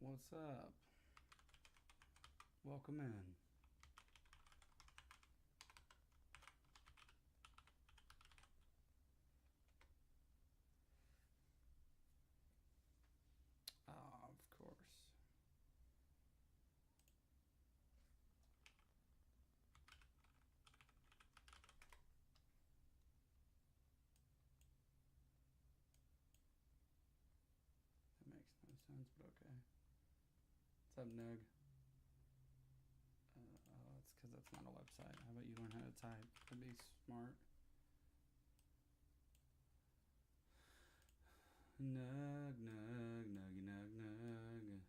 What's up? Welcome in. Of course. That makes no sense, but okay. What's up, Nug? Oh, it's because that's not a website. How about you learn how to type? That'd be smart. Nug, nug, nuggy, nug, nug.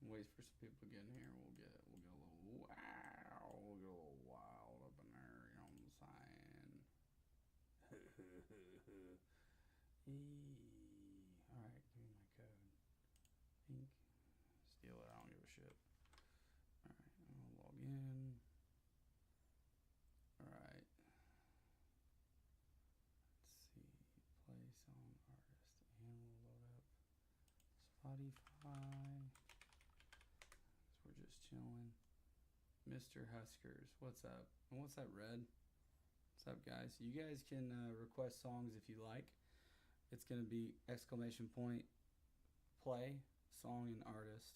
Wait for some people to get in here. We'll get a little wow. We'll get a little wild up in there. You know what I'm saying? All right, give me my code. Pink. Steal it. I don't give a shit. All right, I'm gonna log in. All right. Let's see. Play song artist, and we'll load up Spotify. So we're just chilling. Mr. Huskers, what's up? And what's that, Red? What's up, guys? You guys can request songs if you like. It's gonna be exclamation point play song and artist.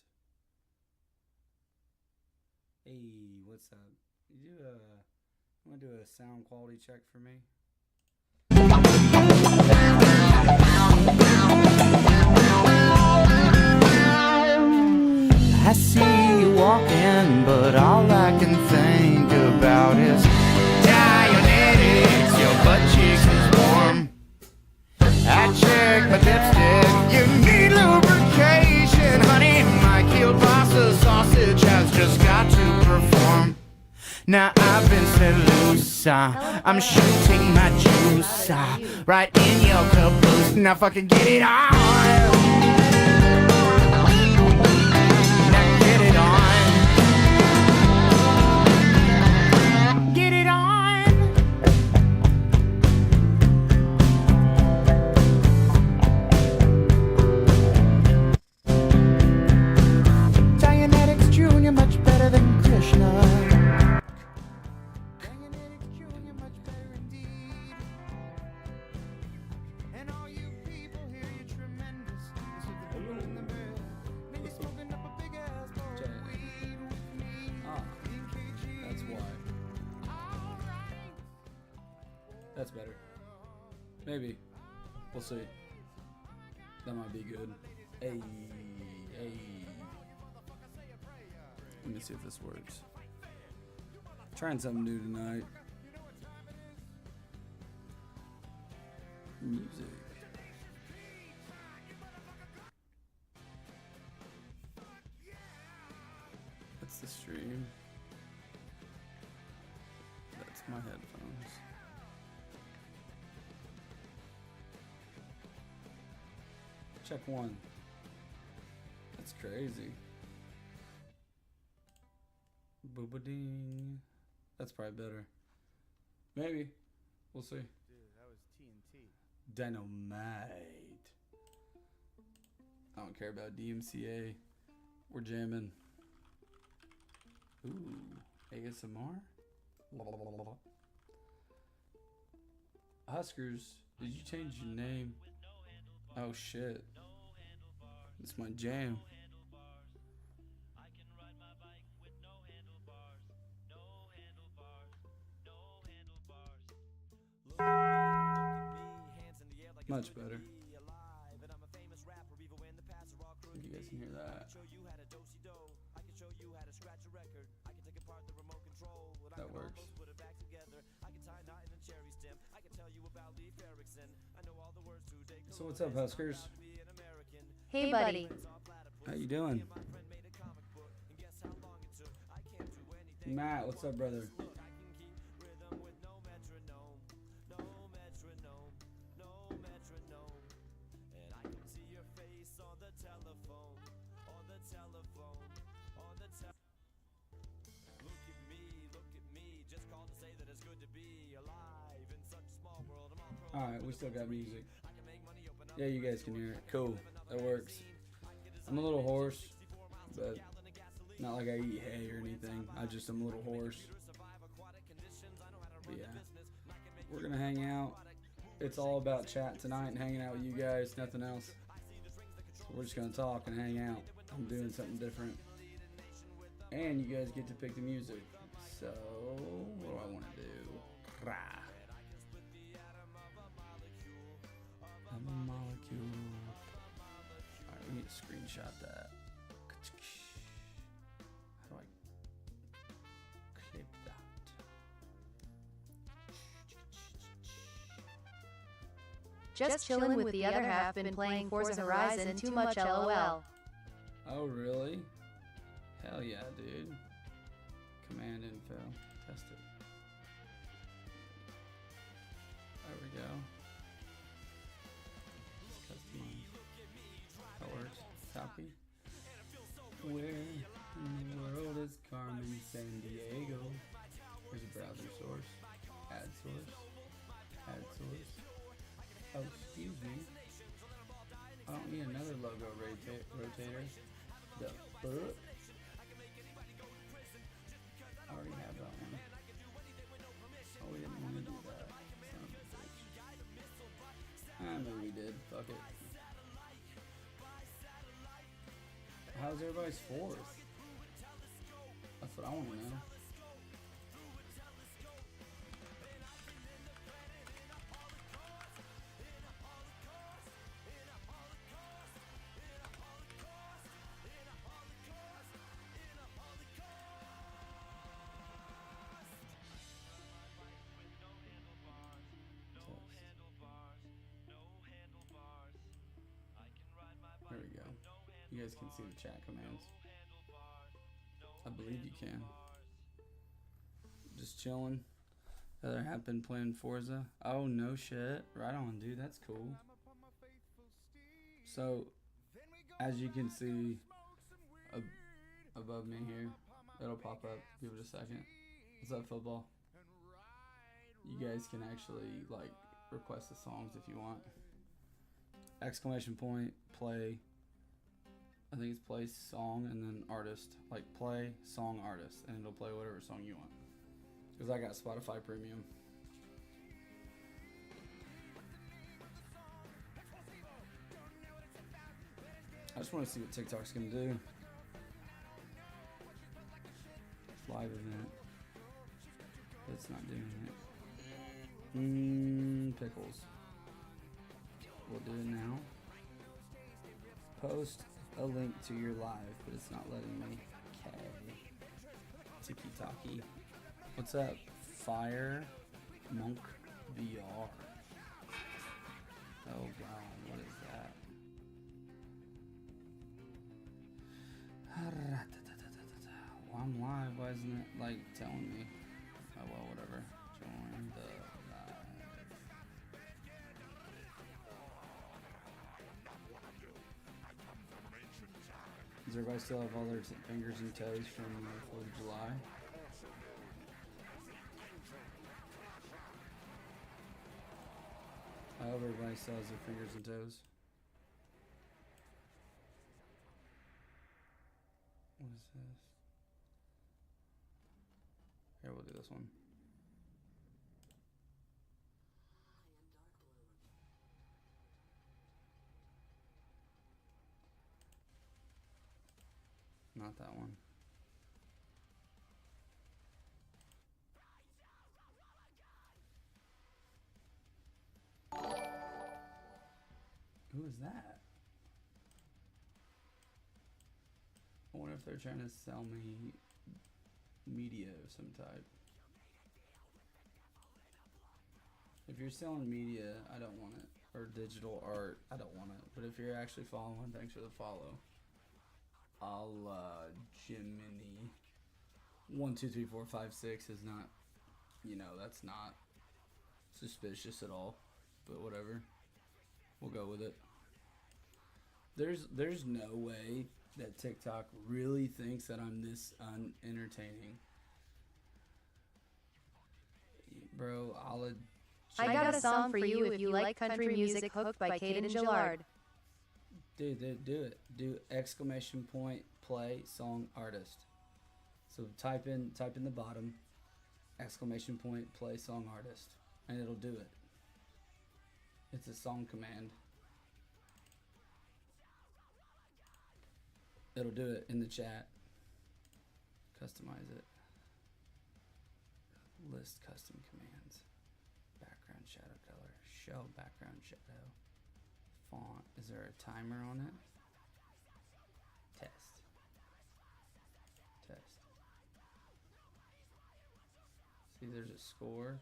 Hey, what's up? You want to do a sound quality check for me? I see you walking, but all I can think about is Dianetics, your butt cheeks is warm. I check my dipstick, you need lubrication, honey. My kielbasa sausage has just got to perform. Now I've been set loose, I'm shooting my juice right in your caboose. Now fucking get it on. That's better. Maybe. We'll see. That might be good. Hey. Let me see if this works. Trying something new tonight. Music. That's the stream. That's my headphones. Check one. That's crazy. Boobading. That's probably better. Maybe. We'll see. Dude, that was TNT. Dynamite. I don't care about DMCA. We're jamming. Ooh. ASMR? Huskers, did you change your name? Oh shit. It's my jam. Much better. You guys can hear that. That works. So what's up, Huskers? Hey, buddy. How you doing? Matt, what's up, brother? Alright, we still got music. Yeah, you guys can hear it. Cool. That works. I'm a little hoarse. but not like I eat hay or anything. I just am a little hoarse. But yeah, we're gonna hang out. It's all about chat tonight and hanging out with you guys, nothing else. So we're just gonna talk and hang out. I'm doing something different. And you guys get to pick the music. So, what do I want to do? I'm a molecule. Alright, we need to screenshot that. How do I clip that? Just chillin' with the other half, been playing Forza Horizon too much LOL. Oh, really? Hell yeah, dude. Command info. Test it. There we go. Customize. That works. Copy. Where in the world is Carmen Sandiego? Here's a browser source. Add source. Add source. Oh, excuse me. I don't need another logo rotator. The fuck? I already have that one. Oh, we didn't want to do that. Son of a bitch. Maybe we did. Fuck it. How's everybody's fourth? That's what I want to know. There we go. You guys can see the chat commands. I believe you can. Just chilling. Other have been playing Forza. Oh, no shit. Right on, dude. That's cool. So, as you can see above me here, it'll pop up. Give it a second. What's up, football? You guys can actually, like, request the songs if you want. Exclamation point, play. I think it's play song and then artist. Like play song artist, and it'll play whatever song you want. Because I got Spotify Premium. I just want to see what TikTok's gonna do. Live event. It's not doing it. Pickles. We'll do it now. Post a link to your live, but it's not letting me. Okay. Tiki-taki. What's up? Fire Monk VR. Oh god, what is that? Well, I'm live, why isn't it like telling me? Oh well, whatever. Join the live. Does everybody still have all their fingers and toes from the 4th of July? I hope everybody still has their fingers and toes. What is this? Here, we'll do this one. Not that one. Who is that? I wonder if they're trying to sell me media of some type. If you're selling media, I don't want it. Or digital art, I don't want it. But if you're actually following, thanks for the follow. Jiminy 1, 2, 3, 4, 5, 6 is not, you know, that's not suspicious at all. But whatever, we'll go with it. There's no way that TikTok really thinks that I'm this unentertaining, bro. I got a song for you if you like country music. Hooked by Caden Gillard. Dude, do it. Do exclamation point play song artist. So type in the bottom, exclamation point, play song artist, and it'll do it. It's a song command. It'll do it in the chat. Customize it. List custom commands. Background shadow color. Show background shadow. Font. Is there a timer on it? Test. Test. See, there's a score.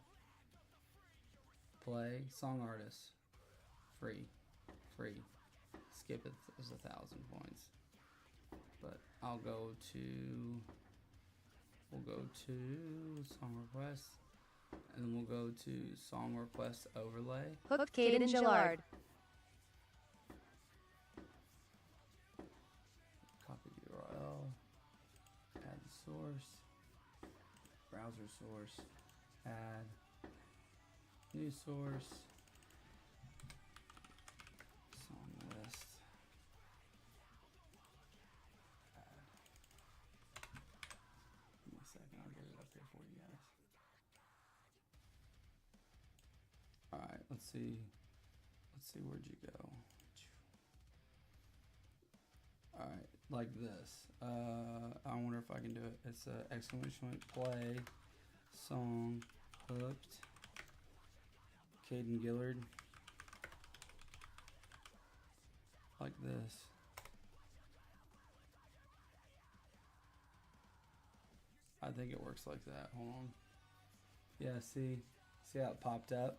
Play. Song artist. Free. Free. Skip it is 1,000 points. But I'll go to... We'll go to song request, and then we'll go to song request overlay. Hook Caden Gillard. Copy the URL, add the source, browser source, add new source, song list. I'll get it up here for you guys. Alright, let's see. Let's see, where'd you go? Alright, like this. I wonder if I can do it. It's a exclamation point, play, song, hooked, Caden Gillard. Like this. I think it works like that. Hold on. Yeah, see how it popped up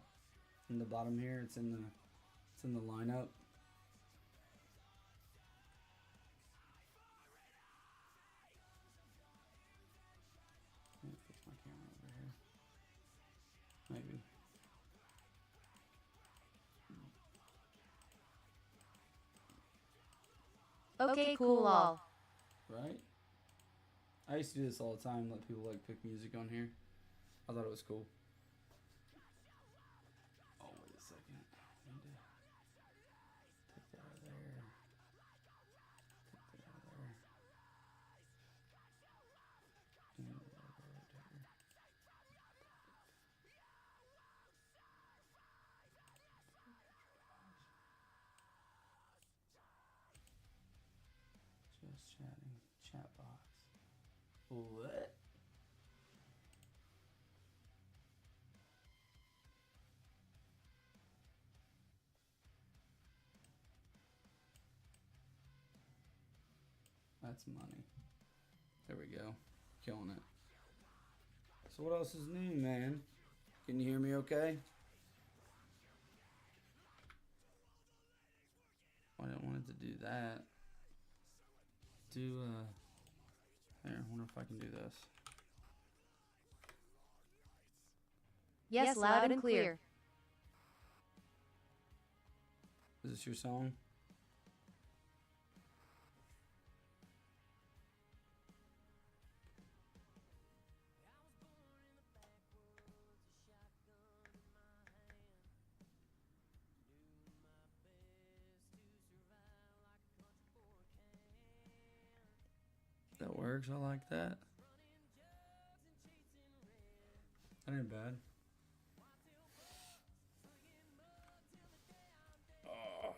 in the bottom here? It's in the lineup. Let me fix my camera over here. Maybe. Okay, cool all. Right? I used to do this all the time, let people like pick music on here. I thought it was cool. Oh, wait a second. I need to take that out of there. Take that out of there. And just chatting. Chat box. What? That's money. There we go. Killing it. So what else is new, man? Can you hear me okay? I didn't want it to do that. Here, I wonder if I can do this. Yes, loud and clear. Is this your song? That works. I like that. That ain't bad. Oh.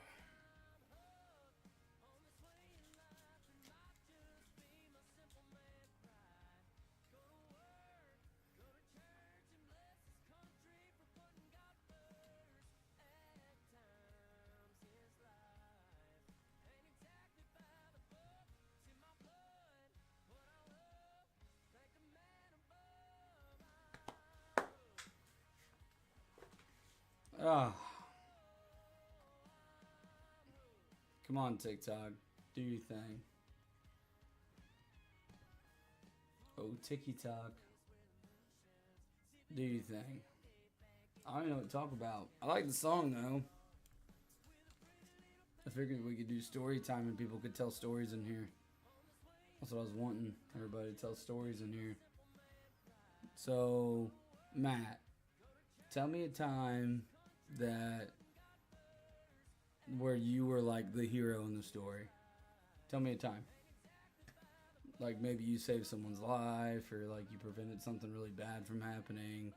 Ah. Come on, TikTok. Do your thing. Oh, TikTok. Do your thing. I don't know what to talk about. I like the song, though. I figured we could do story time and people could tell stories in here. That's what I was wanting. Everybody to tell stories in here. So, Matt, tell me a time that where you were like the hero in the story. Tell me a time. like maybe you saved someone's life, or like you prevented something really bad from happening.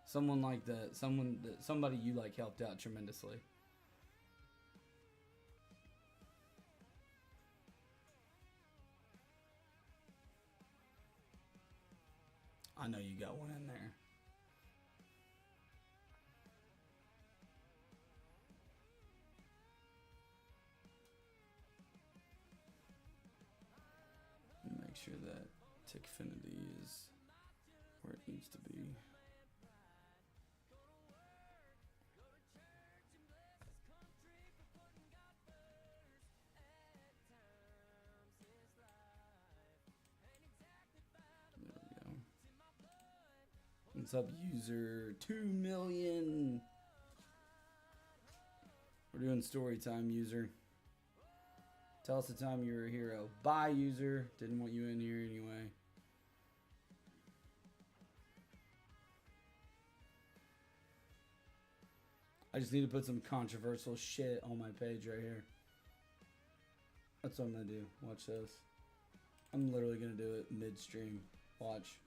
Someone like that, somebody you like helped out tremendously. I know you got one in there. Make sure that Tickfinity is where it needs to be. There we go. What's up, user 2 million? We're doing story time, user. Tell us the time you were a hero. Bye, user. Didn't want you in here anyway. I just need to put some controversial shit on my page right here. That's what I'm going to do. Watch this. I'm literally going to do it mid-stream. Watch.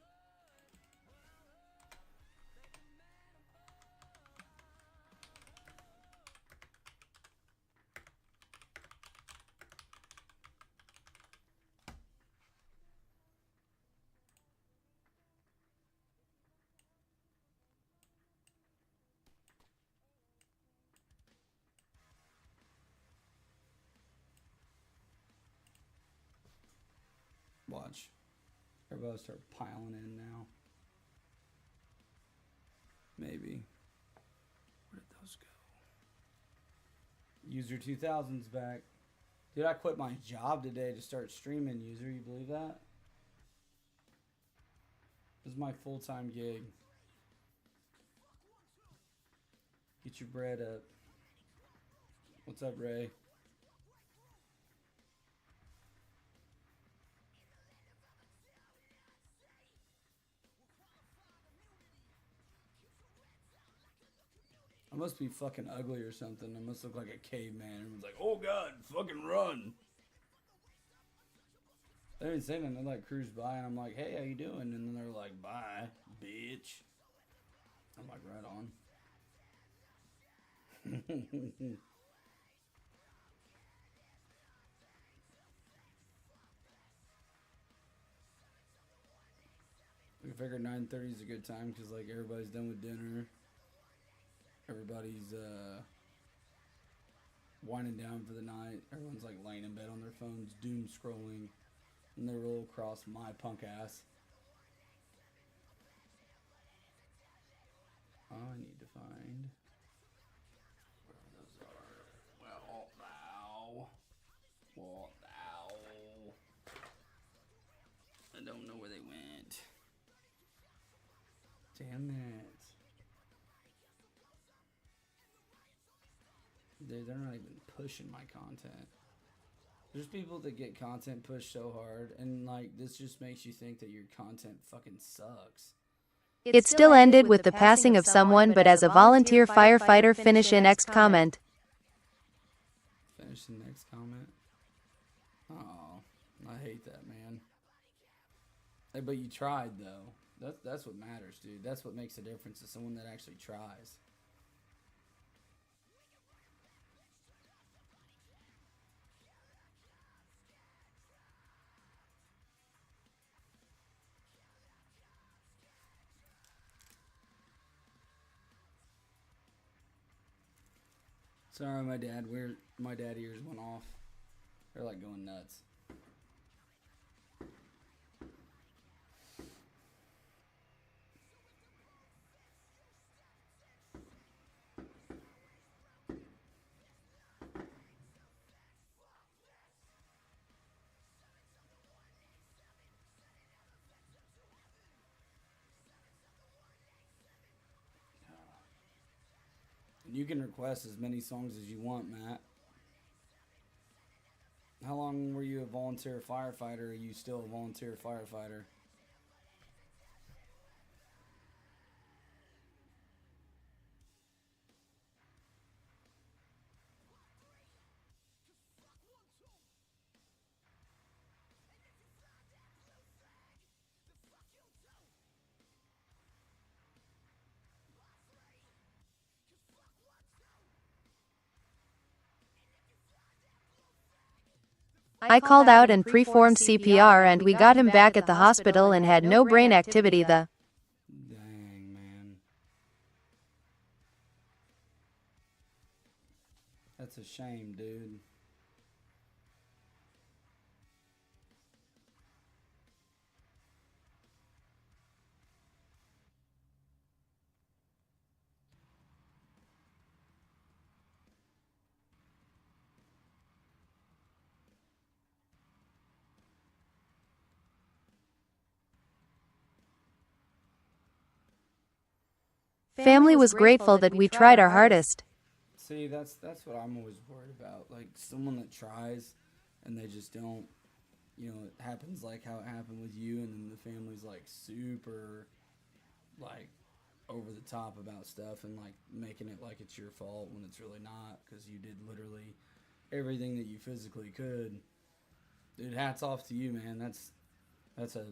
Watch. Everybody start piling in now. Maybe. Where did those go? User 2000's back. Dude, I quit my job today to start streaming, user. You believe that? This is my full-time gig. Get your bread up. What's up, Ray? I must be fucking ugly or something. I must look like a caveman. Everyone's like, oh god, fucking run. They didn't say nothing. They like cruise by and I'm like, hey, how you doing? And then they're like, bye, bitch. I'm like, right on. We figured 9:30 is a good time because like everybody's done with dinner. Everybody's winding down for the night. Everyone's like laying in bed on their phones, doom scrolling, and they roll across my punk ass. I need to find where those are. Well, now. Well, now. I don't know where they went. Damn it. They're not even pushing my content. There's people that get content pushed so hard, and like this just makes you think that your content fucking sucks. It still ended with the passing of someone, but as a volunteer firefighter. Finish in next comment. Finish the next comment. Oh, I hate that, man. Hey, but you tried though. That's what matters, dude. That's what makes a difference. Is someone that actually tries. Sorry, my dad ears went off. They're like going nuts. You can request as many songs as you want, Matt. How long were you a volunteer firefighter? Are you still a volunteer firefighter? I called out and performed CPR and we got him back at the hospital and had no brain activity. Dang, man. That's a shame, dude. Family was grateful that we tried our hardest. See, that's what I'm always worried about. Like someone that tries and they just don't, it happens like how it happened with you, and then the family's like super like over the top about stuff and like making it like it's your fault when it's really not, because you did literally everything that you physically could. Dude, hats off to you, man. That's a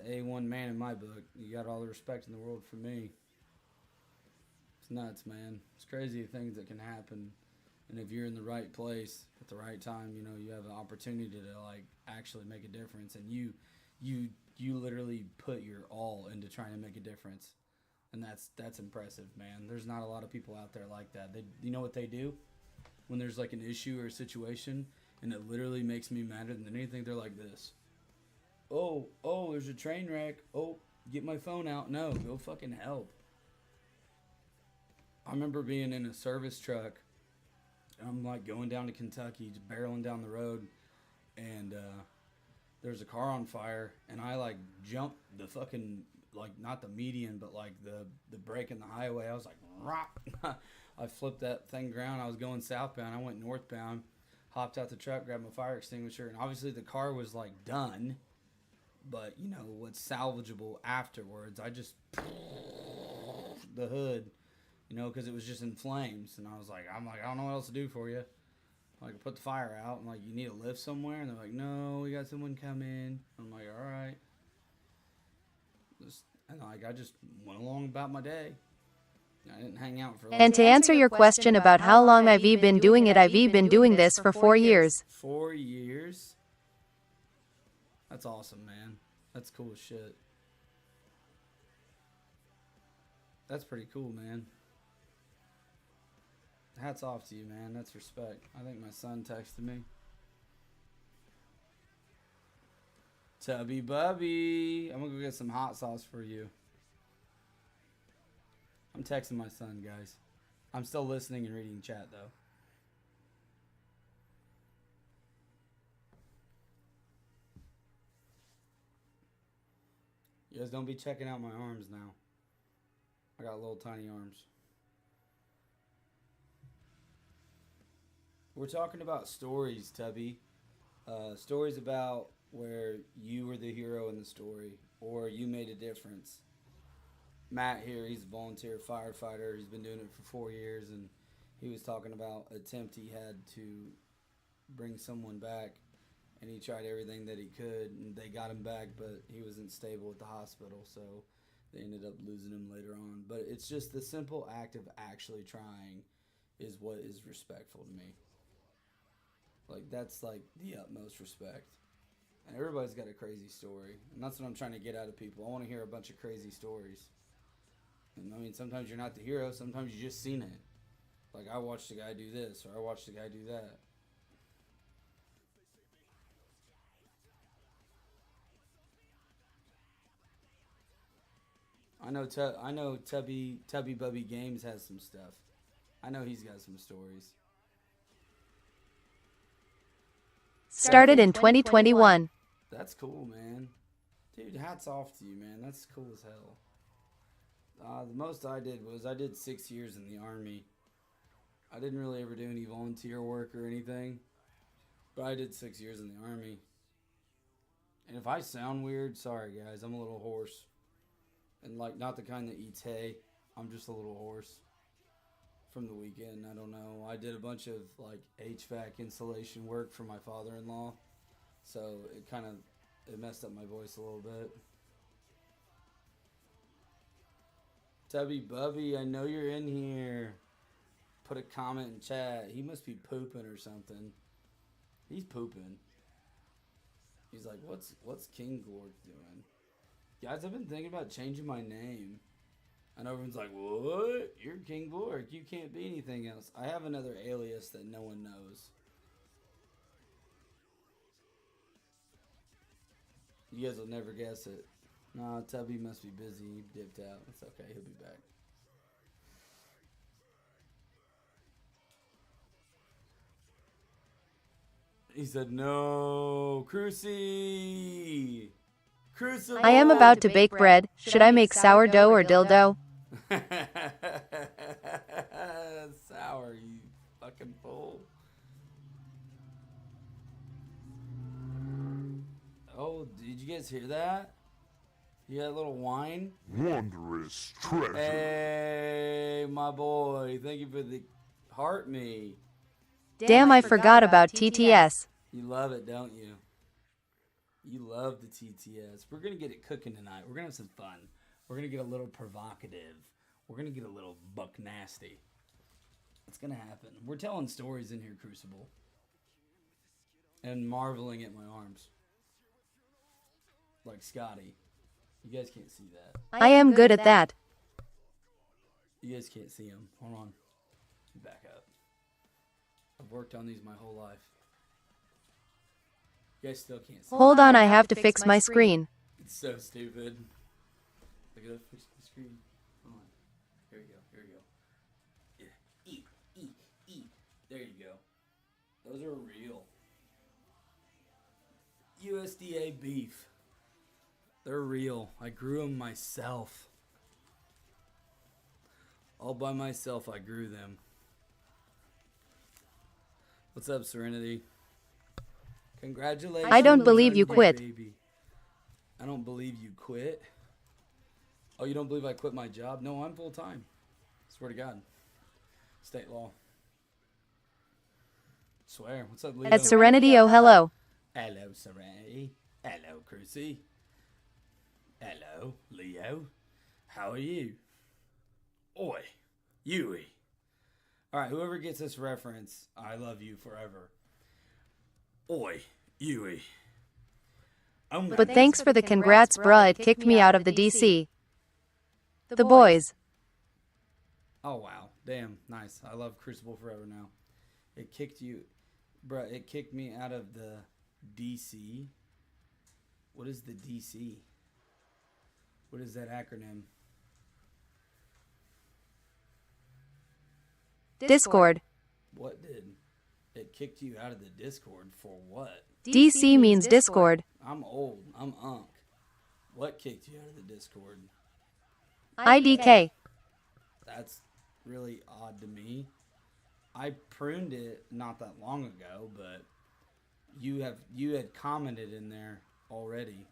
A1 man in my book. You got all the respect in the world for me. It's nuts, man. It's crazy things that can happen, and if you're in the right place at the right time, you have an opportunity to like actually make a difference, and you literally put your all into trying to make a difference, and that's impressive, man. There's not a lot of people out there like that. You know what they do when there's like an issue or a situation, and it literally makes me madder than anything. They're like this. Oh, there's a train wreck. Oh, get my phone out. No, go fucking help. I remember being in a service truck. I'm like going down to Kentucky, just barreling down the road, and there's a car on fire, and I like jumped the fucking, like, not the median, but like the break in the highway. I was like, rock. I flipped that thing around. I was going southbound. I went northbound, hopped out the truck, grabbed my fire extinguisher, and obviously the car was like done, but what's salvageable afterwards, I just the hood, because it was just in flames, and I'm like, I don't know what else to do for you. Like, I put the fire out. I'm like, you need a lift somewhere? And they're like, no, we got someone coming. I'm like, all right. I just went along about my day. I didn't hang out for. And to answer your question about how long I've been doing it, I've been doing this for 4 years. 4 years? That's awesome, man. That's cool as shit. That's pretty cool, man. Hats off to you, man. That's respect. I think my son texted me. Tubby Bubby. I'm going to go get some hot sauce for you. I'm texting my son, guys. I'm still listening and reading chat, though. You guys don't be checking out my arms now. I got little tiny arms. We're talking about stories, Tubby. Stories about where you were the hero in the story, or you made a difference. Matt here, he's a volunteer firefighter. He's been doing it for 4 years, and he was talking about an attempt he had to bring someone back, and he tried everything that he could, and they got him back, but he wasn't stable at the hospital, so they ended up losing him later on. But it's just the simple act of actually trying is what is respectful to me. Like, that's like the utmost respect. And everybody's got a crazy story, and that's what I'm trying to get out of people. I want to hear a bunch of crazy stories. And I mean, sometimes you're not the hero, sometimes you just seen it. Like, I watched a guy do this, or I watched a guy do that. I know Tubby Bubby Games has some stuff. I know he's got some stories. Started in 2021. That's cool, man. Dude, hats off to you, man. That's cool as hell. The most I did was I did 6 years in the Army. I didn't really ever do any volunteer work or anything, but I did 6 years in the Army. And if I sound weird, sorry guys, I'm a little hoarse. And like, not the kind that eats hay. I'm just a little hoarse from the weekend. I don't know. I did a bunch of like HVAC insulation work for my father-in-law, so it messed up my voice a little bit. Tubby Bubby, I know you're in here. Put a comment in chat. He must be pooping or something. He's pooping. He's like, what's King Glork doing? Guys, I've been thinking about changing my name. And everyone's like, what? You're King Glork. You can't be anything else. I have another alias that no one knows. You guys will never guess it. Nah, Tubby must be busy. He dipped out. It's okay. He'll be back. He said, no. Cruci. Crucible. I am about to bake bread. Should I make sourdough or dildo? Sour, you fucking fool. Oh, did you guys hear that? You got a little wine? Wondrous treasure. Hey, my boy. Thank you for the heart me. Damn, I forgot about TTS. You love it, don't you? You love the TTS. We're going to get it cooking tonight. We're going to have some fun. We're going to get a little provocative. We're going to get a little buck nasty. It's going to happen. We're telling stories in here, Crucible. And marveling at my arms. Like Scotty. You guys can't see that. I am good at that. You guys can't see him. Hold on. Back up. I've worked on these my whole life. You guys still can't see. Hold on, I have to fix my screen. It's so stupid. Look at that. Fix the screen. Hold on. Here we go. Here we go. Yeah. Eat. There you go. Those are real. USDA beef. They're real. I grew them myself. All by myself, I grew them. What's up, Serenity? Congratulations. I don't believe you quit. Baby. I don't believe you quit. Oh, you don't believe I quit my job? No, I'm full time. Swear to God. State law. Swear. What's up, Leo? At Serenity, oh hello. Hello, Serenity. Hello, Cruci. Hello, Leo. How are you? Oi, Yui. All right, whoever gets this reference, I love you forever. Oi, Yui. But thanks for the congrats, bruh. It kicked me out of the DC. The boys. Oh, wow. Damn, nice. I love Crucible forever now. It kicked you, bruh, it kicked me out of the DC. What is the DC? What is that acronym? Discord. What did? It kicked you out of the Discord for what? DC means Discord. I'm old. I'm Unk. What kicked you out of the Discord? IDK. That's really odd to me. I pruned it not that long ago, but you had commented in there already.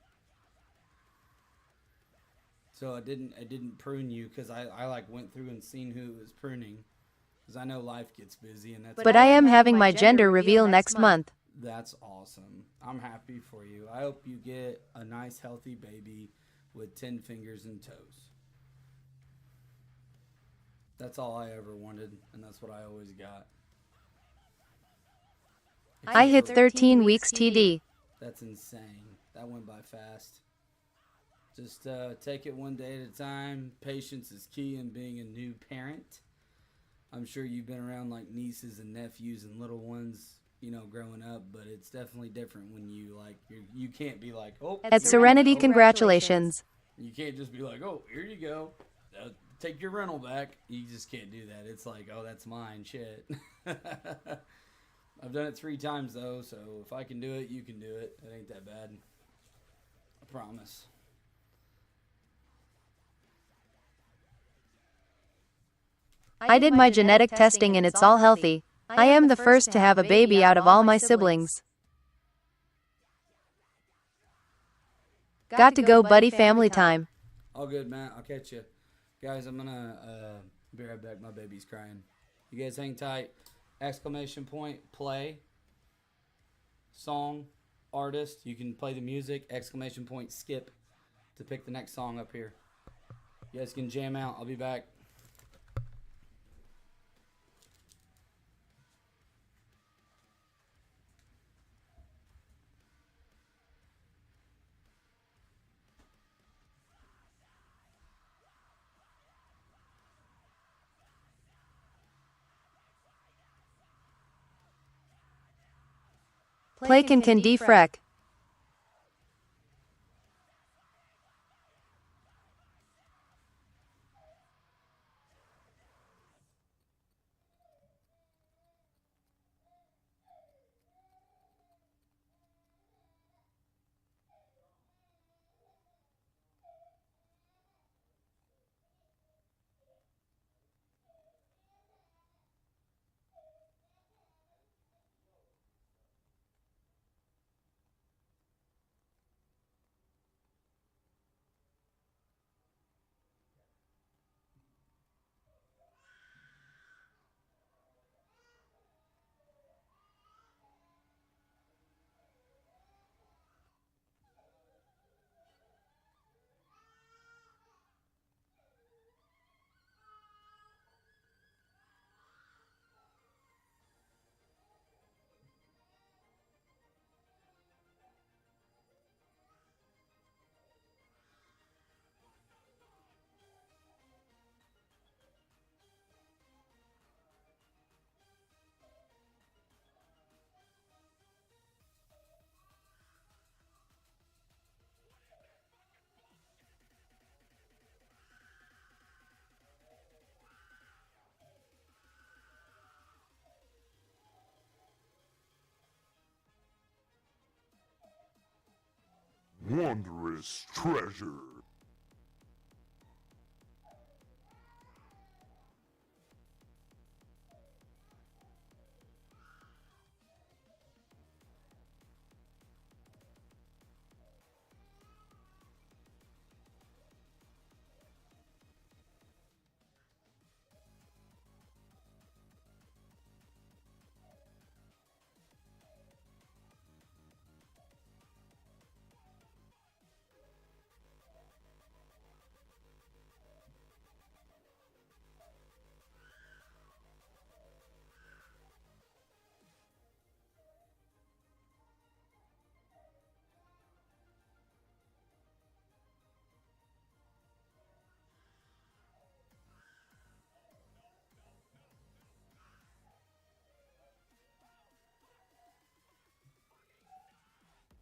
So I didn't prune you because I like went through and seen who was pruning. Because I know life gets busy and that's. But I am having my gender reveal next month. That's awesome. I'm happy for you. I hope you get a nice healthy baby with 10 fingers and toes. That's all I ever wanted, and that's what I always got. I hit 13 weeks TD. That's insane. That went by fast. Just take it one day at a time. Patience is key in being a new parent. I'm sure you've been around like nieces and nephews and little ones, you know, growing up, but it's definitely different when you can't be like, oh. At Serenity, congratulations. You can't just be like, oh, here you go. Take your rental back. You just can't do that. It's like, oh, that's mine. Shit. I've done it 3 times though, so if I can do it, you can do it. It ain't that bad. I promise. I did my genetic testing and it's all healthy. I am the first to have a baby out of all my siblings. Got to go, buddy. Family time. All good, man. I'll catch you. Guys, I'm going to be right back. My baby's crying. You guys hang tight. Exclamation point, play. Song, artist. You can play the music. Exclamation point, skip to pick the next song up here. You guys can jam out. I'll be back. Play can defrec. Wondrous treasure.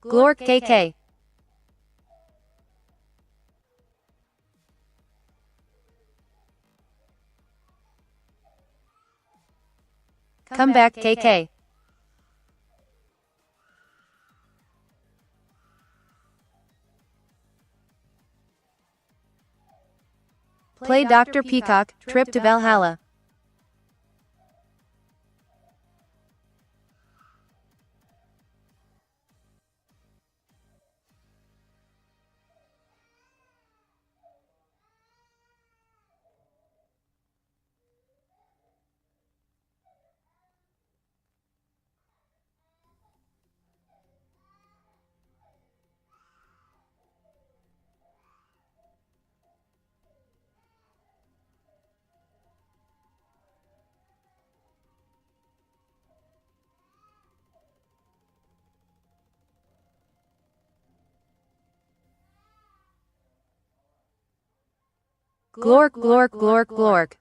Glork KK. Come back KK. Play Dr. Peacock, Trip to Valhalla. Glork, Glork, Glork, Glork.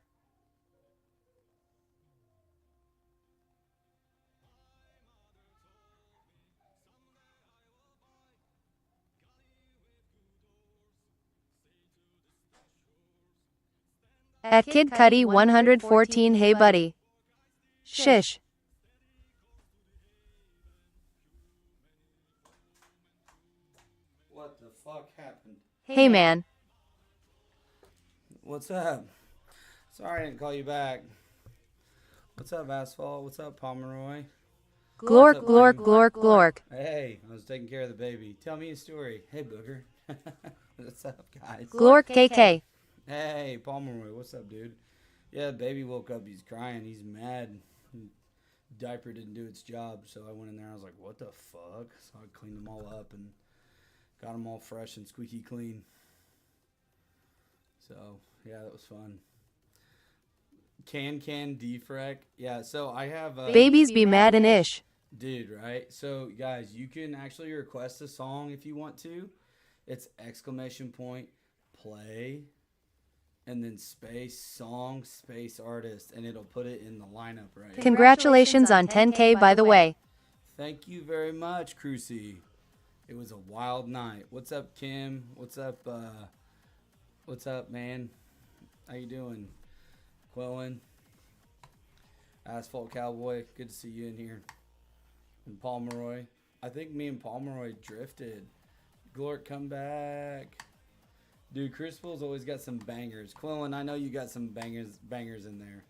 At Kid Cudi 114. Hey buddy. Shish. What the fuck happened? Hey man. What's up? Sorry I didn't call you back. What's up, Asphalt? What's up, Pomeroy? Glork, up, Glork, man? Glork, Glork. Hey, I was taking care of the baby. Tell me a story. Hey, Booger. What's up, guys? Glork KK. Hey, Pomeroy. What's up, dude? Yeah, baby woke up. He's crying. He's mad. Diaper didn't do its job, so I went in there. I was like, what the fuck? So I cleaned them all up and got them all fresh and squeaky clean. So, yeah, that was fun. Can defrec. Yeah, so I have... Babies be mad and ish. Dude, right? So, guys, you can actually request a song if you want to. It's exclamation point, play, and then space, song, space, artist, and it'll put it in the lineup, right? Congratulations on 10K by the way. Thank you very much, Crucy. It was a wild night. What's up, Kim? What's up, man? How you doing? Quillen, Asphalt Cowboy, good to see you in here. And Pomeroy. I think me and Pomeroy drifted. Glork, come back. Dude, Crucible's always got some bangers. Quillen, I know you got some bangers in there.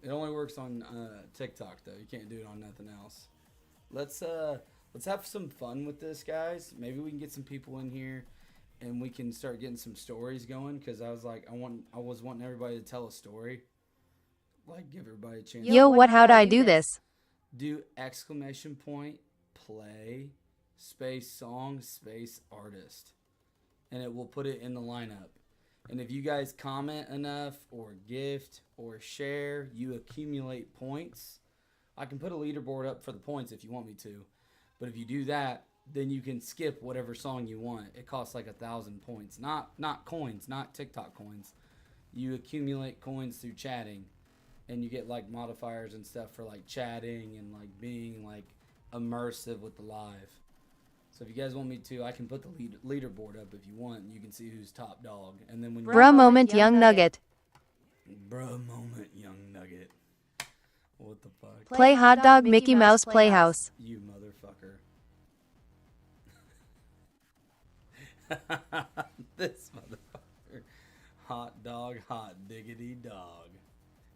It only works on TikTok though. You can't do it on nothing else. Let's have some fun with this, guys. Maybe we can get some people in here and we can start getting some stories going, because I was like, I was wanting everybody to tell a story. Like, give everybody a chance. Yo, what, how'd I do this? Do exclamation point, play, space song, space artist. And it will put it in the lineup. And if you guys comment enough or gift or share, you accumulate points. I can put a leaderboard up for the points if you want me to. But if you do that, then you can skip whatever song you want. It costs like 1,000 points. Not coins, not TikTok coins. You accumulate coins through chatting. And you get like modifiers and stuff for like chatting and like being like immersive with the live. So if you guys want me to, I can put the leaderboard up if you want. And you can see who's top dog. And then when Bruh moment, young nugget. Bruh moment, young nugget. What the fuck? Play hot dog Mickey Mouse Playhouse. You motherfucker. This motherfucker. Hot dog, hot diggity dog.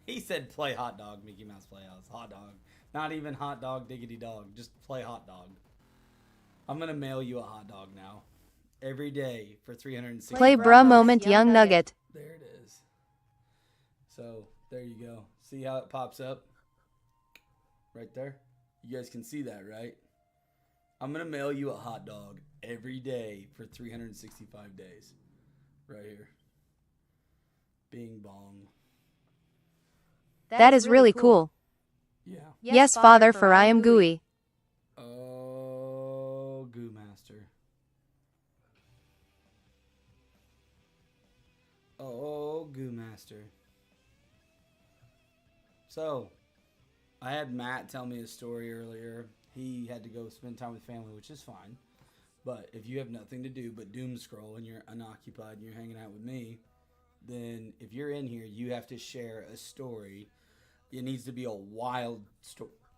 He said play hot dog, Mickey Mouse Playhouse. Hot dog. Not even hot dog, diggity dog. Just play hot dog. I'm going to mail you a hot dog now. Every day for 360. Play bruh moment, young nugget. There it is. So, there you go. See how it pops up? Right there? You guys can see that, right? I'm going to mail you a hot dog every day for 365 days. Right here. Bing bong. That is really cool. Yeah. Yes, Father, for I am gooey. Oh, Goo Master. Oh, Goo Master. So, I had Matt tell me a story earlier. He had to go spend time with family, which is fine. But if you have nothing to do but doom scroll and you're unoccupied and you're hanging out with me, then if you're in here, you have to share a story. It needs to be a wild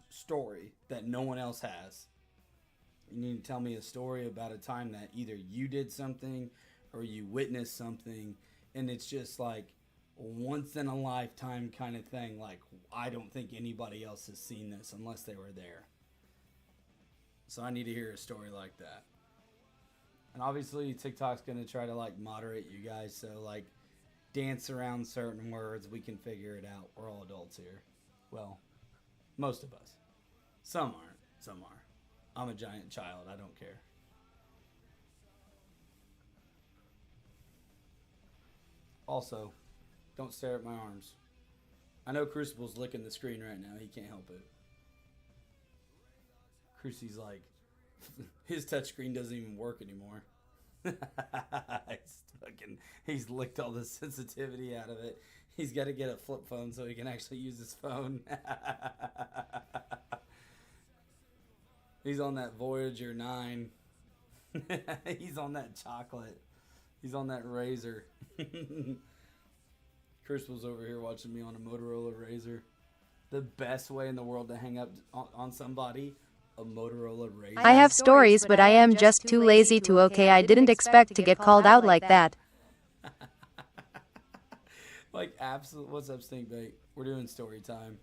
story that no one else has. You need to tell me a story about a time that either you did something or you witnessed something, and it's just like once in a lifetime kind of thing. Like, I don't think anybody else has seen this unless they were there. So I need to hear a story like that. And obviously TikTok's going to try to like moderate you guys, so like dance around certain words. We can figure it out. We're all adults here. Well, most of us. Some aren't. Some are. I'm a giant child. I don't care. Also, don't stare at my arms. I know Crucible's licking the screen right now. He can't help it. Crucy's like, his touchscreen doesn't even work anymore. He's licked all the sensitivity out of it. He's got to get a flip phone so he can actually use his phone. He's on that Voyager 9. He's on that chocolate. He's on that Razor. Crucible's over here watching me on a Motorola Razor. The best way in the world to hang up on somebody, a Motorola Razor. I have stories, but I am just too lazy to. Okay, I didn't expect to get called out like that. Like, absolute. What's up, Stinkbait? We're doing story time.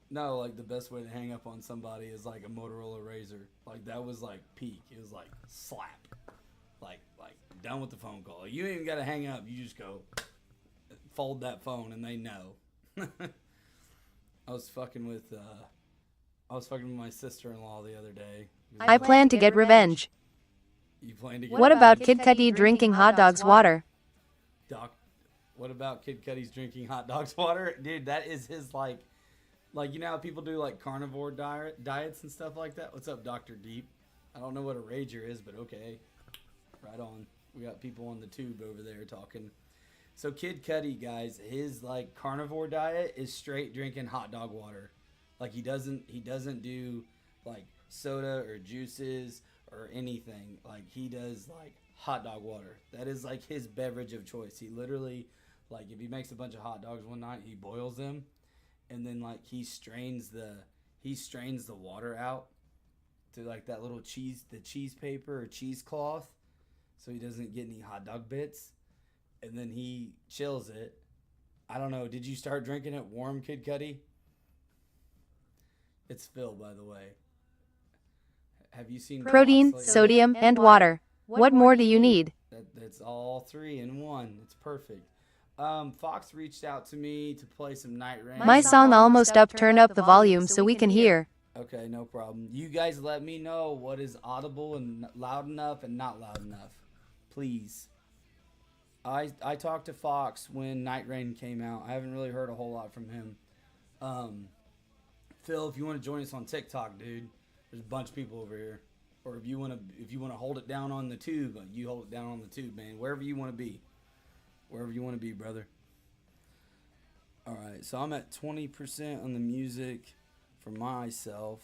No, like, the best way to hang up on somebody is like a Motorola Razor. Like, that was like peak. It was like slap. Like done with the phone call. You ain't even got to hang up. You just go fold that phone and they know. I was fucking with my sister-in-law the other day. I plan to get revenge. You plan to get What about Kid Cudi drinking hot dogs water? What about Kid Cudi's drinking hot dogs water? Dude, that is his like you know how people do like carnivore diets and stuff like that? What's up, Dr. Deep? I don't know what a rager is, but okay. Right on. We got people on the tube over there talking. So Kid Cudi, guys, his like carnivore diet is straight drinking hot dog water. Like he doesn't do like soda or juices or anything. Like he does like hot dog water. That is like his beverage of choice. He literally, like, if he makes a bunch of hot dogs one night, he boils them, and then like he strains the water out to like that little the cheese paper or cheesecloth, so he doesn't get any hot dog bits, and then he chills it. I don't know. Did you start drinking it warm, Kid Cudi? It's Phil, by the way. Have you seen Protein, Fox sodium, and water. What more do you need? That's all three in one. It's perfect. Fox reached out to me to play some Night Rain. My song almost up. Turn up the volume so we can hear. Okay, no problem. You guys let me know what is audible and loud enough and not loud enough. Please. I talked to Fox when Night Rain came out. I haven't really heard a whole lot from him. Phil, if you want to join us on TikTok, dude, there's a bunch of people over here. Or if you want to hold it down on the tube, you hold it down on the tube, man. Wherever you want to be. Wherever you want to be, brother. All right, so I'm at 20% on the music for myself.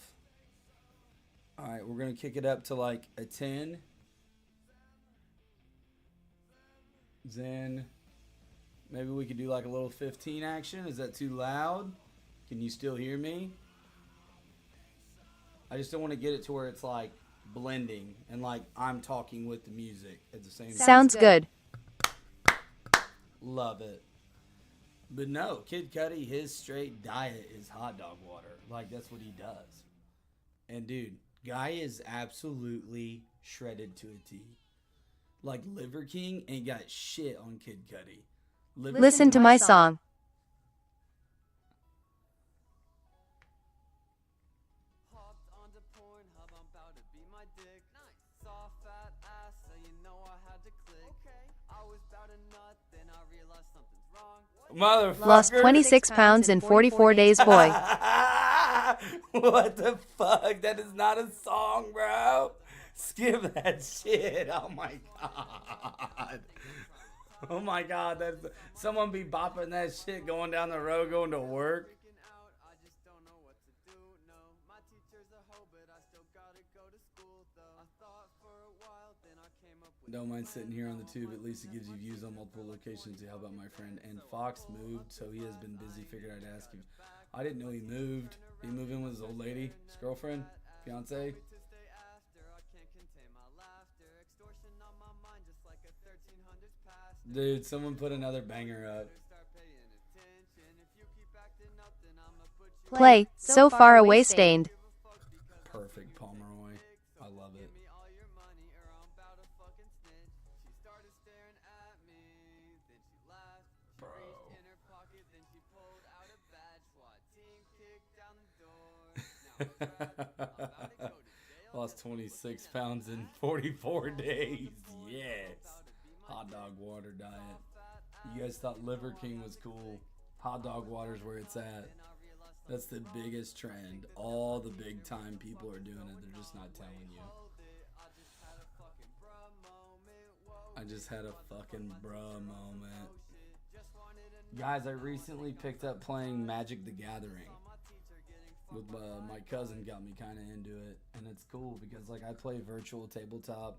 All right, we're going to kick it up to like a 10. Then maybe we could do like a little 15 action. Is that too loud? Can you still hear me? I just don't want to get it to where it's like blending and like I'm talking with the music at the same time. Sounds good. Love it. But no, Kid Cudi, his straight diet is hot dog water. Like, that's what he does. And dude, guy is absolutely shredded to a T. Like, Liver King ain't got shit on Kid Cudi. Listen to my song. Motherfucker. Lost 26 pounds in 44 days, boy. What the fuck? That is not a song, bro. Skip that shit. Oh my god. Oh my god. That's someone be bopping that shit going down the road, going to work. Don't mind sitting here on the tube. At least it gives you views on multiple locations. How about my friend? And Fox moved, so he has been busy. Figured I'd ask him. I didn't know he moved. Did he move in with his old lady? His girlfriend? Fiance? Dude, someone put another banger up. Play, So Far Away Stained. Perfect, Pomeroy. I love it. Bro. Lost 26 pounds in 44 days. Yes. Hot dog water diet. You guys thought Liver King was cool. Hot dog water's where it's at. That's the biggest trend. All the big time people are doing it. They're just not telling you. I just had a fucking bruh moment. Guys, I recently picked up playing Magic the Gathering. With my cousin got me kind of into it. And it's cool because like I play virtual tabletop.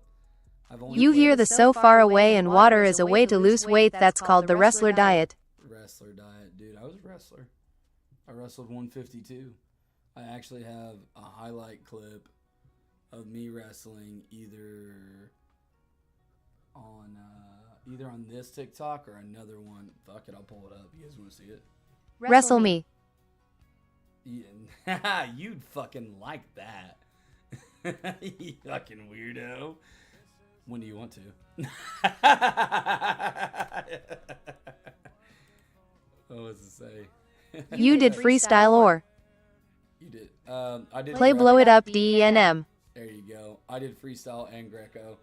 You hear the So Far Away and water is a way to lose weight. That's called the wrestler diet. Wrestler diet. Dude, I was a wrestler. I wrestled 152. I actually have a highlight clip of me wrestling either on this TikTok or another one. Fuck it, I'll pull it up. You guys want to see it? Wrestle me. Yeah, you'd fucking like that. You fucking weirdo. When do you want to? What was it say? You did freestyle or? You did. I did. Play Blow It Up DENM. There you go. I did freestyle and Greco.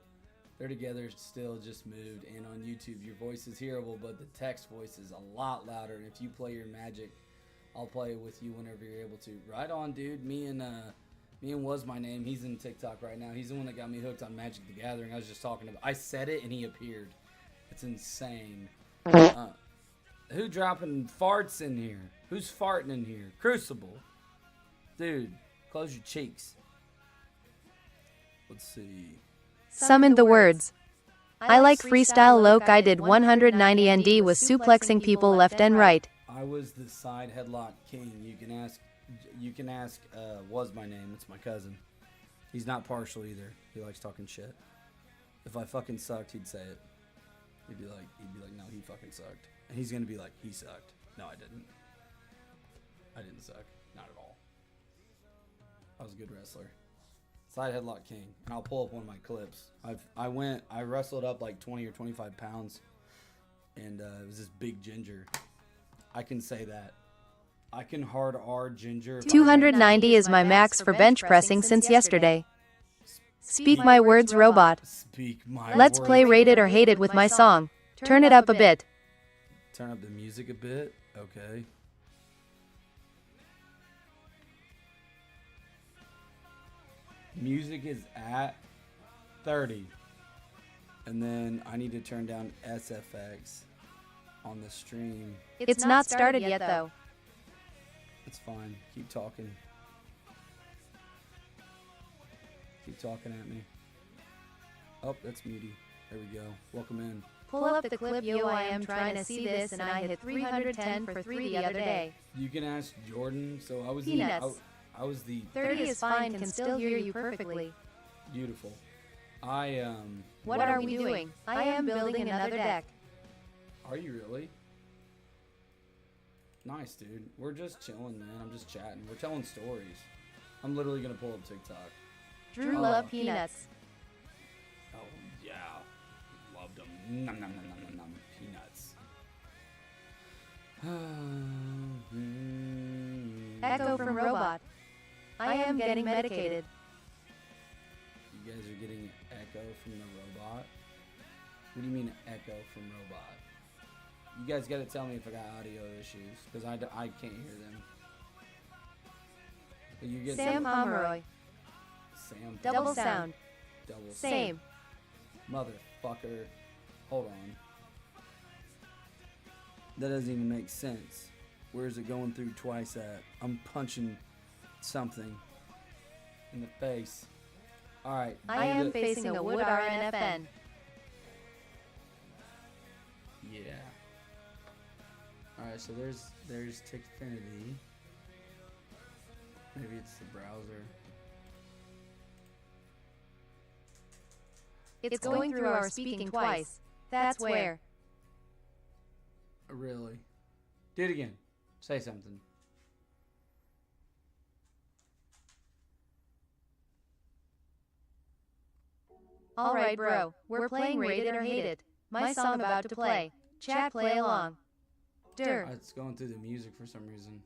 They're together still, just moved. And on YouTube, your voice is hearable, but the text voice is a lot louder. And if you play your Magic, I'll play with you whenever you're able to. Right on, dude. Me and Was My Name. He's in TikTok right now. He's the one that got me hooked on Magic the Gathering. I was just talking about. I said it and he appeared. It's insane. Who dropping farts in here? Who's farting in here? Crucible. Dude, close your cheeks. Let's see. Summoned the words. I like freestyle Loke. I did 190 ND was suplexing people left and right. I was the side headlock king. You can ask, was my name. It's my cousin. He's not partial either. He likes talking shit. If I fucking sucked, he'd say it. He'd be like, no, he fucking sucked. And he's gonna be like, he sucked. No, I didn't. I didn't suck. Not at all. I was a good wrestler. Side headlock king. And I'll pull up one of my clips. I wrestled up like 20 or 25 pounds. And it was this big ginger. I can say that. I can hard R ginger. 290 is my max for bench pressing since yesterday. Speak my words, robot. Speak my Let's words. play Rate It or Hate It with my song. Turn it up a bit. Turn up the music a bit. Okay. Music is at 30. And then I need to turn down SFX on the stream. It's not started yet though. It's fine. Keep talking. Keep talking at me. Oh, that's muty. There we go. Welcome in. Pull up the clip, yo, I am trying to see this and I hit 310 for 3 the other day. You can ask Jordan. So I was Peanuts. I was the 30 is fine, can still hear you perfectly. beautiful. What are we doing? I am building another deck. Are you really? Nice, dude. We're just chilling, man. I'm just chatting. We're telling stories. I'm literally gonna pull up TikTok. Drew love peanuts. Oh yeah, loved them. Nom nom nom nom nom nom. Peanuts. Echo from robot. I am getting medicated. You guys are getting echo from the robot? What do you mean echo from robot? You guys gotta tell me if I got audio issues, because I can't hear them. But you get Sam Pomeroy. Sam Double sound. Double Same. Motherfucker. Hold on. That doesn't even make sense. Where is it going through twice at? I'm punching something in the face. Alright. I am facing a wood RNFN. Yeah. Alright, so there's Tickfinity. Maybe it's the browser. It's going through our speaking twice. That's where. Really? Do it again. Say something. Alright bro, we're playing Rate It or Hate It. My song about to play. Chat play along. Dur. It's going through the music for some reason.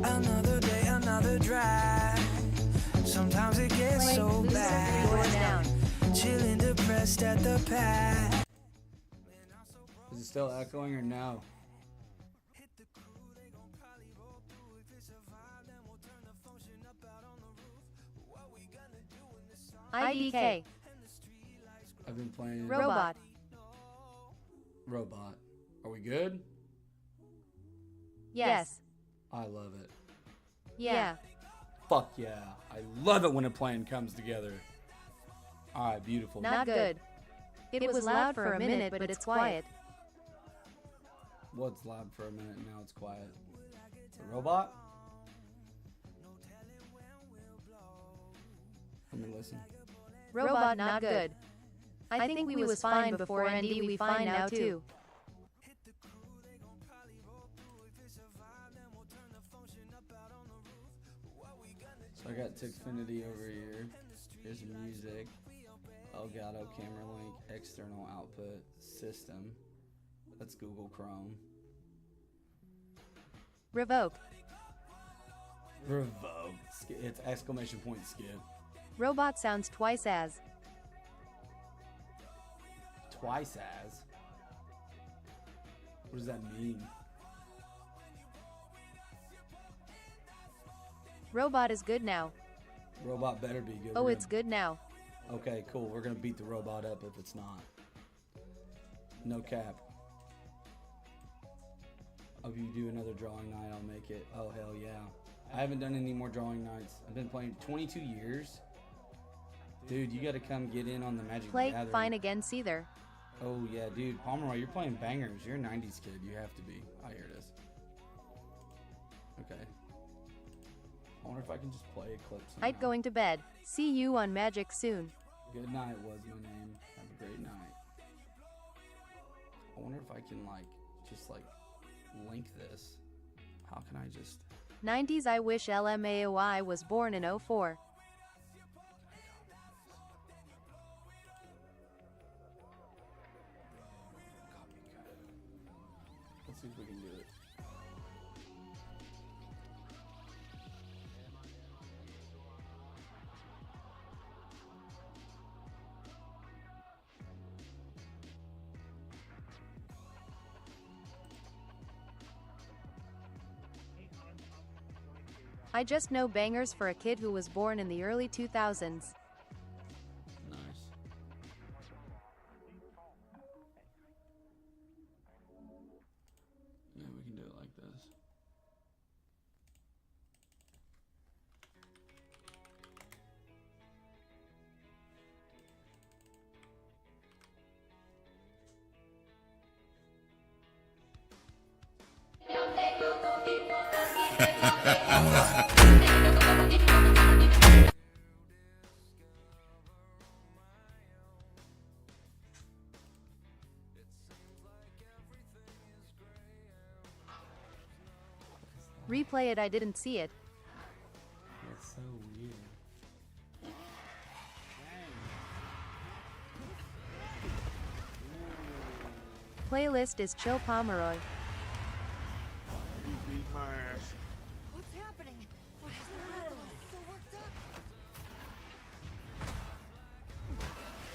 Another day, another drive. Sometimes it gets so bad. Chilling, depressed at the pad. Is it still echoing or no? IDK. I've been playing Robot. Robot. Are we good? Yes. I love it. Yeah. Fuck yeah. I love it when a plan comes together. Alright, beautiful. Not good. It was loud for a minute, but it's quiet. What's loud for a minute and now it's quiet? The robot? Let me listen. Robot not good. I think we was fine before ND we fine now too. So I got Tickfinity over here. Here's music. Elgato camera link. External output. System. That's Google Chrome. Revoke. Revoke. It's exclamation point skip. Robot sounds twice as. Twice as? What does that mean? Robot is good now. Robot better be good. Oh, it's good now. Okay, cool. We're gonna beat the robot up if it's not. No cap. If you do another drawing night, I'll make it. Oh, hell yeah. I haven't done any more drawing nights. I've been playing 22 years. Dude, you gotta come get in on the Magic Play Gathering. fine again, Seether. Oh, yeah, dude. Pomeroy, you're playing bangers. You're a 90s kid. You have to be. Oh, here it is. Okay. I wonder if I can just play a clip somehow. I'd going to bed. See you on Magic soon. Good night was my name. Have a great night. I wonder if I can, like, just, like, link this. How can I just... 90s. I wish LMAOI was born in 04. Let's see if we can do it. I just know bangers for a kid who was born in the early 2000s. Nice. Yeah, we can do it like this. Replay it. I didn't see it. That's so weird. Playlist is Chill Pomeroy. You beat my ass. What's happening? What's the matter? So worked up.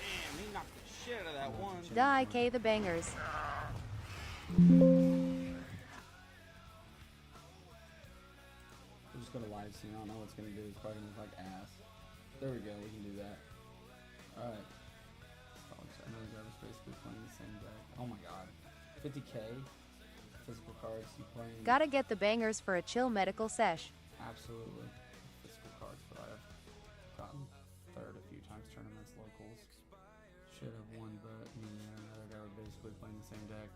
Damn, he knocked the shit out of that one. Da IK the bangers. We'll just go to live scene. I don't know what it's gonna do. It's probably gonna look like ass. There we go. We can do that. All right. Another driver's basically playing the same deck. Oh my god. 50k physical cards. You playing? Gotta get the bangers for a chill medical sesh. Absolutely. Physical cards, but I've gotten third a few times tournaments, locals. Should have won, but me and another guy were basically playing the same deck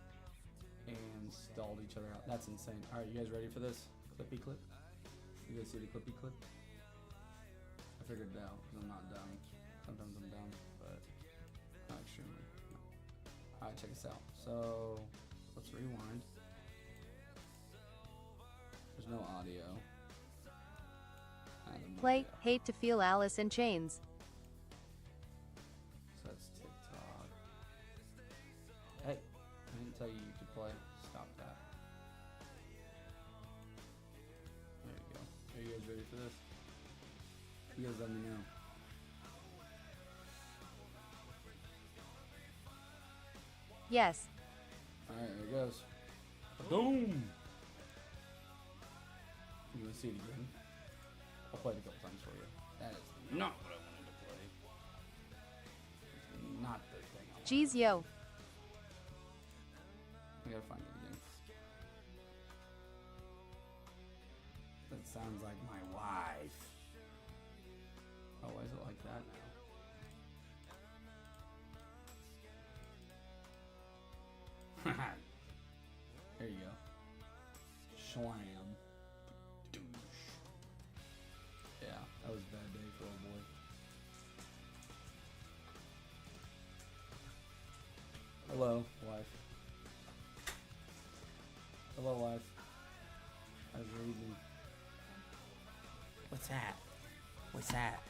and stalled each other out. That's insane. All right, you guys ready for this? Clippy clip. You guys see the clippy clip? I figured it out because I'm not dumb. Sometimes I'm dumb, but not extremely. No. All right, check this out. So let's rewind. There's no audio. Play Hate to Feel Alice in Chains. So that's TikTok. Hey, I didn't tell you you could play. Stop that. There you go. Are you guys ready for this? You guys let me know. Yes. Alright, there it goes. Boom! You want to see it again? I'll play it a couple times for you. That is not what I wanted to play. It's not the thing I wanted. Jeez yo. I gotta find it again. That sounds like my wife. Oh, why is it like that now? There you go. Slam. Douche. Yeah, that was a bad day for old boy. Hello, wife. Hello, wife. How's your evening? What's that? What's that?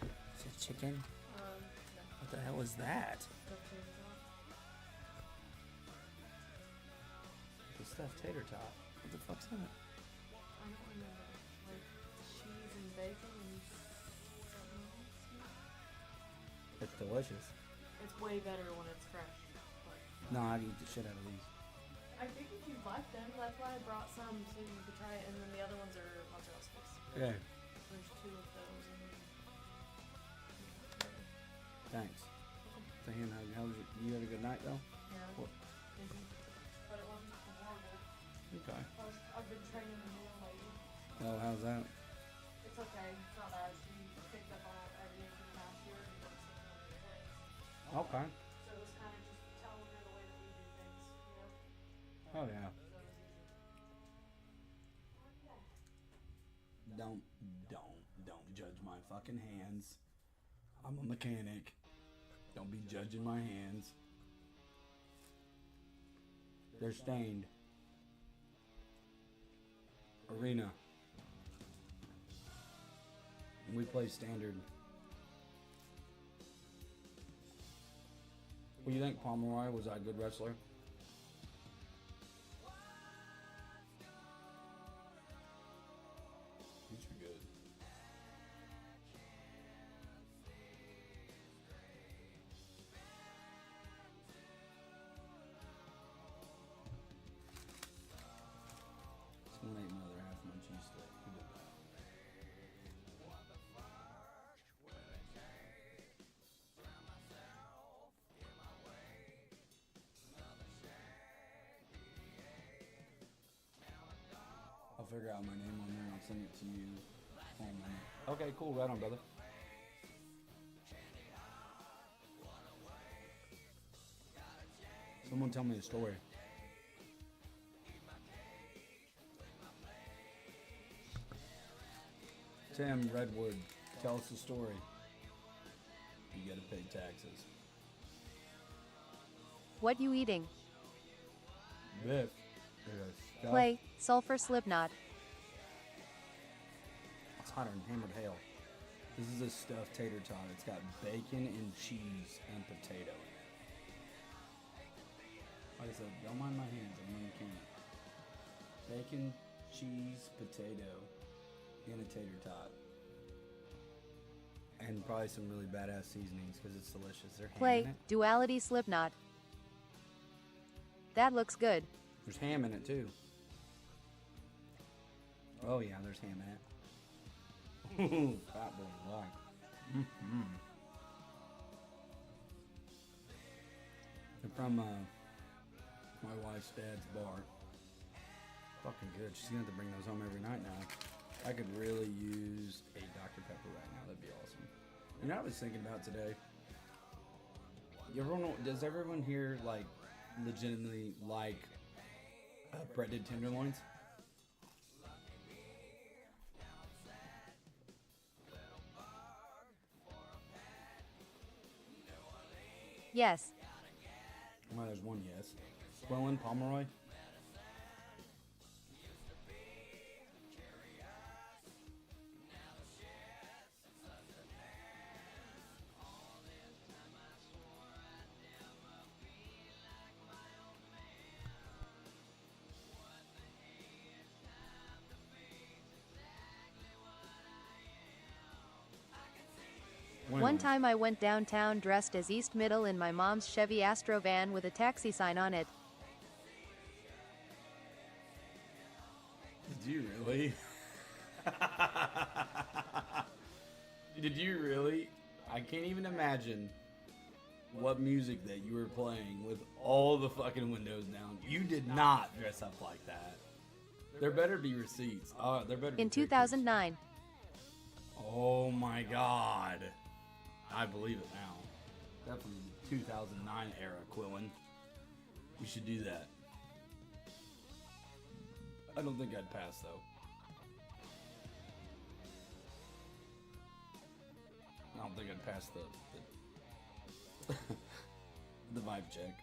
Is it chicken? What the hell is that? The stuffed tater tot. What the fuck's in it? I don't remember. Like cheese and bacon and something else. It's delicious. It's way better when it's fresh. But No, I'd eat the shit out of these. I think if you like them, that's why I brought some so you could try it, and then the other ones are mozzarella sticks. Yeah. There's 2 of those, and then. Thanks. Saying how was it? You had a good night though? Yeah. What? But it wasn't horrible. Okay. I've been training a new lady. Oh, how's that? It's okay. It's not bad. She picked up on everything from last year and works in another place. Okay. So it was kind of just telling her the way that we do things, you know? Oh yeah. So it was easy. Don't judge my fucking hands. I'm a mechanic. Don't be judging my hands. They're stained. Arena. And we play standard. What do you think, Pomeroy? Was I a good wrestler? These are good. Someone ate my other half of my cheese steak. Who did that? I'll figure out my name on there and I'll send it to you. Okay, cool. Right on, brother. Someone tell me a story. Tim Redwood, tell us a story. You gotta pay taxes. What you eating? Biff. Stuff. Play, Sulfur Slipknot. It's hotter than hammered hail. This is a stuffed tater tot. It's got bacon and cheese and potato in it. Like I said, don't mind my hands. I'm on the can. Bacon, cheese, potato, and a tater tot. And probably some really badass seasonings because it's delicious. There's ham in Play, it. Duality Slipknot. That looks good. There's ham in it too. Oh yeah, there's ham in it. Fat boy like. They're from my wife's dad's bar. Fucking good. She's gonna have to bring those home every night now. I could really use a Dr. Pepper right now. That'd be awesome. You know what I was thinking about today? Does everyone here like legitimately like breaded tenderloins? Yes. Well, there's one yes. Quillen, Pomeroy. One time I went downtown dressed as East Middle in my mom's Chevy Astro van with a taxi sign on it. Did you really? Did you really? I can't even imagine what music that you were playing with all the fucking windows down. You did not dress up like that. There better be receipts. There better be In pictures. 2009. Oh my god. I believe it now. Definitely the 2009 era, Quillen. We should do that. I don't think I'd pass though. I don't think I'd pass the the vibe check.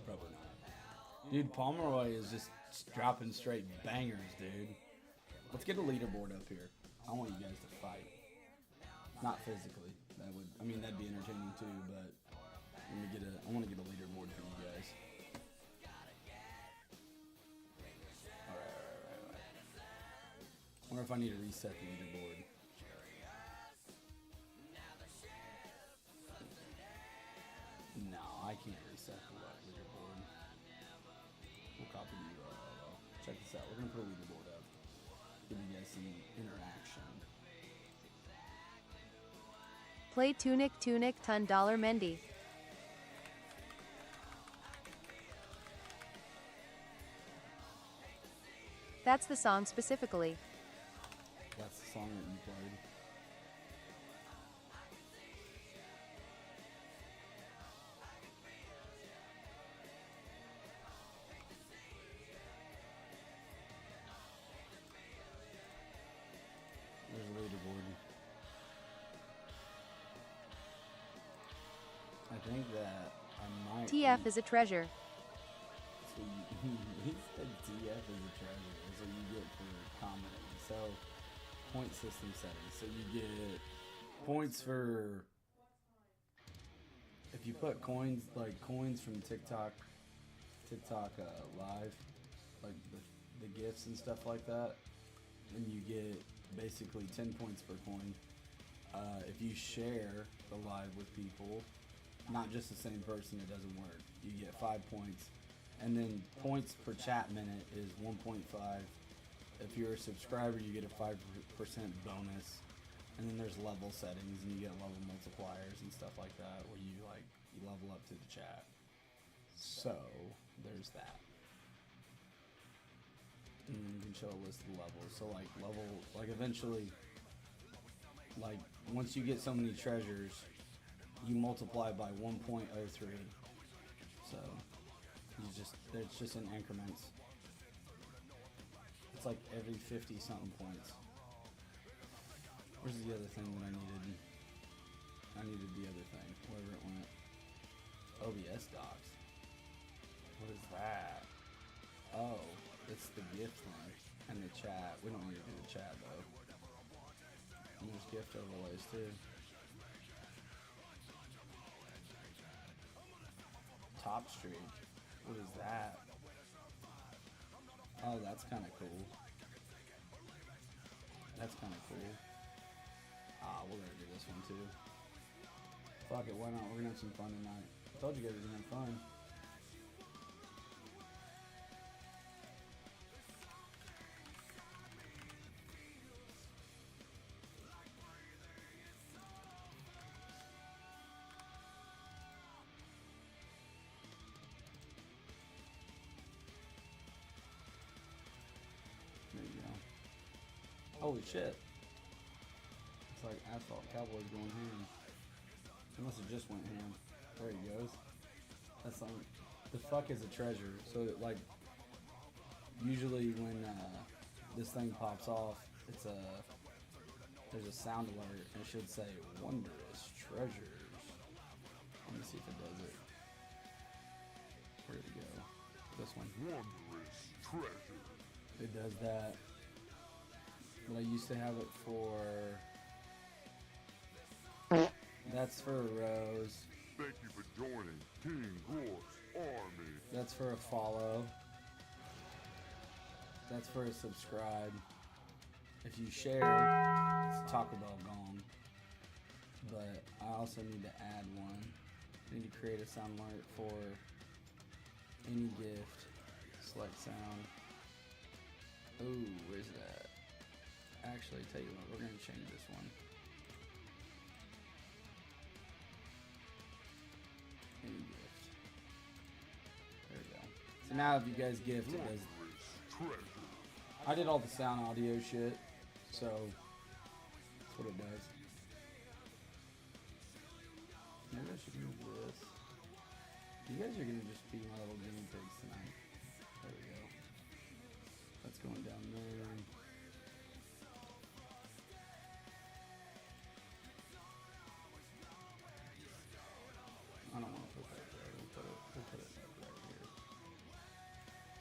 Probably not. Dude, Pomeroy is just dropping straight bangers, dude. Let's get a leaderboard up here. I want you guys to fight. Not physically. That'd be entertaining too, but I want to get a leaderboard for you guys. Alright. I wonder if I need to reset the leaderboard. No, I can't reset the leaderboard. We'll copy the URL. Check this out. We're gonna put a leaderboard up. Give you guys some interaction. Play Tunic $10 Mendy. That's the song specifically. That's the song that you played. There's a leaderboard. I think that I might. TF is a treasure. So he said TF is a treasure. That's what you get for commenting. So, point system settings. So you get points for if you put coins, like coins from TikTok live, like the gifts and stuff like that, then you get basically 10 points per coin. If you share the live with people, not just the same person, it doesn't work. You get 5 points. And then points per chat minute is 1.5. If you're a subscriber, you get a 5% bonus. And then there's level settings, and you get level multipliers and stuff like that, where you level up to the chat. So there's that. And then you can show a list of levels. So eventually, once you get so many treasures, you multiply by 1.03. So it's just in increments. It's like every 50 something points. Where's the other thing that I needed? I needed the other thing, wherever it went. OBS docs. What is that? Oh, it's the gift thing and the chat. We don't need to do the chat though. And there's gift overlays too. Top streak. What is that? Oh, that's kind of cool. That's kind of cool. We're gonna do this one too. Fuck it, why not? We're gonna have some fun tonight. I told you guys we're gonna have fun. There you go. Holy shit. It's like Asphalt Cowboys going ham. It must have just went ham. There he goes. That's like, the fuck is a treasure. So usually when this thing pops off, there's a sound alert and it should say wondrous treasures. Let me see if it does it. Where'd it go? This one. Wondrous treasure. It does that. But I used to have it for. That's for a rose. Thank you for joining King Glork's army. That's for a follow. That's for a subscribe. If you share, it's Taco Bell gone. But I also need to add one. I need to create a sound alert for any gift. Select sound. Ooh, where's that? Actually, tell you what, we're gonna change this one. Any gift. There we go. So now if you guys gift, it does. I did all the sound audio shit, so that's what it does. Maybe I should move this. You guys are gonna just be my little guinea pigs tonight. There we go. That's going down there. I don't want to put that there. We'll put it right here.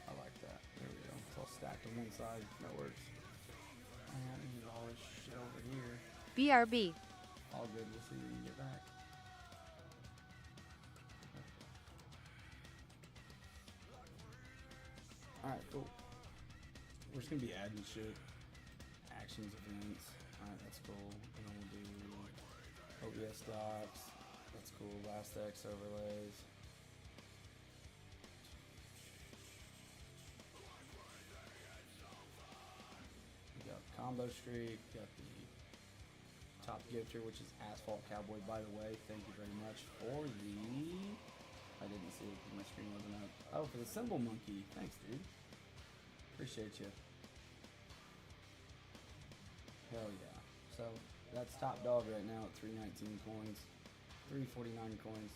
I like that. There we go. It's all stacked on one side. That works. I need all this shit over here. BRB. All good. We'll see when you get back. Alright, cool. We're just gonna be adding shit. Actions, events. Alright, that's cool. And then we'll do OBS docs. That's cool. Last X overlays. combo streak. Got the top gifter, which is Asphalt Cowboy, by the way. Thank you very much for the... I didn't see it because my screen wasn't up. Oh, for the symbol monkey. Thanks, dude. Appreciate you. Hell yeah. So, that's top dog right now at 319 coins. 349 coins.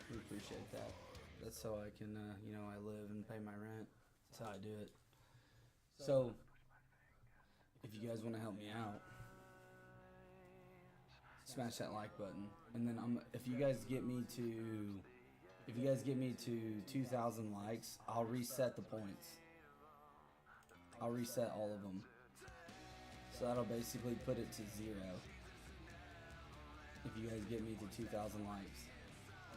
We appreciate that. That's so I can, you know, I live and pay my rent. That's how I do it. So, if you guys want to help me out, smash that like button, and then if you guys get me to 2,000 likes, I'll reset the points. I'll reset all of them. So that'll basically put it to 0. If you guys get me to 2,000 likes,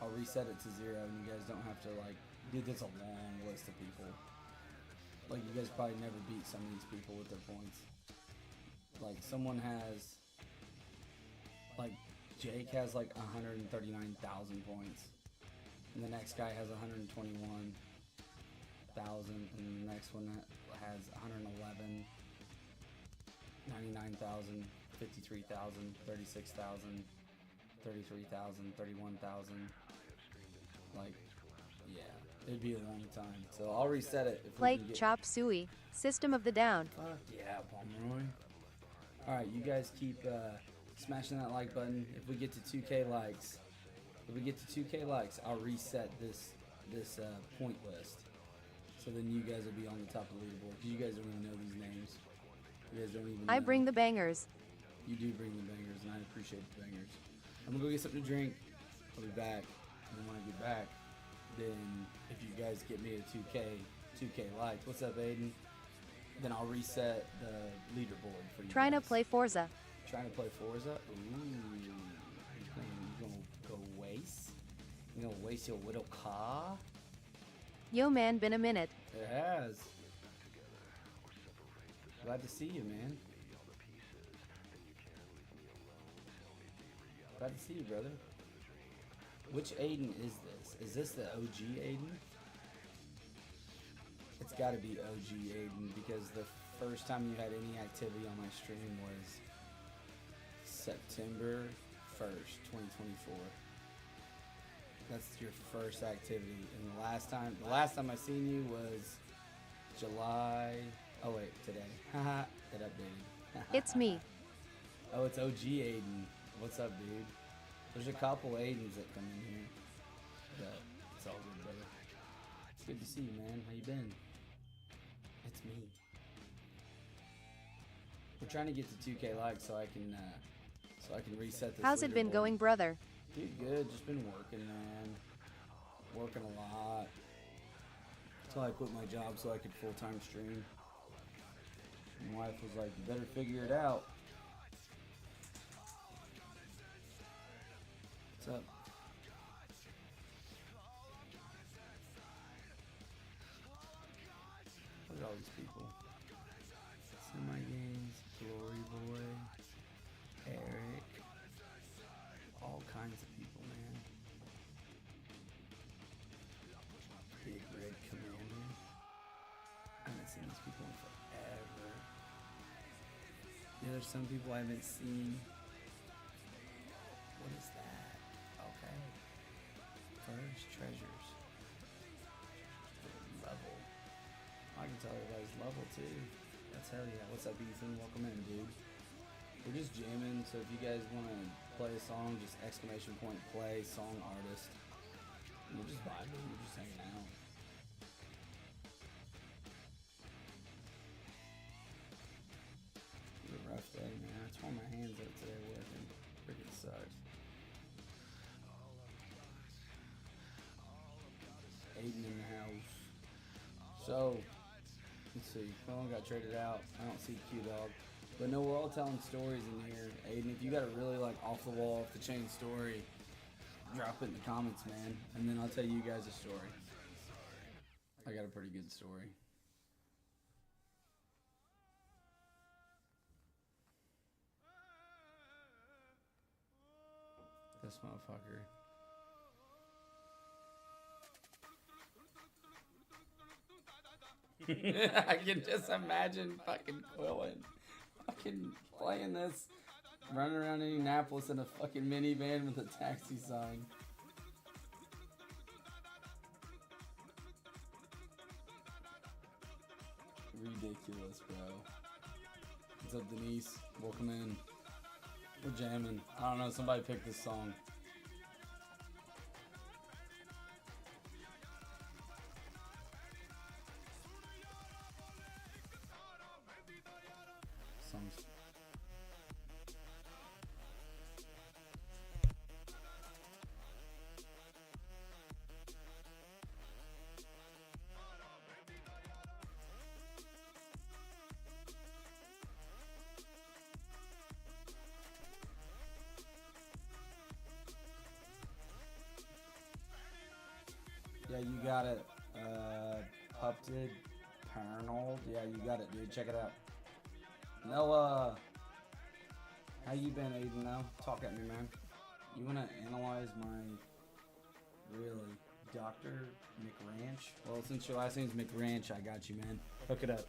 I'll reset it to 0, and you guys don't have to like, dude, that's a long list of people. Like, you guys probably never beat some of these people with their points. Like, someone has, like, Jake has like 139,000 points, and the next guy has 121,000, and the next one has 111, 99,000, 53,000, 36,000, 33,000, 31,000. Like, yeah, it'd be a long time. So I'll reset it. If Play Chop Suey, System of the Down. Fuck yeah, Pomeroy. Alright, you guys keep smashing that like button. If we get to 2K likes, I'll reset this point list. So then you guys will be on the top of the leaderboard. Because you guys don't even know these names. You guys don't even know. I bring the bangers. You do bring the bangers, and I appreciate the bangers. I'm gonna go get something to drink. I'll be back. And then when I get back, then if you guys get me a 2K likes, what's up, Aiden? Then I'll reset the leaderboard for you. Trying to guys. play Forza. Trying to play Forza? Ooh. You gonna go waste? You gonna waste your little car? Yo man, been a minute. It has. Glad to see you, man. Glad to see you, brother. Which Aiden is this? Is this the OG Aiden? It's gotta be OG Aiden, because the first time you had any activity on my stream was September 1st, 2024. That's your first activity. And the last time I seen you was July. Oh wait, today. Haha, it updated. It's me. Oh, it's OG Aiden. What's up, dude? There's a couple Aidens that come in here. But it's all good, brother. It's good to see you, man. How you been? It's me. We're trying to get to 2K likes so I can reset this. How's it been leaderboard. going, brother? Dude, good. Just been working, man. Working a lot. Until I quit my job so I could full-time stream. My wife was like, you better figure it out. What's up? Look at all these people. Semi Games, Glory Boy, Eric, all kinds of people, man. Big Red Commander. I haven't seen these people in forever. Yeah, there's some people I haven't seen. What is that? Okay. First treasures. Level. I can tell everybody's level too. That's hell yeah. What's up, Ethan? Welcome in, dude. We're just jamming, so if you guys want to play a song, just exclamation point play song artist. And we're just vibing, we're just hanging out. It was a rough day, man. I tore my hands up today working. Freaking sucks. Aiden in the house. So, let's see. Colin got traded out. I don't see Q-Dog. But no, we're all telling stories in here. Aiden, if you got a really like off the wall, off the chain story, drop it in the comments, man. And then I'll tell you guys a story. I got a pretty good story. This motherfucker. I can just imagine fucking Quillen fucking playing this, running around Indianapolis in a fucking minivan with a taxi sign. Ridiculous, bro. What's up, Denise? Welcome in. We're jamming. I don't know, somebody picked this song. Songs. Yeah, you got it. Pupted Paranoid. Yeah, you got it, dude. Check it out. Noah, how you been, Aiden? Now, talk at me, man. You wanna analyze my really Dr. McRanch? Well, since your last name's McRanch, I got you, man. Hook it up.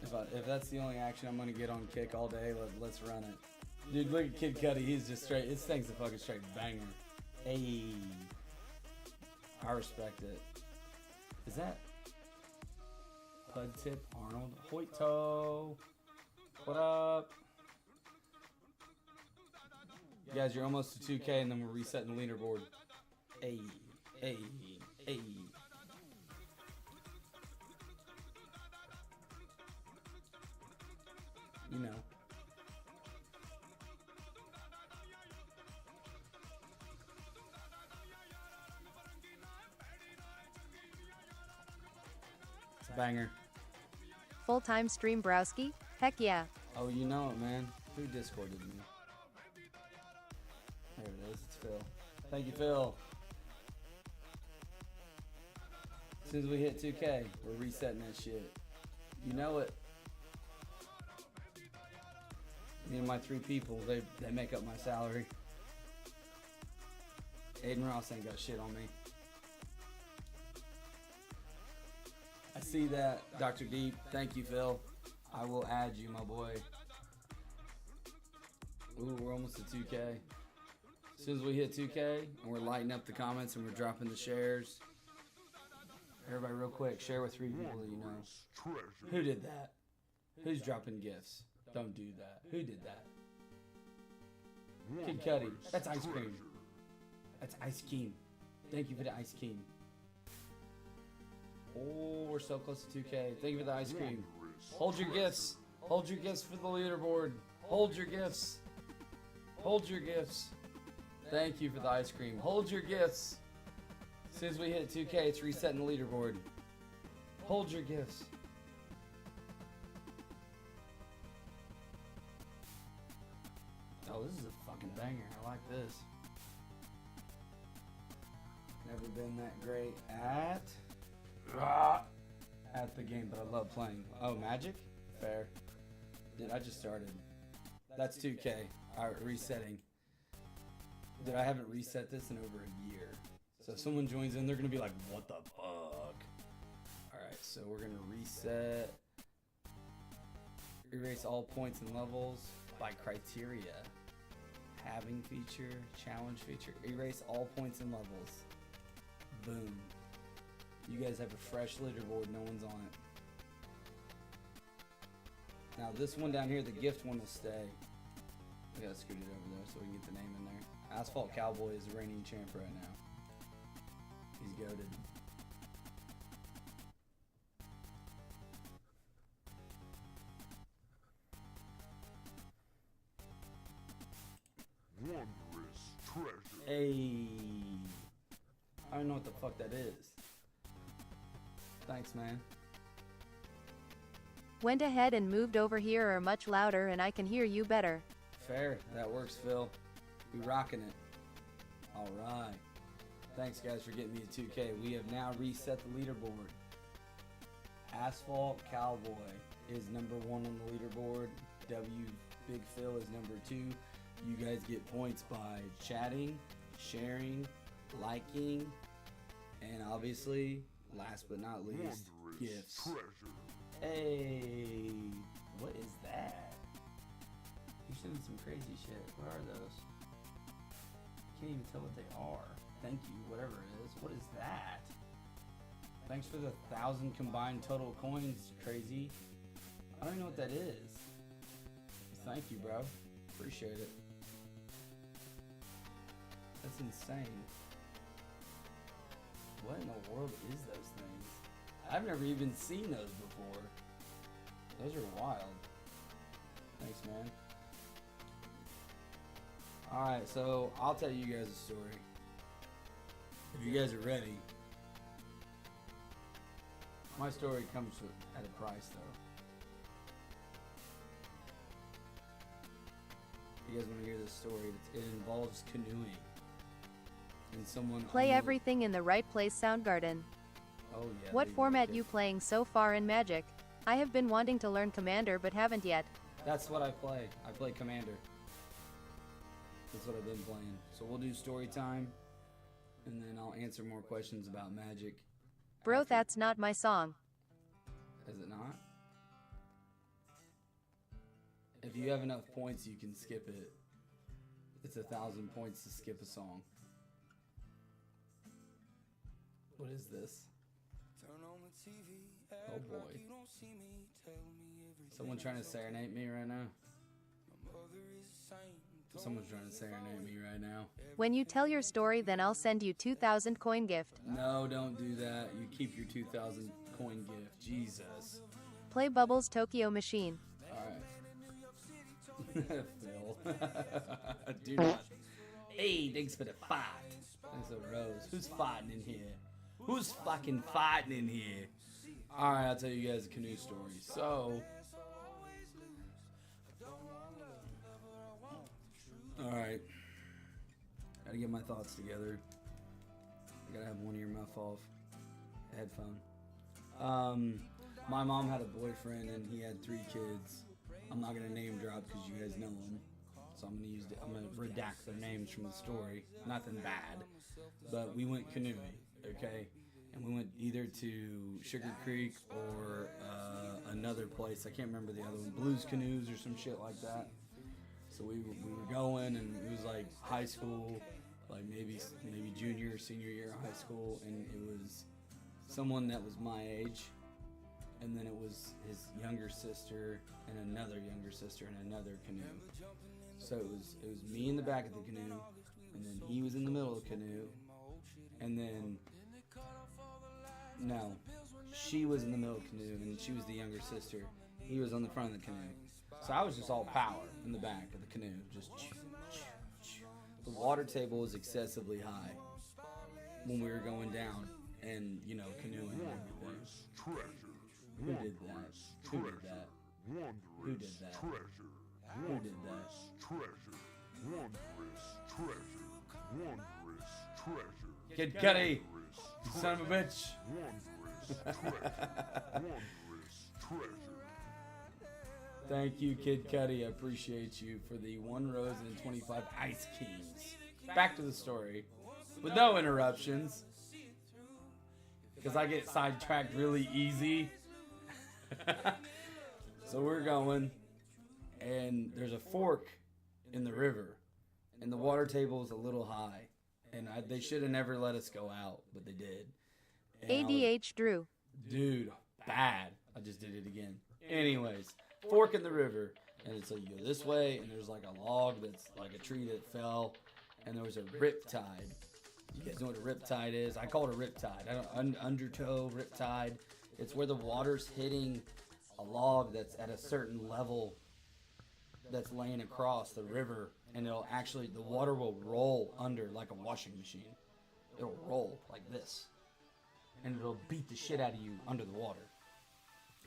If that's the only action I'm gonna get on Kick all day, let's run it. Dude, look at Kid Cudi. He's just straight. This thing's a fucking straight banger. Hey, I respect it. Is that Pud Tip Arnold? Hoito, what up? You guys, you're almost to 2K, and then we're resetting the leaderboard. Hey, hey, hey. You know. Banger. Full-time stream browski? Heck yeah. Oh, you know it, man. Who Discorded me? There it is. It's Phil. Thank you, Phil. As soon as we hit 2K, we're resetting that shit. You know it. Me and my 3 people, they make up my salary. Aiden Ross ain't got shit on me. I see that, Dr. Deep. Thank you, Phil. I will add you, my boy. Ooh, we're almost at 2K. As soon as we hit 2K, and we're lighting up the comments and we're dropping the shares. Everybody, real quick, share with 3 people that you know. Who did that? Who's dropping gifts? Don't do that. Who did that? Kid Cudi. That's ice cream. That's ice cream. Thank you for the ice cream. Oh, we're so close to 2K. Thank you for the ice cream. Hold your gifts. Hold your gifts for the leaderboard. Hold your gifts. Hold your gifts. Thank you for the ice cream. Hold your gifts. As soon as we hit 2K, it's resetting the leaderboard. Hold your gifts. Oh, this is a fucking banger. I like this. Never been that great at the game, but I love playing. Oh, Magic? Fair. Dude, I just started. That's 2K. Alright, resetting. Dude, I haven't reset this in over a year. So if someone joins in, they're going to be like, what the fuck? Alright, so we're going to reset. Erase all points and levels by criteria. Having feature, challenge feature. Erase all points and levels. Boom. You guys have a fresh leaderboard, no one's on it. Now this one down here, the gift one will stay. We gotta scoot it over there so we can get the name in there. Asphalt Cowboy is the reigning champ right now. He's goated. Wondrous treasure. Hey. I don't know what the fuck that is. Thanks, man. Went ahead and moved over here are much louder and I can hear you better. Fair. That works, Phil. We rocking it. Alright. Thanks, guys, for getting me to 2K. We have now reset the leaderboard. Asphalt Cowboy is number 1 on the leaderboard. W Big Phil is number 2. You guys get points by chatting, sharing, liking, and obviously last but not least, gifts. Hey, what is that? You're showing some crazy shit. What are those? Can't even tell what they are. Thank you, whatever it is. What is that? Thanks for the 1,000 combined total coins, crazy. I don't even know what that is. Thank you, bro. Appreciate it. That's insane. What in the world is those things? I've never even seen those before. Those are wild. Thanks, man. Alright, so I'll tell you guys a story. If you guys are ready. My story comes at a price, though. You guys want to hear this story? It involves canoeing. And someone Play everything in the right place, Soundgarden. Oh yeah. What format you playing so far in Magic? I have been wanting to learn Commander but haven't yet. That's what I play. I play Commander. That's what I've been playing. So we'll do story time, and then I'll answer more questions about Magic. Bro, after. that's not my song. Is it not? If you have enough points, you can skip it. It's 1,000 points to skip a song. What is this? Oh boy. Someone trying to serenade me right now? Someone's trying to serenade me right now. When you tell your story, then I'll send you 2,000 coin gift. No, don't do that. You keep your 2,000 coin gift. Jesus. Play Bubbles Tokyo Machine. Alright. Phil. Do not. Hey, thanks for the fight. Thanks for the rose. Who's fighting in here? Who's fucking fighting in here? Alright, I'll tell you guys a canoe story. So, alright. Gotta get my thoughts together. I gotta have one earmuff off. Headphone. My mom had a boyfriend and he had 3 kids. I'm not gonna name drop because you guys know them. So I'm gonna redact their names from the story. Nothing bad. But we went canoeing, okay? And we went either to Sugar Creek or another place. I can't remember the other one. Blues Canoes or some shit like that. So we were going, and it was like high school, like maybe junior or senior year of high school, and it was someone that was my age, and then it was his younger sister and another younger sister in another canoe. So it was me in the back of the canoe, and then he was in the middle of the canoe, and then no, she was in the middle of the canoe, and she was the younger sister. He was on the front of the canoe. So I was just all power in the back of the canoe, just the water table was excessively high when we were going down, and canoeing and everything. Who did that? Who did that? Who did that? Who did that? Kid Cudi, you son of a bitch. Thank you, Kid Cudi. I appreciate you for the 1 rose and 25 Ice Kings. Back to the story. With no interruptions. Because I get sidetracked really easy. So we're going. And there's a fork in the river. And the water table is a little high. And they should have never let us go out. But they did. And ADH Drew. Dude, bad. I just did it again. Anyways. Fork in the river, and it's like you go this way, and there's like a log that's like a tree that fell, and there was a riptide. You guys know what a riptide is? I call it a riptide. Undertow riptide. It's where the water's hitting a log that's at a certain level that's laying across the river, and the water will roll under like a washing machine. It'll roll like this, and it'll beat the shit out of you under the water.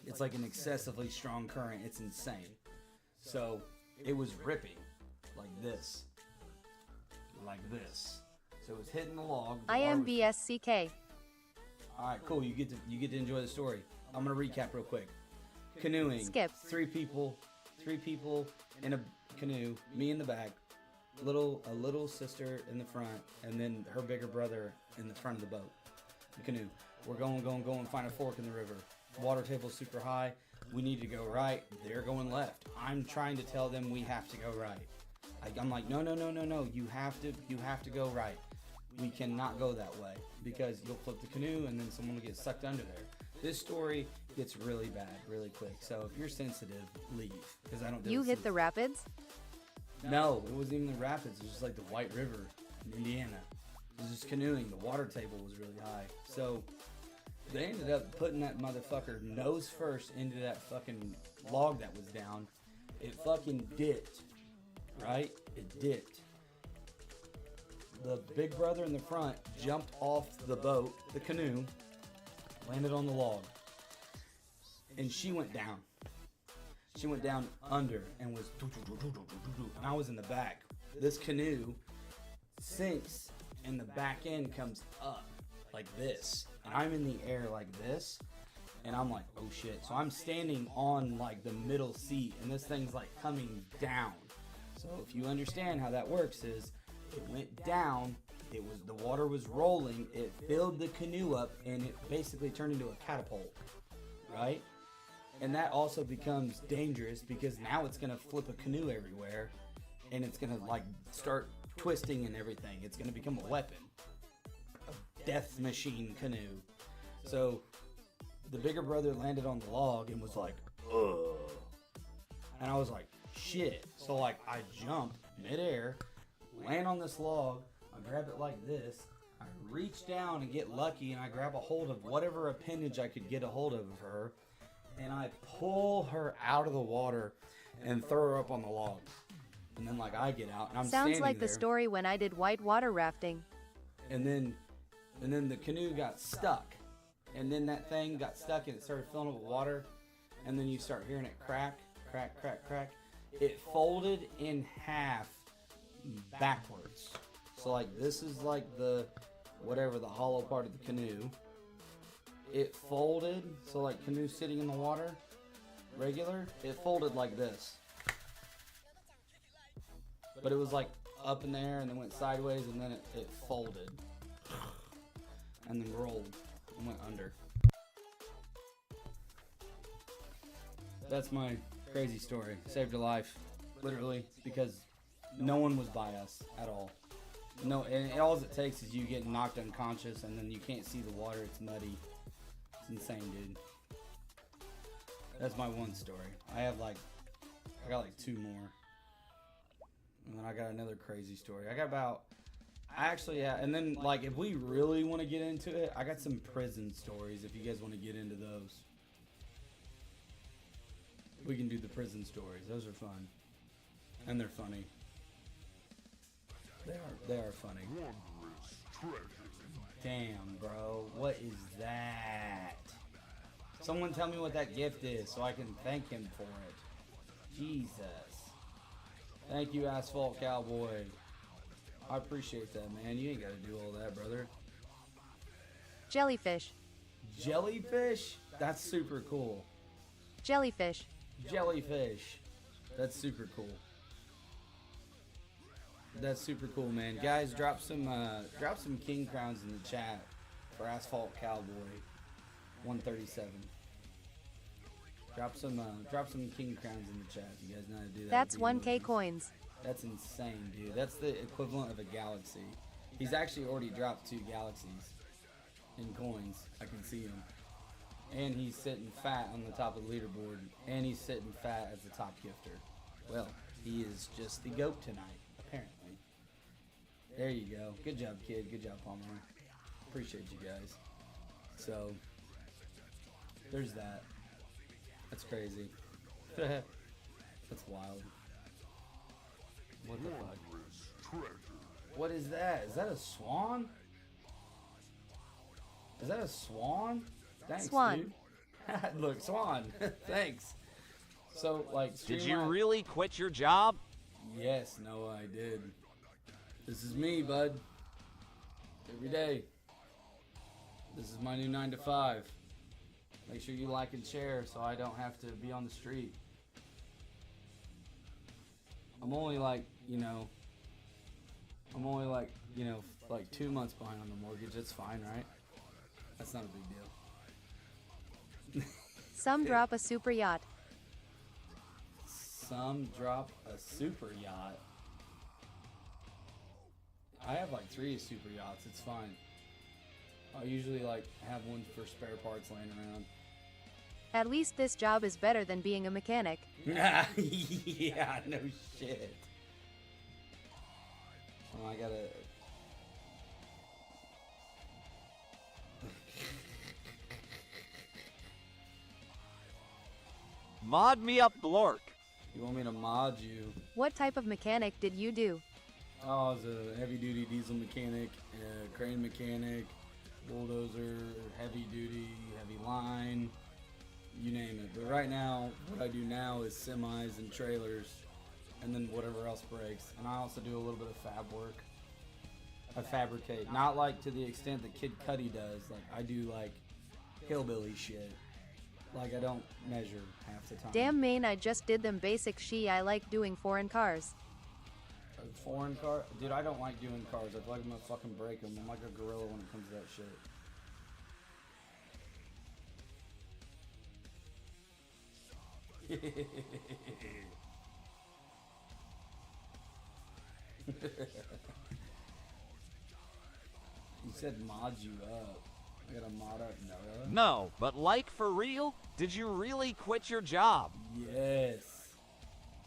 It's like an excessively strong current. It's insane. So it was ripping like this. Like this. So it was hitting the log. IMBSCK. Alright, cool. You get to enjoy the story. I'm gonna recap real quick. Canoeing. Skip. 3 people in a canoe, me in the back, a little sister in the front, and then her bigger brother in the front of the boat. the canoe. We're going, find a fork in the river. Water table's super high. We need to go right. They're going left. I'm trying to tell them we have to go right. I'm like, no. You have to go right. We cannot go that way because you'll flip the canoe and then someone will get sucked under there. This story gets really bad really quick. So if you're sensitive, leave because I don't do You it. hit the rapids? No, it wasn't even the rapids. It was just like the White River in Indiana. It was just canoeing. The water table was really high. So they ended up putting that motherfucker nose first into that fucking log that was down. It fucking dipped. Right? It dipped. The big brother in the front jumped off the boat, the canoe, landed on the log. And she went down. She went down under and was and I was in the back. This canoe sinks and the back end comes up like this. And I'm in the air like this. And I'm like, oh shit. So I'm standing on like the middle seat and this thing's like coming down. So if you understand how that works is it went down, the water was rolling, it filled the canoe up and it basically turned into a catapult. Right? And that also becomes dangerous because now it's gonna flip a canoe everywhere and it's gonna like start twisting and everything. It's gonna become a weapon. A death machine canoe. So the bigger brother landed on the log and was like, ugh. And I was like, shit. So like I jump midair, land on this log, I grab it like this, I reach down and get lucky and I grab a hold of whatever appendage I could get a hold of her. And I pull her out of the water and throw her up on the log. And then like I get out and I'm Sounds like there, the story when I did whitewater rafting. And then the canoe got stuck. And then that thing got stuck and it started filling up with water. And then you start hearing it crack, crack, crack, crack. It folded in half backwards. So like this is like the hollow part of the canoe. It folded, so like canoe sitting in the water, regular, it folded like this. But it was like up in the air and then went sideways and then it folded. And then rolled and went under. That's my crazy story. Saved a life, literally, because no one was by us at all. No, and all it takes is you get knocked unconscious and then you can't see the water, it's muddy. It's insane, dude. That's my one story. I got like two more. And then I got another crazy story. And then like if we really want to get into it, I got some prison stories if you guys want to get into those. We can do the prison stories. Those are fun. And they're funny. They are funny. Damn, bro. What is that? Someone tell me what that gift is so I can thank him for it. Jesus. Thank you, Asphalt Cowboy. I appreciate that, man. You ain't got to do all that, brother. Jellyfish. Jellyfish? That's super cool. Jellyfish. Jellyfish. That's super cool. That's super cool, man. Guys, drop some king crowns in the chat for Asphalt Cowboy 137. Drop some king crowns in the chat. You guys know how to do that. That's 1K coins. That's insane, dude. That's the equivalent of a galaxy. He's actually already dropped 2 galaxies in coins. I can see him. And he's sitting fat on the top of the leaderboard. And he's sitting fat as the top gifter. Well, he is just the GOAT tonight, apparently. There you go. Good job, kid. Good job, Palmer. Appreciate you guys. So, there's that. That's crazy. That's wild. What the fuck? What is that? Is that a swan? Is that a swan? Thanks, Swan. dude. Look, swan. Thanks. So, like, Did you Streamline- really quit your job? Yes, Noah, I did. This is me, bud. Every day. This is my new 9 to 5. Make sure you like and share so I don't have to be on the street. I'm only like 2 months behind on the mortgage. That's fine, right? That's not a big deal. Some drop a super yacht. Some drop a super yacht. I have like 3 super yachts. It's fine. I usually like have one for spare parts laying around. At least this job is better than being a mechanic. Yeah, no shit. Oh, I gotta. Mod me up, Glork. You want me to mod you? What type of mechanic did you do? Oh, I was a heavy-duty diesel mechanic, crane mechanic, bulldozer, heavy-duty, heavy line, you name it. But right now, what I do now is semis and trailers, and then whatever else breaks. And I also do a little bit of fab work. I fabricate, not like to the extent that Kid Cudi does. Like I do like hillbilly shit. Like I don't measure half the time. Damn man, I just did them basic I like doing foreign cars. A foreign car? Dude, I don't like doing cars. I feel like I'm gonna fucking break them. I'm like a gorilla when it comes to that shit. You said mod you up. I gotta mod up Noah. No, but like for real? Did you really quit your job? Yes.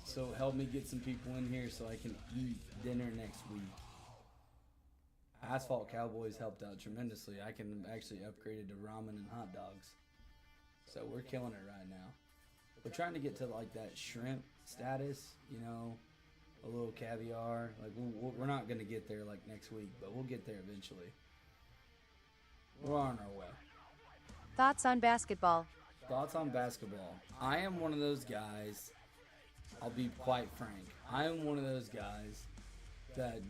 So help me get some people in here so I can eat dinner next week. Asphalt Cowboys helped out tremendously. I can actually upgrade it to ramen and hot dogs. So we're killing it right now. We're trying to get to like that shrimp status, you know, a little caviar. Like we're not gonna get there like next week, but we'll get there eventually. We're on our way. Thoughts on basketball? Thoughts on basketball. I am one of those guys, I'll be quite frank. I am one of those guys that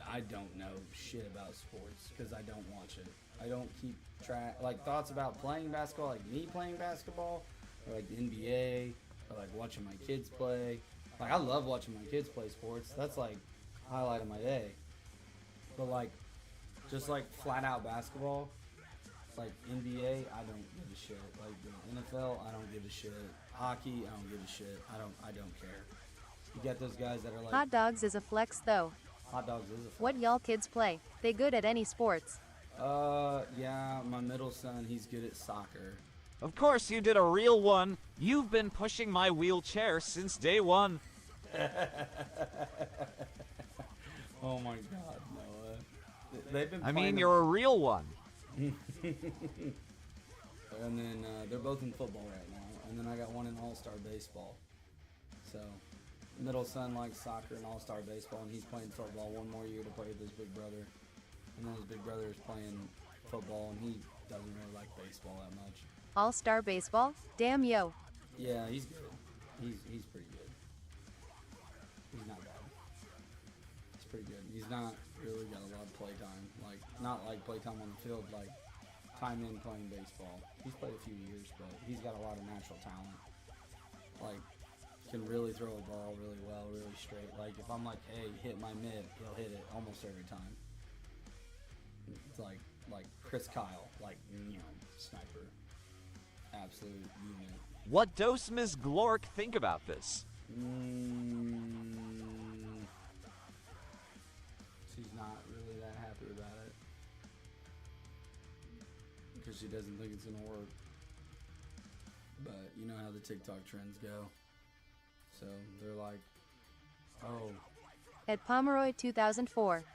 I don't know shit about sports because I don't watch it. I don't keep track, like thoughts about playing basketball, like me playing basketball, or like the NBA, or like watching my kids play. Like I love watching my kids play sports. That's like highlight of my day. But like, just like flat out basketball, like NBA, I don't give a shit. Like the NFL, I don't give a shit. Hockey, I don't give a shit. I don't care. You get those guys that are like Hot dogs is a flex though. hot dogs is a flex. What y'all kids play? They good at any sports? Yeah, my middle son, he's good at soccer. Of course you did a real one. You've been pushing my wheelchair since day one. Oh my God, Noah. They've been. I playing mean, you're a real one. And then they're both in football right now. And then I got one in all-star baseball. So, middle son likes soccer and all-star baseball, and he's playing football one more year to play with his big brother. And then his big brother is playing football, and he doesn't really like baseball that much. All-star baseball? Damn yo. Yeah, he's good. He's pretty good. He's not bad. He's pretty good. He's not really got a lot of play time. Like, not like play time on the field, like time in playing baseball. He's played a few years, but he's got a lot of natural talent. Like, can really throw a ball really well, really straight. Like, if I'm like, hey, hit my mid, he'll hit it almost every time. It's like Chris Kyle, like, you know, sniper. Absolute unit. What does Ms. Glork think about this? She's not really that happy about it because she doesn't think it's gonna work. But you know how the TikTok trends go, so they're like, "Oh, At Pomeroy 2004.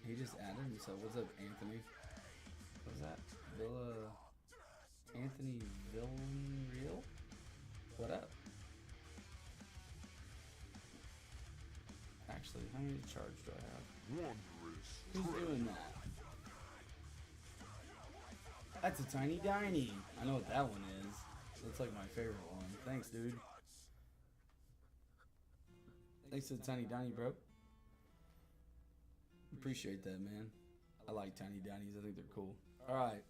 he just added himself." What's up, Anthony? What's that? Villa. Anthony Villanreal? What up? Actually, how many charge do I have? Who's doing that? That's a Tiny Diny. I know what that one is. That's like my favorite one. Thanks, dude. Thanks to the Tiny Diny, bro. Appreciate that, man. I like Tiny Dinies. I think they're cool. Alright.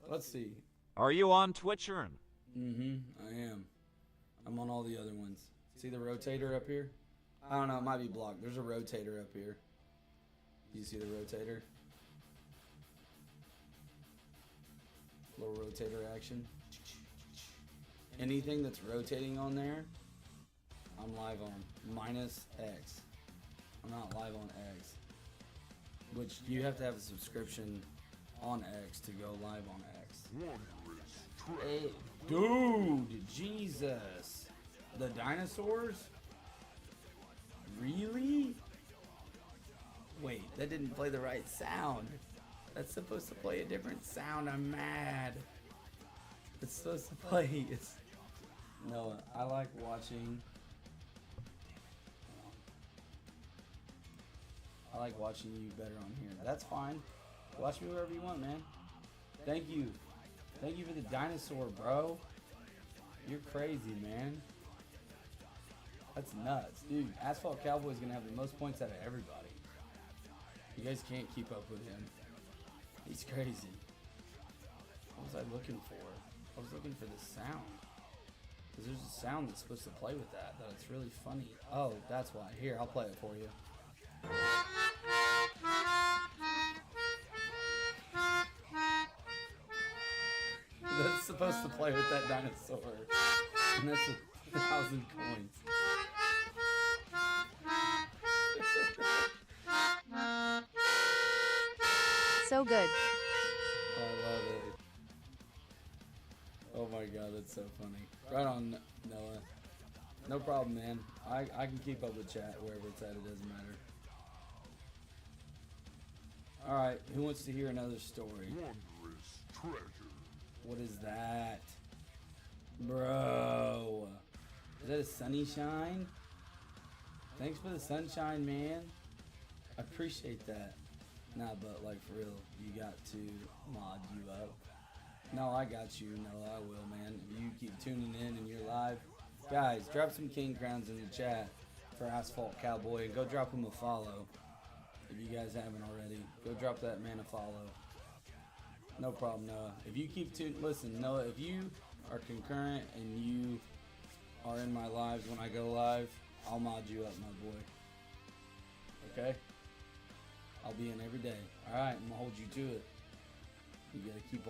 Let's see. Are you on Twitcher? I am. I'm on all the other ones. See the rotator up here? I don't know, it might be blocked. There's a rotator up here. Do you see the rotator? Little rotator action. Anything that's rotating on there, I'm live on. Minus X. I'm not live on X. Which you have to have a subscription on X to go live on X. Hey, dude, Jesus. The dinosaurs? Really? Wait, that didn't play the right sound. That's supposed to play a different sound. I'm mad. It's supposed to play. It's no. I like watching. I like watching you better on here. That's fine. Watch me wherever you want, man. Thank you. Thank you for the dinosaur, bro. You're crazy, man. That's nuts, dude. Asphalt Cowboy's gonna have the most points out of everybody. You guys can't keep up with him. He's crazy. What was I looking for? I was looking for the sound. Because there's a sound that's supposed to play with that. It's really funny. Oh, that's why. Here, I'll play it for you. That's supposed to play with that dinosaur. And that's 1,000 coins. So good. I love it. Oh my god, that's so funny. Right on, Noah. No problem, man. I can keep up with chat wherever it's at, it doesn't matter. Alright, who wants to hear another story? Wondrous treasure. What is that? Bro. Is that a sunny shine? Thanks for the sunshine, man. I appreciate that. Nah, but like for real, you got to mod you up. No, I got you. No, I will, man. If you keep tuning in and you're live. Guys, drop some king crowns in the chat for Asphalt Cowboy and go drop him a follow. If you guys haven't already, go drop that man a follow. No problem, Noah. If you keep listen, Noah, if you are concurrent and you are in my lives when I go live, I'll mod you up, my boy. Okay? I'll be in every day. Alright, I'm gonna hold you to it. You gotta keep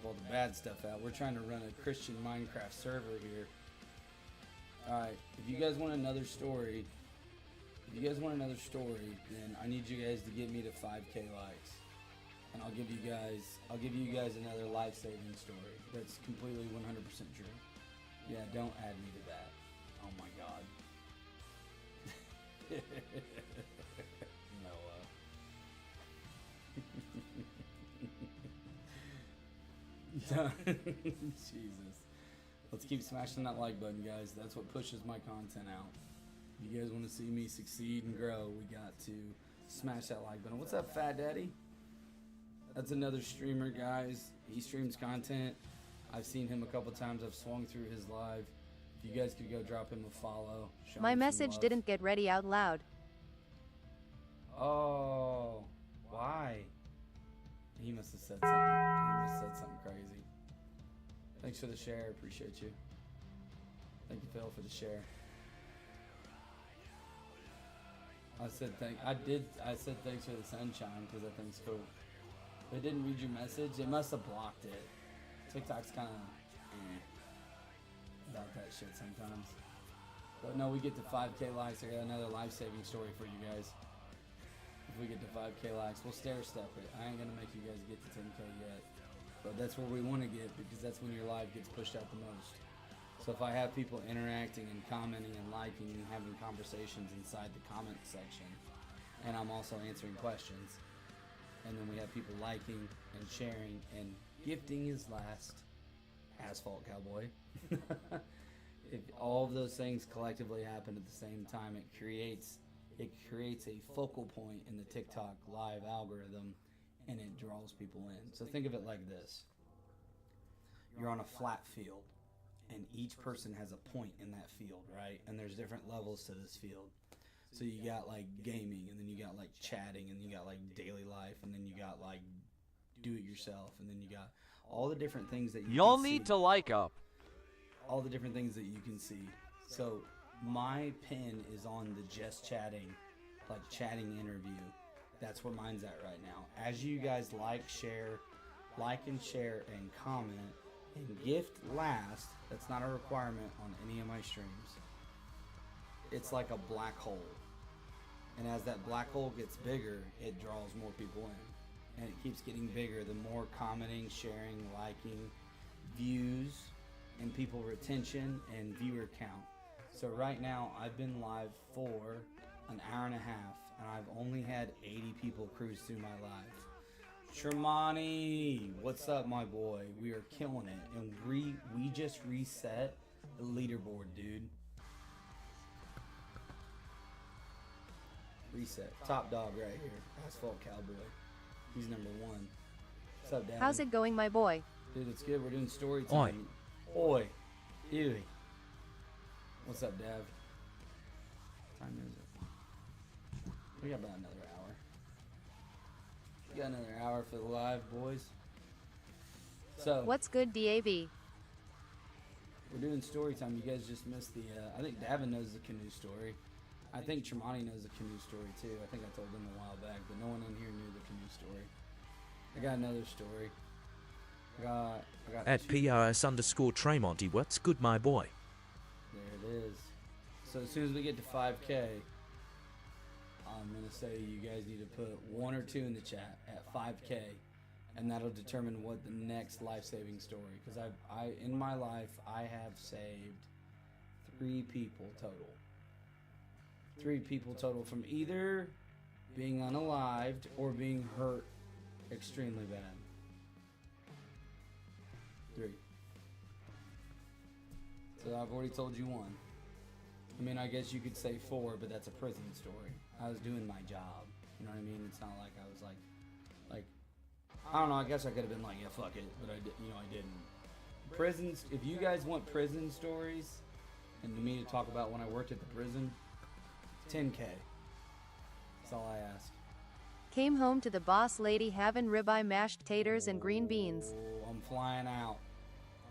all the bad stuff out. We're trying to run a Christian Minecraft server here. Alright, if you guys want another story, then I need you guys to get me to 5K likes. And I'll give you guys another life-saving story that's completely 100% true. Yeah, don't add me to that. Oh my god. Noah. Jesus. Let's keep smashing that like button, guys. That's what pushes my content out. If you guys want to see me succeed and grow, we got to smash that like button. What's up, Fat Daddy? That's another streamer, guys. He streams content. I've seen him a couple times. I've swung through his live. If you guys could go drop him a follow. My message didn't get ready out loud. Oh, why? He must have said something. He must have said something crazy. Thanks for the share. Appreciate you. Thank you, Phil, for the share. I said thanks for the sunshine because that thing's cool. If it didn't read your message, it must have blocked it. TikTok's kind of about that shit sometimes. But no, we get to 5K likes. I got another life-saving story for you guys. If we get to 5K likes, we'll stair-step it. I ain't gonna make you guys get to 10K yet. But that's where we want to get because that's when your live gets pushed out the most. So if I have people interacting and commenting and liking and having conversations inside the comment section, and I'm also answering questions, and then we have people liking and sharing, and gifting is last, Asphalt Cowboy. If all of those things collectively happen at the same time, it creates a focal point in the TikTok live algorithm, and it draws people in. So think of it like this. You're on a flat field, and each person has a point in that field, right? And there's different levels to this field. So you got like gaming, and then you got like chatting, and you got like daily life, and then you got like do it yourself, and then you got all the different things that you Y'all can need see. to like up. All the different things that you can see. So my pin is on the just chatting, like chatting interview. That's where mine's at right now. As you guys like, share, like and share and comment and gift last. That's not a requirement on any of my streams. It's like a black hole. And as that black hole gets bigger, it draws more people in. And it keeps getting bigger. The more commenting, sharing, liking, views, and people retention and viewer count. So right now, I've been live for an hour and a half, and I've only had 80 people cruise through my live. Shermani, what's up, my boy? We are killing it, and we just reset the leaderboard, dude. Reset. Top dog right here. Asphalt Cowboy. He's number 1. What's up, Daddy? How's it going, my boy? Dude, it's good. We're doing story time. Oi. Ew. What's up, Dav? What time is it? We got about another hour. We got another hour for the live, boys. So, What's good, DAV? we're doing story time. You guys just missed the, I think Davin knows the canoe story. I think Tremonti knows the canoe story too. I think I told him a while back, but no one in here knew the canoe story. I got another story. I got At PRS_Tremonti, what's good, my boy? There it is. So as soon as we get to 5K, I'm going to say you guys need to put 1 or 2 in the chat at 5K, and that'll determine what the next life-saving story. Because I in my life, I have saved 3 people total. 3 people total from either being unalived or being hurt extremely bad. 3. So I've already told you 1. I mean, I guess you could say 4, but that's a prison story. I was doing my job. You know what I mean? It's not like I was like, I don't know. I guess I could have been like, yeah, fuck it, but I didn't. Prisons. If you guys want prison stories, and me to talk about when I worked at the prison, 10K. That's all I ask. Came home to the boss lady having ribeye, mashed taters, and green beans. Oh, I'm flying out.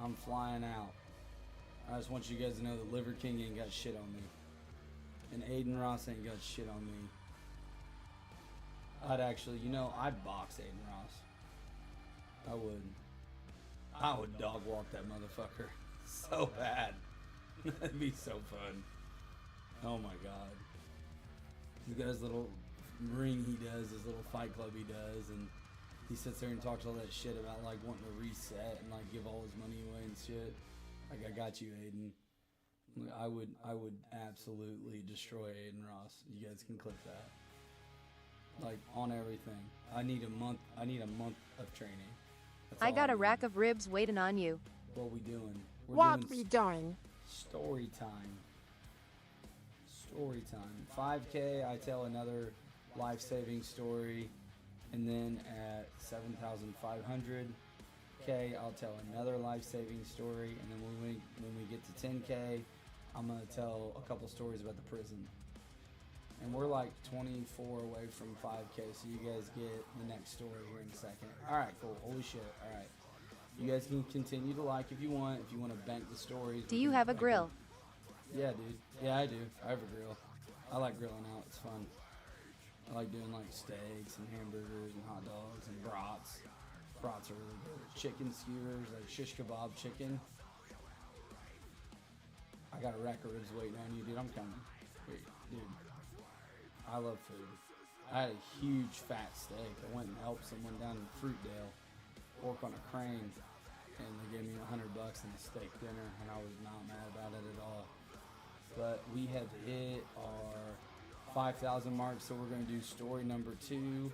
I'm flying out. I just want you guys to know that Liver King ain't got shit on me. And Aiden Ross ain't got shit on me. I'd actually, I'd box Aiden Ross. I would dog walk that motherfucker so bad. That'd be so fun. Oh my god. He's got his little ring he does, his little fight club he does, and he sits there and talks all that shit about like wanting to reset and like give all his money away and shit. Like, I got you, Aiden. I would absolutely destroy Aiden Ross. You guys can clip that. Like, on everything. I need a month of training. That's I all got a need. rack of ribs waiting on you. What we doing? What we doing? Story time. Story time. 5K, I tell another life-saving story. And then at 7,500 K, I'll tell another life-saving story, and then when we get to 10K, I'm gonna tell a couple stories about the prison. And we're like 24 away from 5K, so you guys get the next story here in a second. All right, cool. Holy shit! All right, you guys can continue to like if you want. If you want to bank the stories. Do you have a grill? Yeah, dude. Yeah, I do. I have a grill. I like grilling out. It's fun. I like doing like steaks and hamburgers and hot dogs and brats. Brats are really good. Chicken skewers, like shish kebab chicken. I got a rack of ribs waiting on you, dude. I'm coming. Wait, dude. I love food. I had a huge fat steak. I went and helped someone down in Fruitdale work on a crane, and they gave me $100 and a steak dinner, and I was not mad about it at all. But we have hit our 5,000 mark, so we're gonna do story number 2.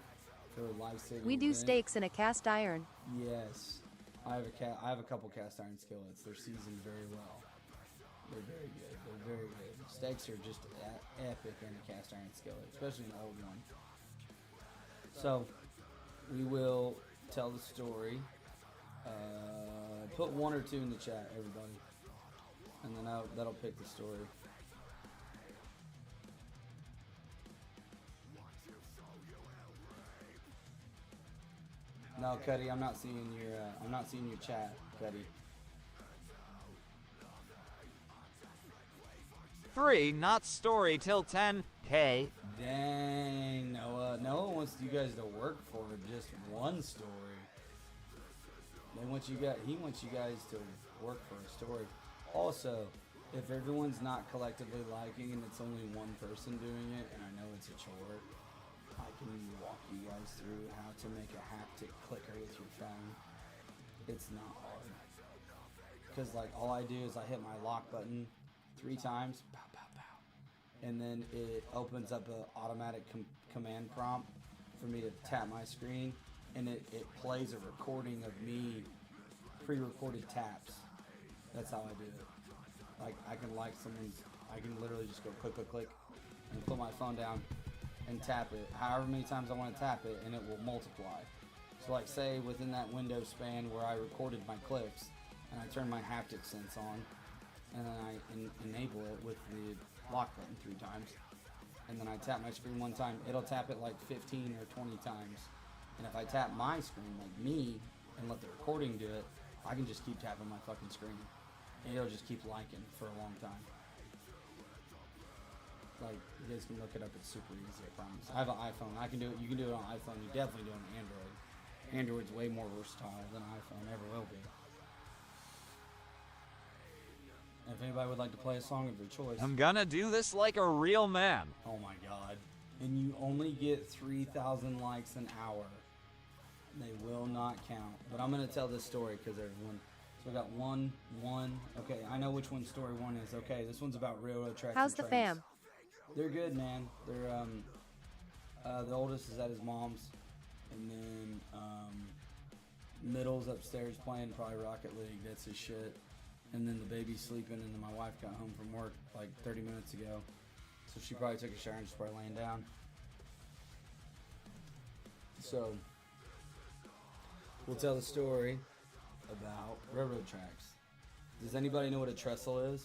We do steaks in a cast iron. Yes, I have a couple cast iron skillets. They're seasoned very well. They're very good. They're very good. Steaks are just epic in a cast iron skillet, especially an old one. So we will tell the story. Put 1 or 2 in the chat, everybody, and then that'll pick the story. No, Cuddy, I'm not seeing your chat, Cuddy. 3, not story till 10K. Dang, Noah. Noah wants you guys to work for just 1 story. He wants you guys to work for a story. Also, if everyone's not collectively liking and it's only one person doing it, and I know it's a chore, I can walk you guys through how to make a haptic clicker with your phone. It's not hard. Because like all I do is I hit my lock button 3 times, pow, pow, pow. And then it opens up an automatic command prompt for me to tap my screen, and it plays a recording of me pre-recorded taps. That's how I do it. Like I can literally just go click, click, click, and put my phone down and tap it however many times I want to tap it, and it will multiply. So like say within that window span where I recorded my clicks, and I turn my haptic sense on, and then I enable it with the lock button 3 times, and then I tap my screen 1 time, it'll tap it like 15 or 20 times. And if I tap my screen, like me, and let the recording do it, I can just keep tapping my fucking screen. And it'll just keep liking for a long time. Like, you guys can look it up, it's super easy, I promise. I have an iPhone, I can do it, you can do it on iPhone, you definitely do it on Android. Android's way more versatile than iPhone ever will be. And if anybody would like to play a song of their choice. I'm gonna do this like a real man. Oh my god. And you only get 3,000 likes an hour. They will not count. But I'm gonna tell this story because everyone. So we got one. Okay, I know which one story 1 is. Okay, this one's about railroad tracks. How's the and trains. fam? They're good, man. They're the oldest is at his mom's, and then middle's upstairs playing probably Rocket League. That's his shit. And then the baby's sleeping, and then my wife got home from work like 30 minutes ago, so she probably took a shower and she's probably laying down. So we'll tell the story about railroad tracks. Does anybody know what a trestle is?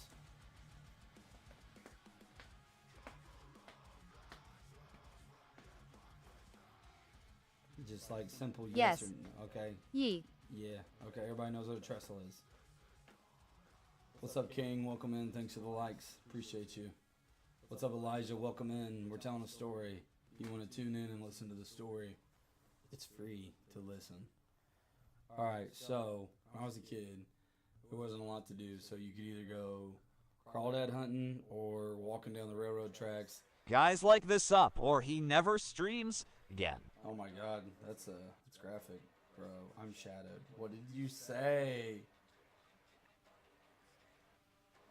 Just like simple yes, Yes. or no. Okay. Yee. Yeah. Okay. Everybody knows what a trestle is. What's up, King? Welcome in. Thanks for the likes. Appreciate you. What's up, Elijah? Welcome in. We're telling a story. If you want to tune in and listen to the story, it's free to listen. All right. So when I was a kid, there wasn't a lot to do. So you could either go crawdad hunting or walking down the railroad tracks. Guys like this up, or he never streams again. Oh my God, that's graphic, bro. I'm shadowed. What did you say?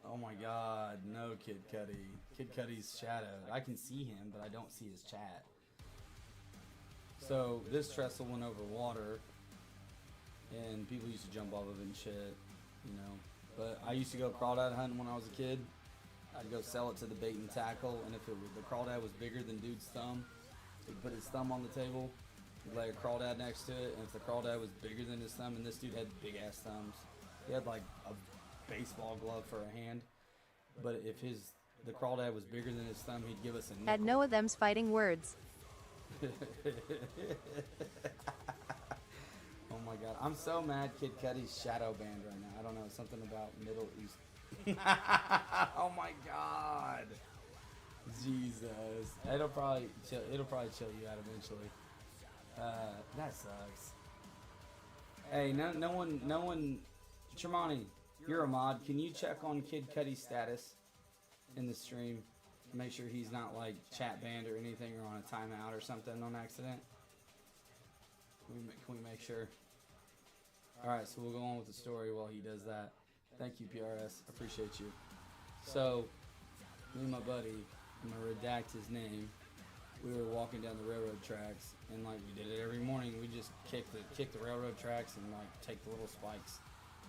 Oh my God, no, Kid Cudi. Kid Cudi's shadowed. I can see him, but I don't see his chat. So this trestle went over water, and people used to jump off of it and shit, you know. But I used to go crawdad hunting when I was a kid. I'd go sell it to the bait and tackle, and if the crawdad was bigger than dude's thumb, he'd put his thumb on the table, he'd lay a crawdad next to it, and if the crawdad was bigger than his thumb, and this dude had big ass thumbs, he had like a baseball glove for a hand, but if the crawdad was bigger than his thumb, he'd give us a nickel. At no of them's fighting words. Oh my God, I'm so mad Kid Cudi's shadow banned right now. I don't know, something about Middle East. Oh my God, Jesus. It'll probably chill you out eventually. That sucks. Hey, no one. Tremonti, you're a mod. Can you check on Kid Cudi's status in the stream? Make sure he's not like chat banned or anything, or on a timeout or something on accident. Can we make sure? Alright, so we'll go on with the story while he does that. Thank you, PRS. Appreciate you. So, me and my buddy, I'm going to redact his name. We were walking down the railroad tracks, and like we did it every morning. We just kick the railroad tracks and like take the little spikes.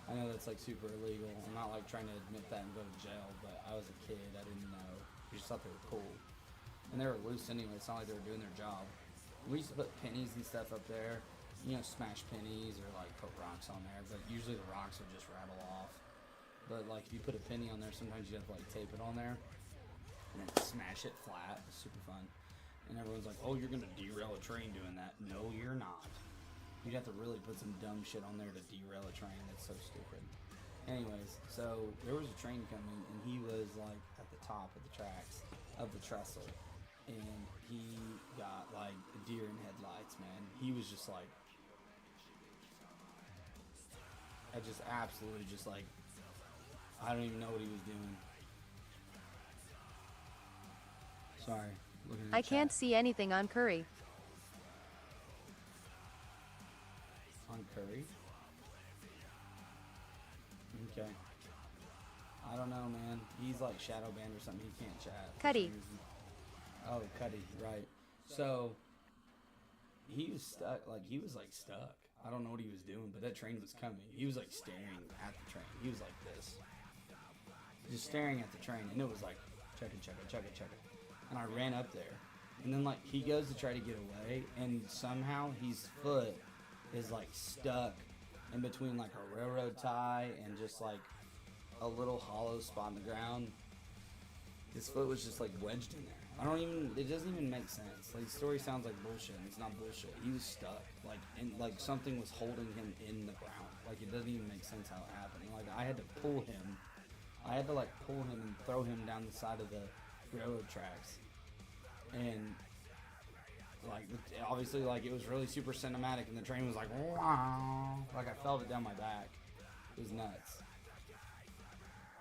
I know that's like super illegal. I'm not like trying to admit that and go to jail, but I was a kid. I didn't know. We just thought they were cool. And they were loose anyway. It's not like they were doing their job. We used to put pennies and stuff up there. You know, smash pennies or like put rocks on there. But usually the rocks would just rattle off. But like if you put a penny on there, sometimes you have to like tape it on there. And then smash it flat. It's super fun. And everyone's like, oh, you're going to derail a train doing that. No, you're not. You'd have to really put some dumb shit on there to derail a train. That's so stupid. Anyways, so there was a train coming, and he was like at the top of the tracks of the trestle. And he got like a deer in headlights, man. He was just like, I just absolutely just like, I don't even know what he was doing. Sorry. Looking at the I can't chat. see anything on Curry. On Curry? Okay. I don't know, man. He's like shadow banned or something. He can't chat. for Cuddy. some reason. Oh, Cuddy, right. So, he was stuck. Like, he was like stuck. I don't know what he was doing, but that train was coming. He was like staring at the train. He was like this. Just staring at the train. And it was like, chugga, chugga, chugga, chugga. And I ran up there. And then, like, he goes to try to get away. And somehow his foot is like stuck in between like a railroad tie and just like a little hollow spot in the ground. His foot was just like wedged in there. It doesn't even make sense. Like, the story sounds like bullshit, and it's not bullshit. He was stuck. Like, and like something was holding him in the ground. Like, it doesn't even make sense how it happened. Like, I had to pull him. I had to like pull him and throw him down the side of the railroad tracks. And like, obviously, like, it was really super cinematic, and the train was like, wow. Like, I felt it down my back. It was nuts.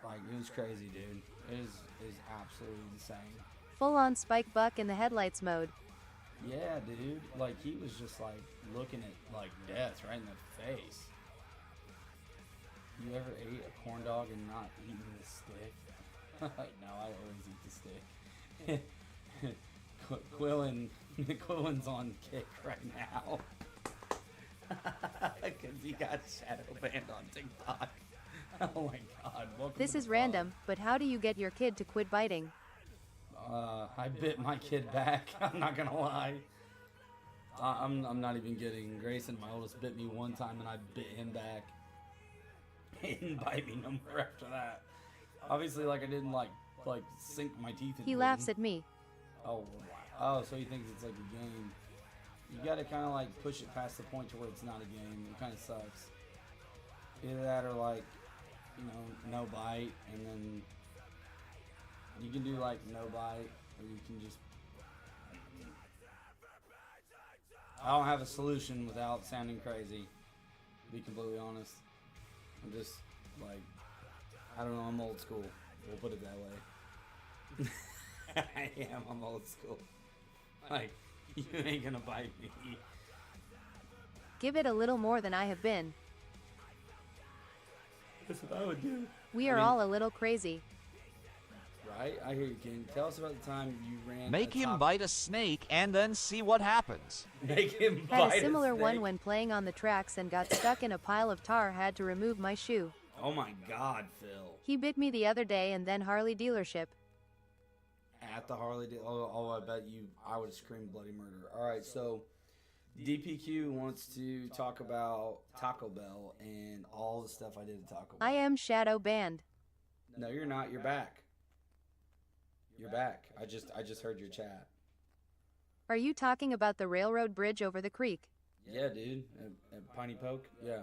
Like, it was crazy, dude. It is absolutely insane. Full on Spike Buck in the headlights mode. Yeah, dude. Like, he was just like looking at like death right in the face. You ever ate a corn dog and not eaten the stick? No, I always eat the stick. Quillen's on kick right now. Because he got shadow banned on TikTok. Oh my god. Welcome This to is the random, but how do you get your kid to quit biting? I bit my kid back. I'm not gonna lie. I'm not even kidding. Grayson, my oldest, bit me one time, and I bit him back. He didn't bite me no more after that. Obviously, like, I didn't like sink my teeth into He him. laughs at me. Oh, wow. Oh, so he thinks it's like a game. You gotta kind of like push it past the point to where it's not a game. It kind of sucks. Either that or like, you know, no bite, and then you can do like no bite, or you can just. I don't have a solution without sounding crazy. To be completely honest, I'm just like, I don't know. I'm old school. We'll put it that way. I am. I'm old school. Like, you ain't gonna bite me. Give it a little more than I have been. That's what I would do. We are all a little crazy. Right? I hear you, King. Tell us about the time you ran. Make a him top- bite a snake and then see what happens. Make him Had bite a similar one snake. when playing on the tracks and got stuck in a pile of tar. Had to remove my shoe. Oh my God, Phil! He bit me the other day and then Harley dealership. At the Harley. I bet you. I would scream bloody murder. All right, so DPQ wants to talk about Taco Bell and all the stuff I did at Taco Bell. I am shadow banned. No, you're not. You're back. You're back. I just heard your chat. Are you talking about the railroad bridge over the creek? Yeah, dude. At Piney Poke. Yeah.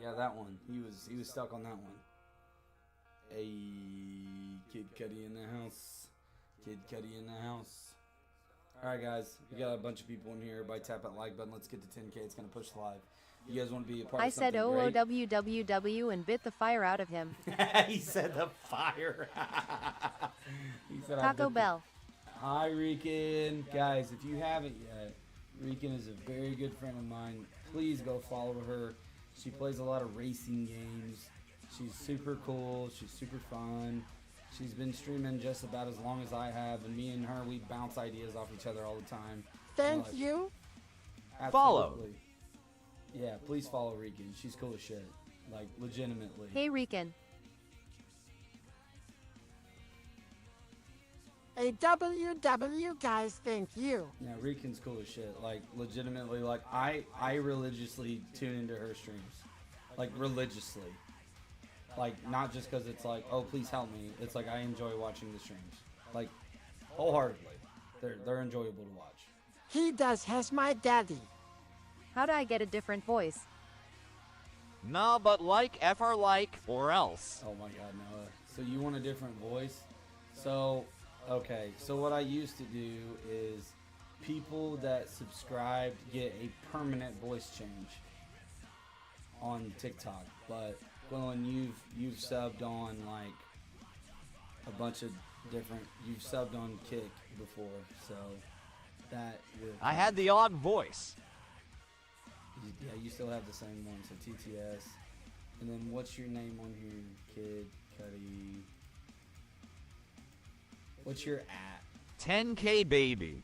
Yeah, that one. He was stuck on that one. Hey, Kid Cudi in the house. Kid Cudi in the house. Alright, guys. We got a bunch of people in here. Everybody tap that like button. Let's get to 10K. It's going to push live. You guys want to be a part I of said something great? OOWWW and bit the fire out of him. He said the fire. He said I Taco bit the- Bell. Hi, Rican. Guys, if you haven't yet, Rican is a very good friend of mine. Please go follow her. She plays a lot of racing games. She's super cool. She's super fun. She's been streaming just about as long as I have, and me and her, we bounce ideas off each other all the time. Thank Like, you. Follow. absolutely. Yeah, please follow Rican. She's cool as shit. Like, legitimately. Hey Rican. A WW guys, thank you. Yeah, Rican's cool as shit. Like, legitimately, like, I religiously tune into her streams. Like, religiously. Like, not just because it's like, oh, please help me. It's like, I enjoy watching the streams. Like, wholeheartedly. They're enjoyable to watch. He does has my daddy. How do I get a different voice? Nah, but like FR like or else. Oh my god, Noah. So you want a different voice? So, okay. So what I used to do is people that subscribed get a permanent voice change. on TikTok, but Gwendolyn, you've subbed on like a bunch of different. You've subbed on Kick before, so that will. I had the odd voice. Yeah, you still have the same one, so TTS. And then what's your name on here, Kid Cudi? What's your at? 10K baby.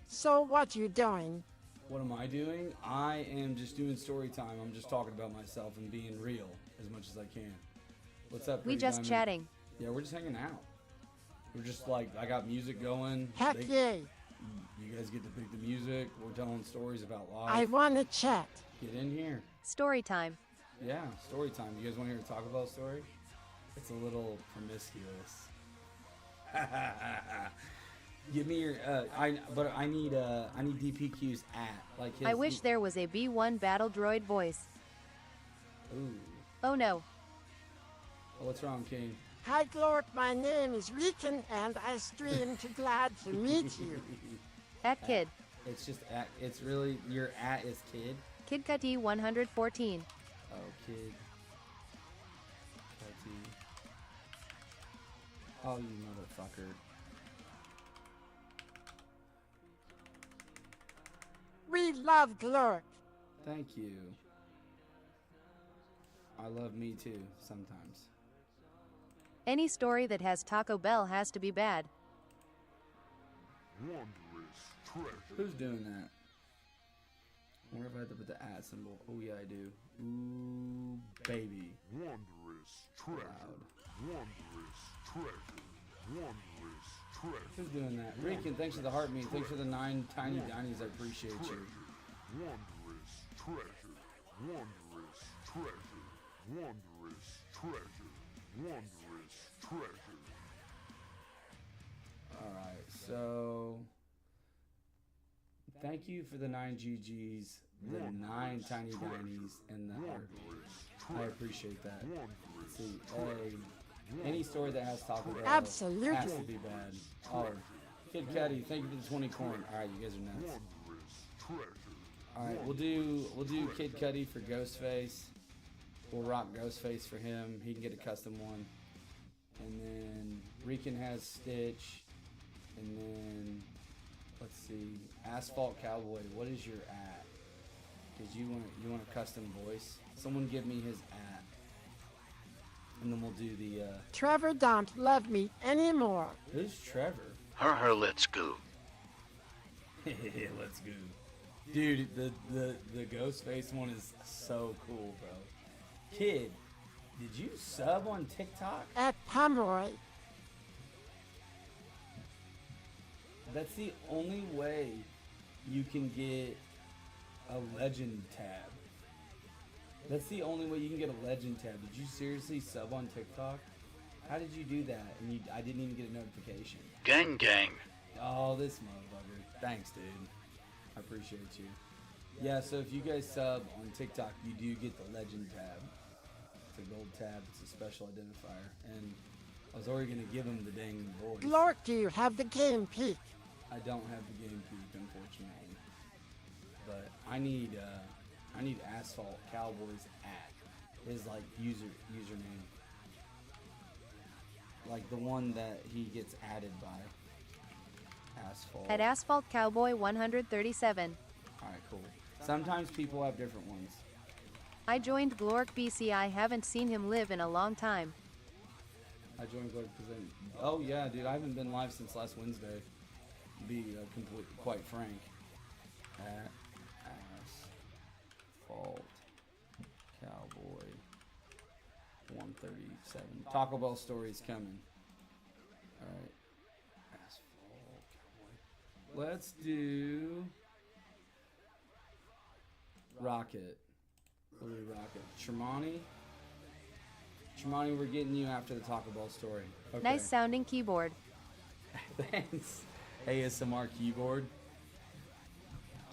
So what you doing? What am I doing? I am just doing story time. I'm just talking about myself and being real as much as I can. What's up? We Pretty just Diamond? chatting. Yeah, we're just hanging out. We're just like, I got music going. Heck yeah. You guys get to pick the music. We're telling stories about life. I wanna chat. Get in here. Story time. Yeah, story time. You guys want to hear to talk about a story? It's a little promiscuous. Give me your I need DPQ's at like his. I wish there was a B1 battle droid voice. Ooh. Oh no. What's wrong, King? Hi Glork, my name is Rican and I stream to glad to meet you. At kid. It's just at. It's really your at is kid. Kid Cudi 114. Oh, kid. Oh, you motherfucker. We love Glork. Thank you. I love me too, sometimes. Any story that has Taco Bell has to be bad. Who's doing that? I wonder if I have to put the at symbol. Oh yeah, I do. Ooh, baby. Loud. Who's doing that? Rican, thanks for the heartbeat. Thanks for the 9 tiny dinies. I appreciate you. Alright, so thank you for the 9 GGs, the 9 tiny dinies, and the heartbeat. I appreciate that. Let's see, any story that has Taco Bell Absolutely. has to be bad. Oh, Kid Cudi, thank you for the 20 corn. Alright, you guys are nuts. Alright, we'll do Kid Cudi for Ghostface. We'll rock Ghostface for him. He can get a custom one. And then Rican has Stitch. And then let's see, Asphalt Cowboy. What is your at? Cause you want a custom voice. Someone give me his at. And then we'll do the. Trevor don't love me anymore. Who's Trevor? Let's go. Let's go. Dude, the Ghostface one is so cool, bro. Kid, did you sub on TikTok? At Pomeroy. That's the only way you can get a legend tab. That's the only way you can get a legend tab. Did you seriously sub on TikTok? How did you do that? And I didn't even get a notification. Gang, gang. Oh, this motherfucker. Thanks, dude. I appreciate you. Yeah, so if you guys sub on TikTok, you do get the legend tab. It's a gold tab. It's a special identifier. And I was already going to give him the dang voice. Glork, do you have the game peak? I don't have the game peak, unfortunately. But I need Asphalt Cowboys at his like username. Like the one that he gets added by. Asphalt. At Asphalt Cowboy 137. Alright, cool. Sometimes people have different ones. I joined Glork BC. I haven't seen him live in a long time. I joined Glork because oh yeah, dude, I haven't been live since last Wednesday. To be quite frank. At Asphalt Cowboy 137. Taco Bell stories coming. Alright. Asphalt Cowboy. Let's do Rocket. What do we rocket? Tremonti, we're getting you after the Taco Bell story. Okay. Nice sounding keyboard. Thanks. ASMR keyboard.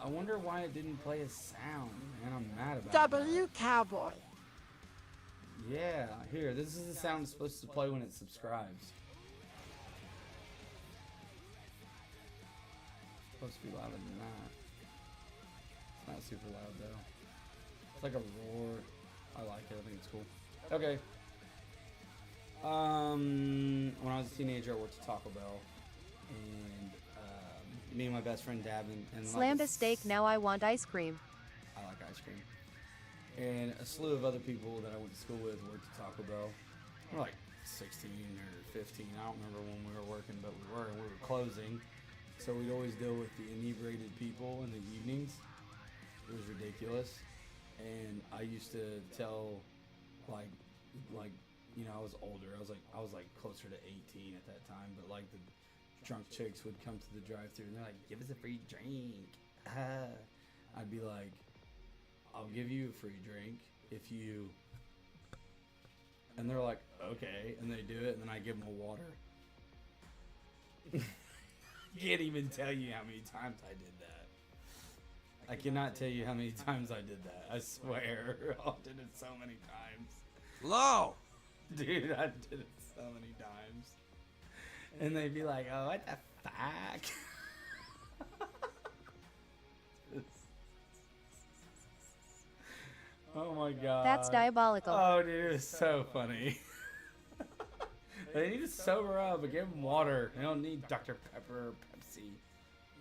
I wonder why it didn't play a sound, man. I'm mad about W Cowboy. Yeah, here. This is the sound it's supposed to play when it subscribes. It's supposed to be louder than that. It's not super loud though. It's like a roar. I like it. I think it's cool. Okay. When I was a teenager, I worked at Taco Bell, and me and my best friend Davin and Slammed a steak, now I want ice cream. I like ice cream. And a slew of other people that I went to school with worked at Taco Bell. We're like 16 or 15. I don't remember when we were working, but we were, and we were closing. So we'd always deal with the inebriated people in the evenings. It was ridiculous. And I used to tell, like, you know, I was older. I was like closer to 18 at that time. But like the drunk chicks would come to the drive-thru and they're like, "Give us a free drink." I'd be like, "I'll give you a free drink if you." And they're like, "Okay," and they do it, and then I give them a water. Can't even tell you how many times I did that. I cannot tell you how many times I did that. I swear. I did it so many times. Low! Dude, I did it so many times. And they'd be like, "Oh, what the fuck?" Oh my god. That's diabolical. Oh, dude, it's so funny. They need to sober up and give them water. They don't need Dr. Pepper or Pepsi.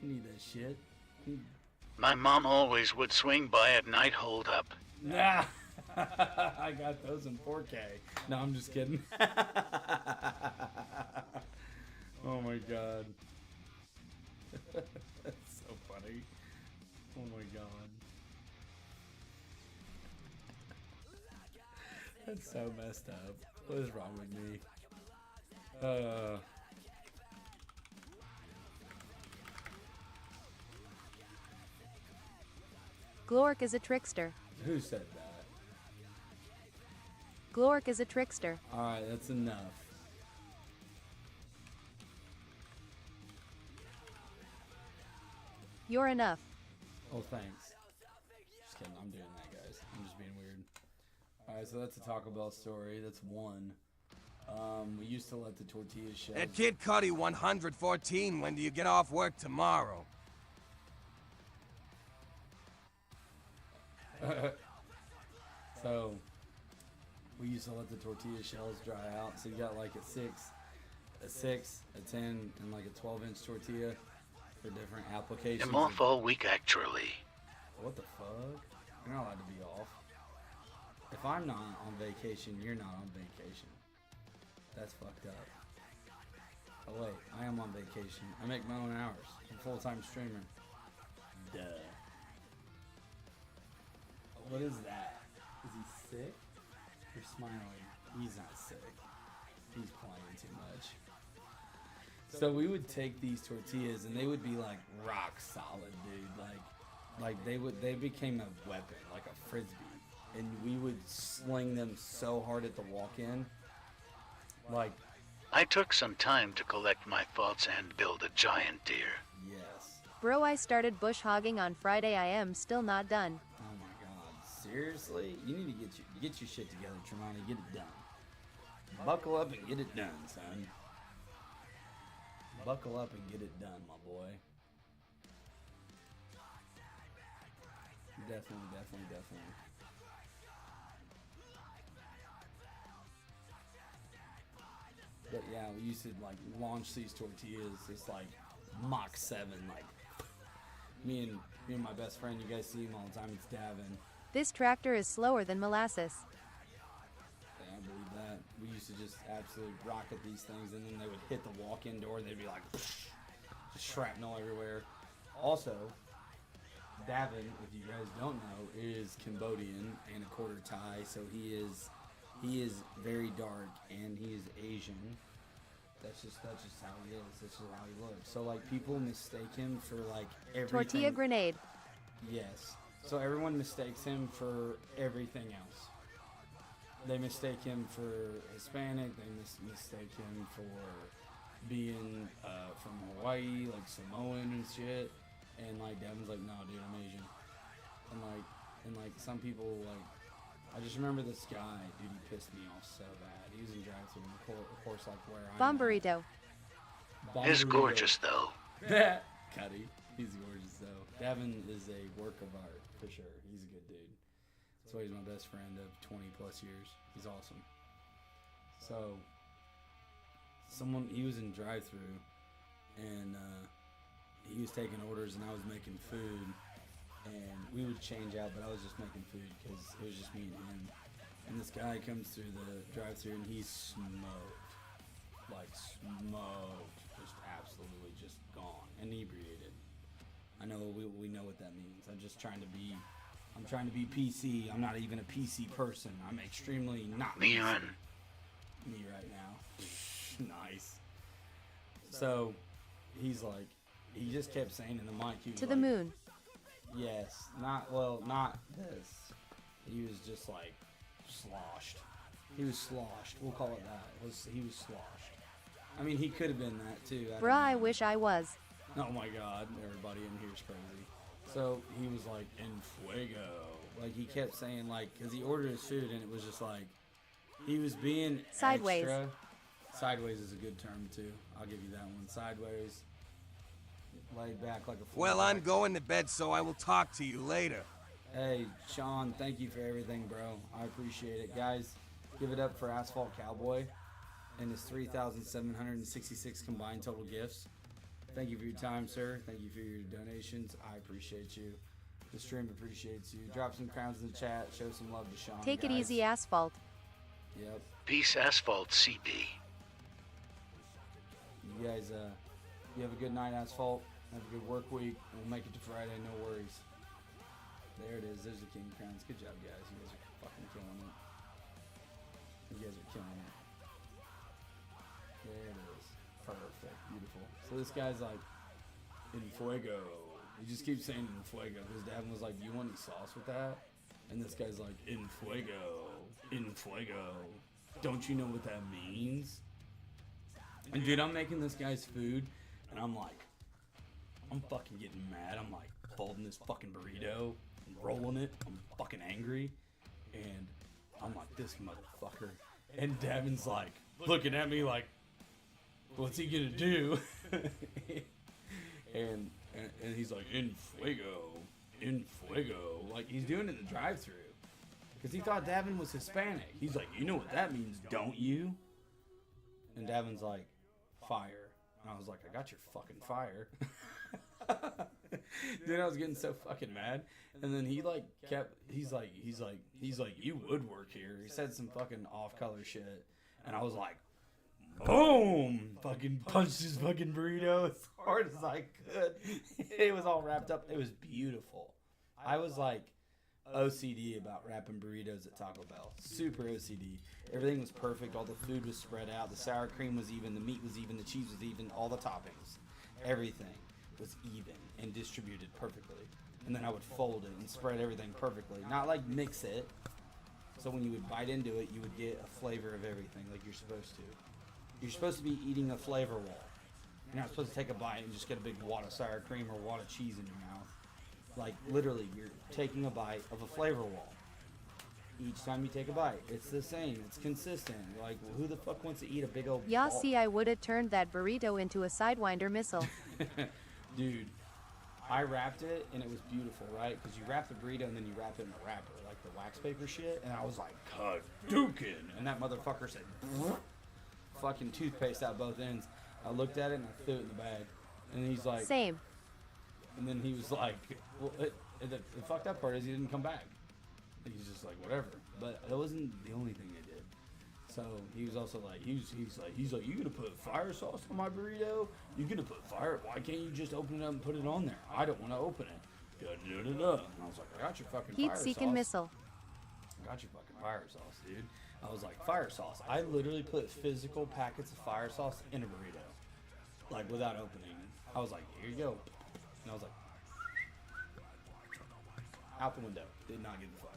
You need that shit. My mom always would swing by at night. Hold up. Nah. I got those in 4K. No, I'm just kidding. Oh my god. That's so funny. Oh my god. That's so messed up. What is wrong with me? Glork is a trickster. Who said that? Glork is a trickster. Alright, that's enough. You're enough. Oh, thanks. Just kidding. I'm doing that, guys. I'm just being weird. Alright, so that's a Taco Bell story. That's one. We used to let the tortillas shells. At Kid Cudi 114, when do you get off work tomorrow? So, we used to let the tortilla shells dry out. So you got like a 6, a 10, and like a 12-inch tortilla for different applications. I'm off all week, actually. What the fuck? You're not allowed to be off. If I'm not on vacation, you're not on vacation. That's fucked up. Oh wait, I am on vacation. I make my own hours. I'm a full-time streamer. Duh. What is that? Is he sick? You're smiling. He's not sick. He's playing too much. So we would take these tortillas and they would be like rock solid, dude. Like they became a weapon, like a frisbee. And we would sling them so hard at the walk-in. Like, I took some time to collect my thoughts and build a giant deer. yes. Bro, I started bush hogging on Friday. I am still not done. Oh my god. Seriously? You need to get your shit together, Tremonti. Get it done. Buckle up and get it done, son. Buckle up and get it done, my boy. Definitely. But yeah, we used to like launch these tortillas. It's like Mach 7. Like me and my best friend. You guys see him all the time. It's Davin. This tractor is slower than molasses. Yeah, I believe that. We used to just absolutely rocket these things, and then they would hit the walk-in door. And they'd be like just shrapnel everywhere. Also, Davin, if you guys don't know, is Cambodian and a quarter Thai, so he is very dark and he is Asian. That's just how he is. That's just how he looks. So like people mistake him for like everything. Tortilla grenade. Yes. So everyone mistakes him for everything else. They mistake him for Hispanic. They mistake him for being from Hawaii, like Samoan and shit. And like Devin's like, "No, dude, I'm Asian." And like some people like, I just remember this guy, dude. He pissed me off so bad. He was in drive-thru, of course, like where I'm. Bomberito. He's gorgeous, though. Cuddy, he's gorgeous though. Devin is a work of art for sure. He's a good dude. That's why he's my best friend of 20 plus years. He's awesome. So, he was in drive-thru, and he was taking orders, and I was making food, and we would change out, but I was just making food because it was just me and him. And this guy comes through the drive-thru, and he's smoked, just absolutely just gone, inebriated. I know we know what that means. I'm trying to be PC. I'm not even a PC person. I'm extremely not Leon. Me right now. Nice. So he's like, he just kept saying in the mic, he was To the moon. Yes, not this. He was just like sloshed. He was sloshed. We'll call it that. He was sloshed. I mean, he could have been that too. Bruh, I wish I was. Oh my God, everybody in here is crazy. So he was like, en fuego. Like he kept saying because he ordered his food and it was just like, he was being sideways. Extra. Sideways is a good term too. I'll give you that one. Sideways. Laid back like a Well, I'm going to bed, so I will talk to you later. Hey, Sean, thank you for everything, bro. I appreciate it. Guys, give it up for Asphalt Cowboy and his 3,766 combined total gifts. Thank you for your time, sir. Thank you for your donations. I appreciate you. The stream appreciates you. Drop some crowns in the chat. Show some love to Sean. Take guys. it easy, Asphalt. Yep. Peace, Asphalt CB. You guys, you have a good night, Asphalt. Have a good work week. We'll make it to Friday. No worries. There it is. There's the King Crowns. Good job, guys. You guys are fucking killing it. You guys are killing it. There it is. Perfect. Beautiful. So this guy's like, en fuego. He just keeps saying en fuego. His dad was like, do you want any sauce with that? And this guy's like, en fuego. En fuego. Don't you know what that means? And dude, I'm making this guy's food, and I'm fucking getting mad. I'm like folding this fucking burrito, and rolling it. I'm fucking angry, and I'm like, this motherfucker. And Devin's like looking at me like, what's he gonna do? and he's like, en fuego, like he's doing it in the drive-thru, because he thought Davin was Hispanic. He's like, you know what that means, don't you? And Davin's like, fire. And I was like, I got your fucking fire. Then I was getting so fucking mad. And then he like he's like, you would work here. He said some fucking off-color shit. And I was like, boom! Fucking punched his fucking burrito as hard as I could. It was all wrapped up. It was beautiful. I was like OCD about wrapping burritos at Taco Bell. Super OCD. Everything was perfect. All the food was spread out. The sour cream was even. The meat was even. The cheese was even. All the toppings. Everything was even and distributed perfectly. And then I would fold it and spread everything perfectly. Not like mix it. So when you would bite into it, you would get a flavor of everything like you're supposed to. You're supposed to be eating a flavor wall. You're not supposed to take a bite and just get a big wad of sour cream or wad of cheese in your mouth. Like, literally, you're taking a bite of a flavor wall. Each time you take a bite, it's the same. It's consistent. Like, who the fuck wants to eat a big old Yeah, ball? see, I would've turned that burrito into a Sidewinder missile. Dude, I wrapped it, and it was beautiful, right? Because you wrap the burrito, and then you wrap it in the wrapper, like the wax paper shit. And I was like, Hadouken! And that motherfucker said, fucking toothpaste out both ends. I looked at it, and I threw it in the bag. And he's like... Same. And then he was like, well, the fucked up part is he didn't come back. He's just like, whatever. But that wasn't the only thing they did. So he was also like, he's like, you gonna put fire sauce on my burrito? You gonna put fire? Why can't you just open it up and put it on there? I don't want to open it. And I was like, I got your fucking fire sauce. Heat-seeking missile. I got your fucking fire sauce, dude. I was like, fire sauce. I literally put physical packets of fire sauce in a burrito, like without opening it. I was like, here you go. And I was like, out the window. Did not give a fuck.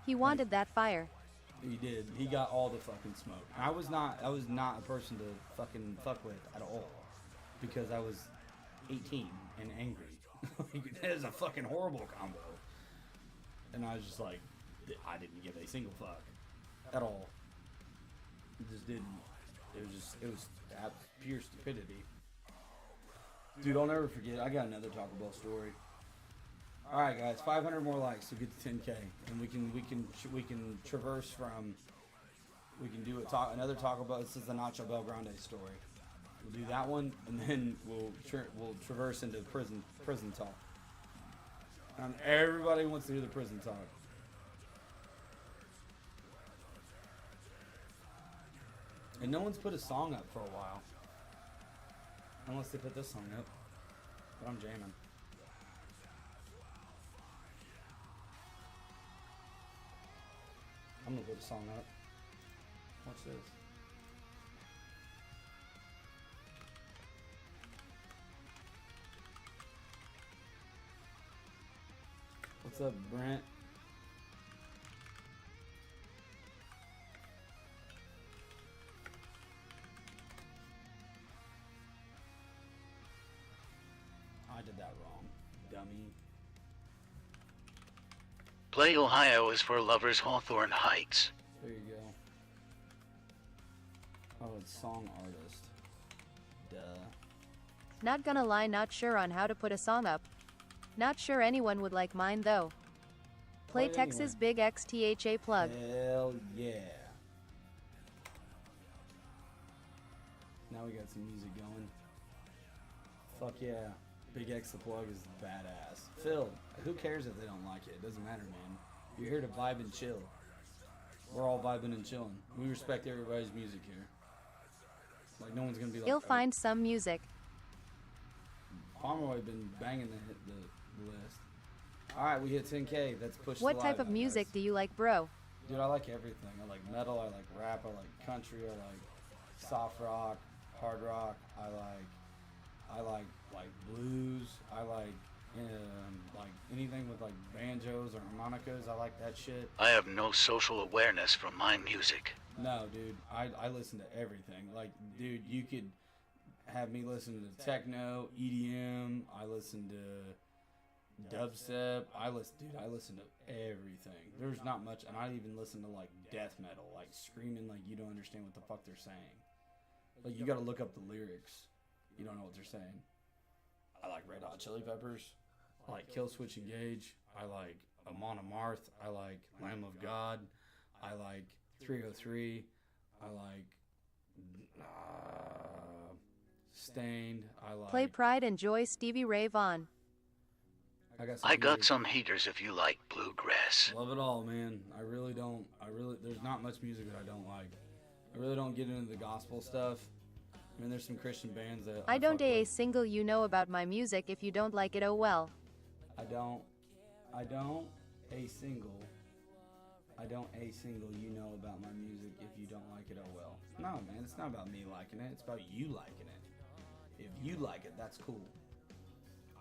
He wanted that fire. He did. He got all the fucking smoke. I was not a person to fucking fuck with at all, because I was 18 and angry. That is a fucking horrible combo. And I was just like, I didn't give a single fuck at all. It just didn't. It was pure stupidity. Dude, I'll never forget. I got another Taco Bell story. All right, guys, 500 more likes to get to 10K, and we can traverse from. We can do another Taco Bell. This is the Nacho Bel Grande story. We'll do that one, and then we'll traverse into prison talk. And everybody wants to hear the prison talk. And no one's put a song up for a while, unless they put this song up. But I'm jamming. I'm gonna put a song up. Watch this. What's up, Brent? I did that wrong, dummy. Play Ohio is for lovers Hawthorne Heights. There you go. Oh, it's song artist. Duh. Not gonna lie, not sure on how to put a song up. Not sure anyone would like mine though. Play Well, Texas Big XTHA plug. Hell yeah. Now we got some music going. Fuck yeah. Big X the plug is badass. Phil, who cares if they don't like it? It doesn't matter, man. You're here to vibe and chill. We're all vibing and chilling. We respect everybody's music here. Like, no one's gonna be like, You'll find some music. Pomeroy been banging the list. Alright, we hit 10K. That's pushed. What type of music do you like, bro? Dude, I like everything. I like metal, I like rap, I like country, I like soft rock, hard rock, I like blues, I like anything with like banjos or harmonicas, I like that shit. I have no social awareness from my music. No, dude, I listen to everything. Like, dude, you could have me listen to techno, EDM, I listen to dubstep, I listen to everything. There's not much, and I even listen to like death metal, like screaming like you don't understand what the fuck they're saying. Like, you gotta look up the lyrics. You don't know what they're saying. I like Red Hot Chili Peppers. I like Killswitch Engage. I like Amon Amarth. I like Lamb of God. I like 303. I like Stained. I like. Play Pride and Joy Stevie Ray Vaughan. I got some haters if you like bluegrass. Love it all, man. I really don't. There's not much music that I don't like. I really don't get into the gospel stuff. I mean, there's some Christian bands that I don't a single you know about my music. If you don't like it, oh well. I don't a single you know about my music. If you don't like it, oh well. No, man, it's not about me liking it. It's about you liking it. If you like it, that's cool.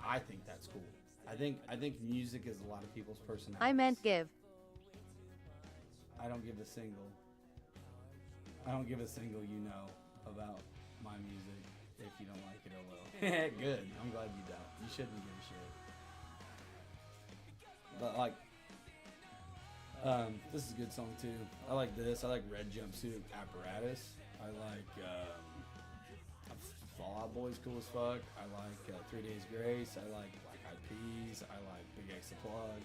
I think that's cool. I think music is a lot of people's personality. I meant give. I don't give a single. I don't give a single you know about my music. If you don't like it, oh well. Good. I'm glad you don't. You shouldn't give a shit. But like, this is a good song too. I like this. I like Red Jumpsuit Apparatus. I like Fall Out Boy's cool as fuck. I like 3 Days Grace. I like Black Eyed Peas. I like Big X the Plug.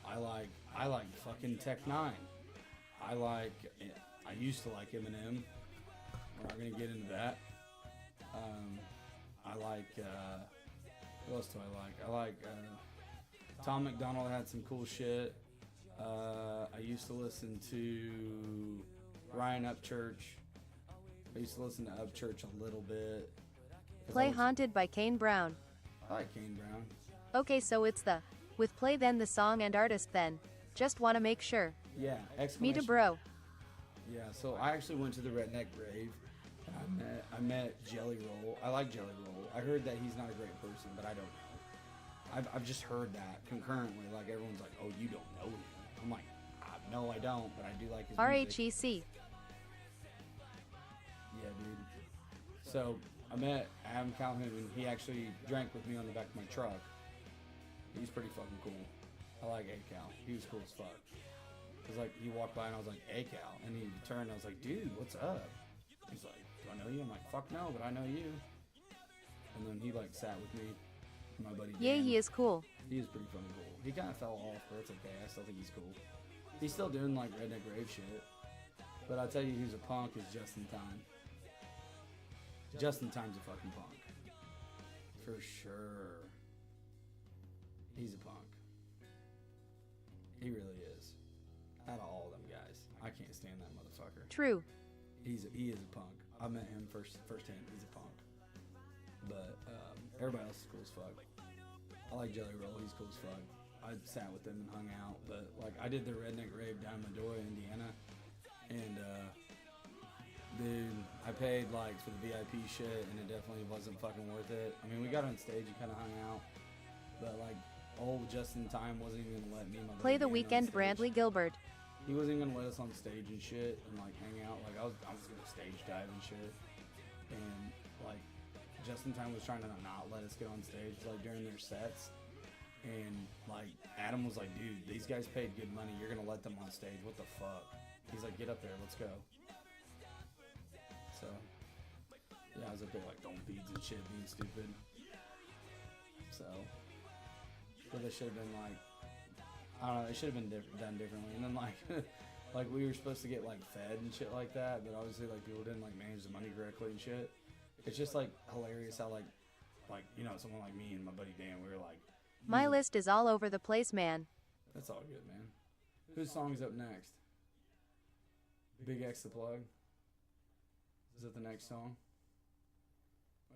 I like fucking Tech Nine. I used to like Eminem. We're not gonna get into that. I like what else do I like? I like Tom McDonald had some cool shit. I used to listen to Ryan Upchurch. I used to listen to Upchurch a little bit. Play Haunted by Kane Brown. I like Kane Brown. Okay, so it's the with play then the song and artist then. Just wanna make sure. Yeah, Me to bro. Yeah, so I actually went to the Redneck Grave. I met Jelly Roll. I like Jelly Roll. I heard that he's not a great person, but I don't know. I've just heard that concurrently. Like, everyone's like, oh, you don't know him. I'm like, no, I don't, but I do like his music. RHEC. Yeah, dude. So I met Adam Calhoun. He actually drank with me on the back of my truck. He's pretty fucking cool. I like A-Cal. He was cool as fuck. Cause like, he walked by and I was like, A-Cal, and he turned and I was like, dude, what's up? He's like, do I know you? I'm like, fuck no, but I know you. And then he like sat with me. My buddy Yeah, Dan. he is cool. He is pretty fucking cool. He kind of fell off, but it's okay. I still think he's cool. He's still doing like Redneck Rave shit. But I'll tell you who's a punk is Justin Time. Justin Time's a fucking punk. For sure. He's a punk. He really is. Out of all of them guys, I can't stand that motherfucker. True. He is a punk. I met him firsthand. He's a punk. But everybody else is cool as fuck. I like Jelly Roll. He's cool as fuck. I sat with them and hung out. But like I did the Redneck Rave down in Medora, Indiana, and dude, I paid like for the VIP shit, and it definitely wasn't fucking worth it. I mean, we got on stage and kind of hung out, but like old Justin Time wasn't even gonna let me and my Play buddy the Dan on weekend, stage. Brantley Gilbert. He wasn't even gonna let us on stage and shit and like hang out. Like I was gonna stage dive and shit. And like Justin Time was trying to not let us get on stage like during their sets. And like Adam was like, dude, these guys paid good money. You're gonna let them on stage? What the fuck? He's like, get up there, let's go. So yeah, I was up there like throwing beads and shit, being stupid. So, but they should have been like, I don't know, it should have been done differently. And then like, like we were supposed to get like fed and shit like that, but obviously like people didn't like manage the money correctly and shit. It's just like hilarious how like you know, someone like me and my buddy Dan, we were like, My list is all over the place, man. that's all good, man. Whose song's up next? Big X the Plug. Is that the next song?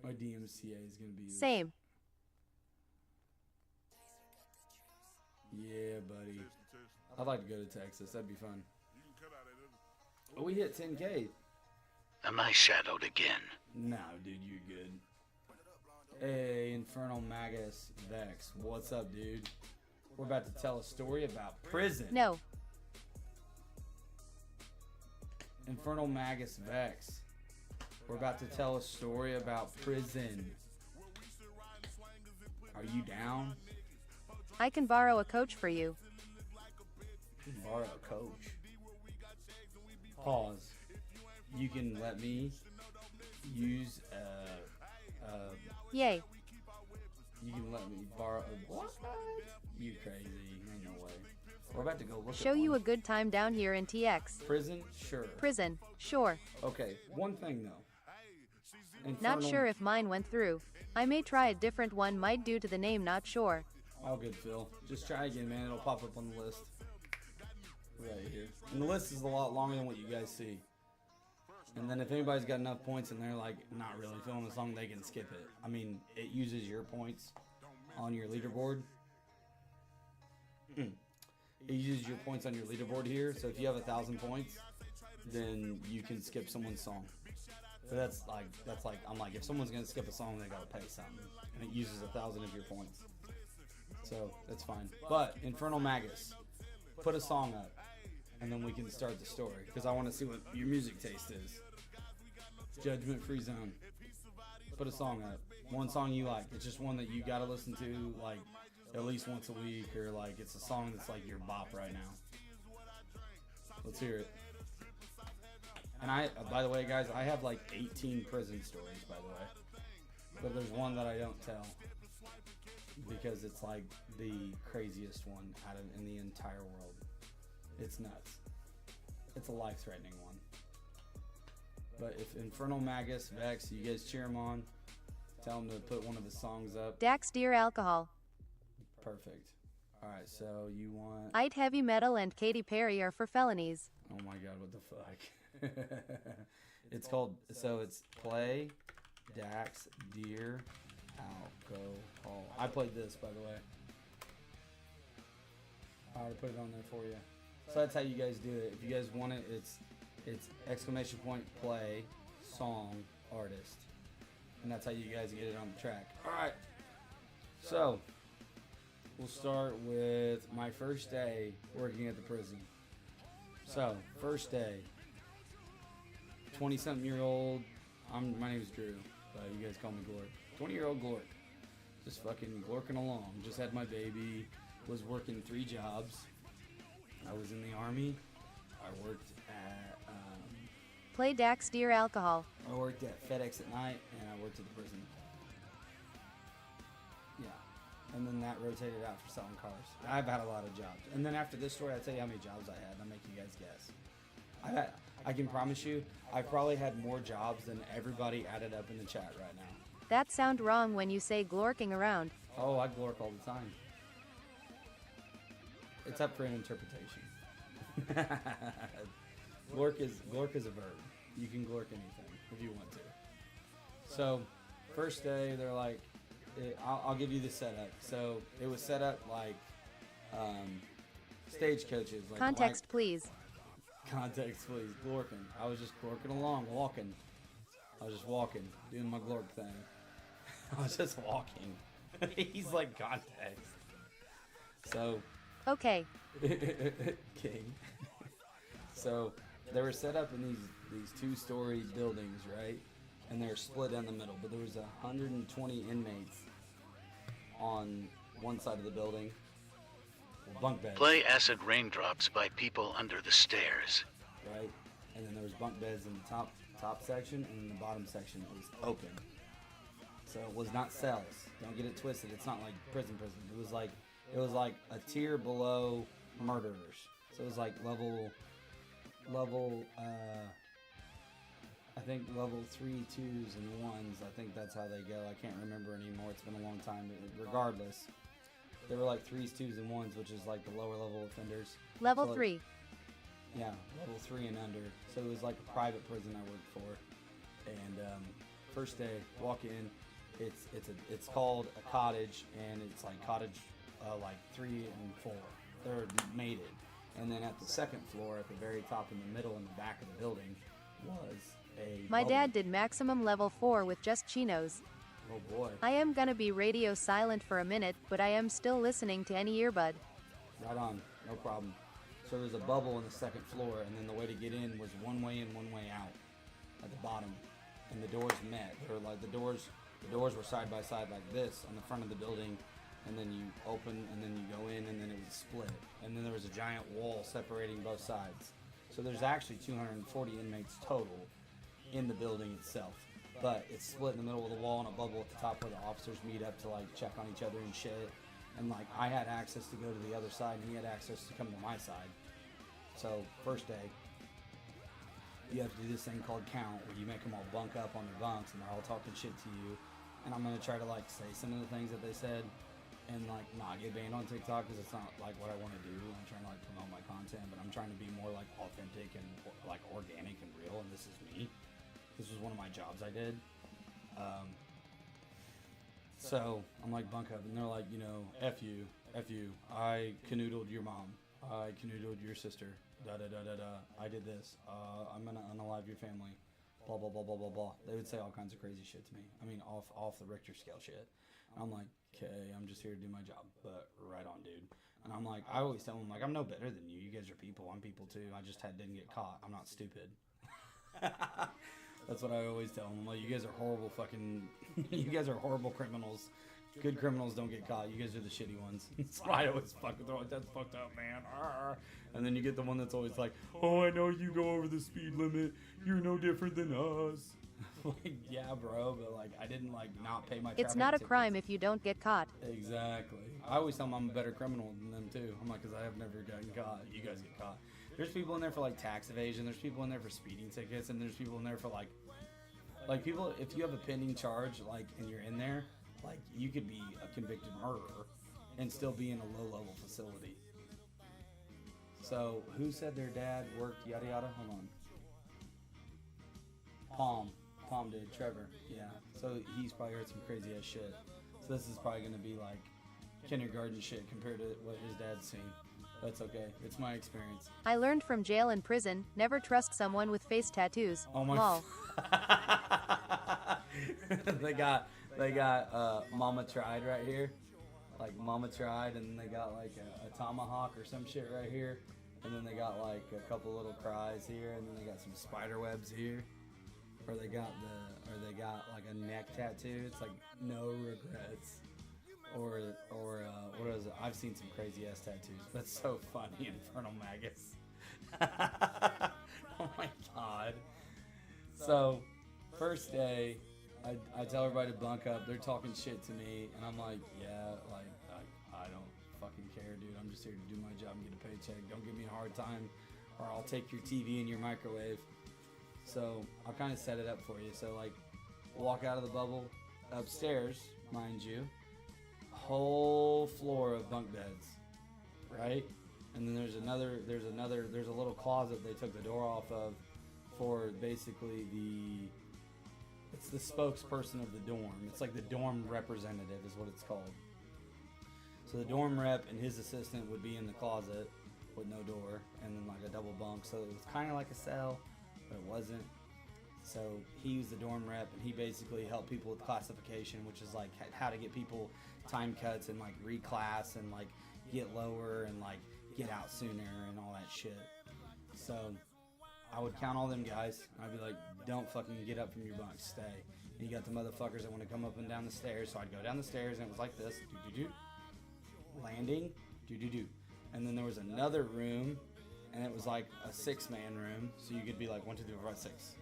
My DMCA is gonna be Same. Yeah, buddy. I'd like to go to Texas. That'd be fun. Oh, we hit 10K. Am I shadowed again? No, dude, you're good. Hey, Infernal Magus Vex. What's up, dude? We're about to tell a story about prison. No. Infernal Magus Vex. We're about to tell a story about prison. Are you down? I can borrow a coach for you. Borrow a coach. Pause. You can let me use Yay. you can let me borrow what? You crazy. Ain't no way. We're about to go look Show at you a one. good time down here in TX. Prison? Sure. Prison. Sure. Okay, one thing though. Not Infernal- sure if mine went through. I may try a different one, might due to the name, not sure. All good, Phil. Just try again, man. It'll pop up on the list. Right here. And the list is a lot longer than what you guys see. And then if anybody's got enough points and they're like not really feeling the song, they can skip it. I mean, it uses your points on your leaderboard. It uses your points on your leaderboard here. So if you have 1,000 points, then you can skip someone's song. But that's like I'm like, if someone's gonna skip a song, they gotta pay something, and it uses 1,000 of your points. So that's fine. But Infernal Magus, put a song up, and then we can start the story because I want to see what your music taste is. Judgment Free Zone. Put a song up. One song you like. It's just one that you gotta listen to like at least once a week, or like it's a song that's like your bop right now. Let's hear it. And I, by the way, guys, I have like 18 prison stories, by the way. But there's one that I don't tell because it's like the craziest one out of in the entire world. It's nuts. It's a life-threatening one. But if Infernal Magus Vex, you guys cheer him on. Tell him to put one of his songs up. Dax Deer Alcohol. Perfect. All right, so you want? I'd Heavy Metal and Katy Perry are for felonies. Oh my God, what the fuck? It's called, so it's Play Dax Deer Alcohol. I played this, by the way. I already put it on there for you. So that's how you guys do it. If you guys want it, it's exclamation point play song artist, and that's how you guys get it on the track. All right. So we'll start with my first day working at the prison. So first day. 20-something-year-old. My name's Drew, but you guys call me Glork. 20-year-old Glork. Just fucking glorking along. Just had my baby. Was working 3 jobs. I was in the Army. I worked at Play Dax Deer Alcohol. I worked at FedEx at night, and I worked at the prison. Yeah. and then that rotated out for selling cars. I've had a lot of jobs. And then after this story, I'll tell you how many jobs I had, and I'll make you guys guess. I can promise you, I've probably had more jobs than everybody added up in the chat right now. That sound wrong when you say glorking around. Oh, I glork all the time. It's up for an interpretation. glork is a verb. You can glork anything if you want to. So, first day, they're like, I'll give you the setup. So, it was set up like stagecoaches. Like Context, please. Context, please. Glorking. I was just glorking along, walking. I was just walking, doing my glork thing. I was just walking. He's like, context. So. Okay. King. So, they were set up in these two-story buildings, right? And they're split down the middle. But there was 120 inmates on one side of the building. Bunk beds. Play Acid Raindrops by People Under the Stairs. Right? And then there was bunk beds in the top section, and in the bottom section it was open. So it was not cells. Don't get it twisted. It's not like prison. It was like a tier below murderers. So it was like level I think level 3, 2s, and 1s. I think that's how they go. I can't remember anymore. It's been a long time. But regardless, they were like 3s, 2s, and 1s, which is like the lower level offenders. Level so 3. Yeah, level 3 and under. So it was like a private prison I worked for. And first day, walk in. It's called a cottage, and it's like cottage like 3 and 4. They're mated. And then at the second floor, at the very top in the middle in the back of the building, was a My bubble. dad did maximum level 4 with just chinos. Oh boy. I am gonna be radio silent for a minute, but I am still listening to any earbud. Right on, no problem. So there's a bubble on the second floor, and then the way to get in was one way in, one way out at the bottom, and the doors met. They were like the doors were side by side like this on the front of the building, and then you open, and then you go in, and then it was split, and then there was a giant wall separating both sides. So there's actually 240 inmates total in the building itself, but it's split in the middle of the wall and a bubble at the top where the officers meet up to like check on each other and shit. And like I had access to go to the other side, and he had access to come to my side. So first day, you have to do this thing called count, where you make them all bunk up on their bunks, and they're all talking shit to you. And I'm gonna try to like say some of the things that they said, and like not get banned on TikTok, because it's not like what I want to do. I'm trying to like promote my content, but I'm trying to be more like authentic and like organic and real. And this is me. This was one of my jobs I did. So I'm like bunk up, and they're like, you know, F you, I canoodled your mom, I canoodled your sister, da da da da da, I did this, I'm gonna unalive your family, blah blah blah blah blah blah. They would say all kinds of crazy shit to me. I mean, off the Richter scale shit. I'm like, okay, I'm just here to do my job, but right on, dude. And I'm like, I always tell them, like, I'm no better than you. You guys are people. I'm people too. I just didn't get caught. I'm not stupid. That's what I always tell them. Like, you guys are horrible fucking... you guys are horrible criminals. Good criminals don't get caught. You guys are the shitty ones. That's why I always fuck with them. Like, that's fucked up, man. Arr. And then you get the one that's always like, oh, I know you go over the speed limit. You're no different than us. Like, yeah, bro, but like, I didn't like not pay my It's not a crime if you don't get caught. Exactly. I always tell them I'm a better criminal than them too. I'm like, because I have never gotten caught. You guys get caught. There's people in there for like tax evasion. There's people in there for speeding tickets, and there's people in there for like people. If you have a pending charge, like, and you're in there, like, you could be a convicted murderer and still be in a low-level facility. So, who said their dad worked yada yada? Hold on. Palm did. Trevor. Yeah. So he's probably heard some crazy ass shit. So this is probably gonna be like kindergarten shit compared to what his dad's seen. That's okay. It's my experience. I learned from jail and prison, never trust someone with face tattoos. Oh my. Lol. they got Mama Tried right here. Like Mama Tried, and then they got like a tomahawk or some shit right here. And then they got like a couple little cries here, and then they got some spider webs here. Or they got like a neck tattoo. It's like no regrets. Or what is it? I've seen some crazy ass tattoos. That's so funny. Infernal maggots. Oh my god. So, first day, I tell everybody to bunk up. They're talking shit to me, and I'm like, yeah, like, I don't fucking care, dude. I'm just here to do my job and get a paycheck. Don't give me a hard time, or I'll take your TV and your microwave. So I'll kind of set it up for you. So like, walk out of the bubble, upstairs, mind you, whole floor of bunk beds, right? And then there's a little closet they took the door off of for basically it's the spokesperson of the dorm. It's like the dorm representative is what it's called. So the dorm rep and his assistant would be in the closet with no door, and then like a double bunk. So it was kind of like a cell, but it wasn't. So he was the dorm rep, and he basically helped people with classification, which is like how to get people time cuts and like reclass and like get lower and like get out sooner and all that shit. So I would count all them guys. I'd be like, don't fucking get up from your bunk, stay. And you got the motherfuckers that want to come up and down the stairs. So I'd go down the stairs, and it was like this, do-do-do, landing, do-do-do. And then there was another room, and it was like a 6-man room. So you could be like 1, 2, 3, 4, 5, 6.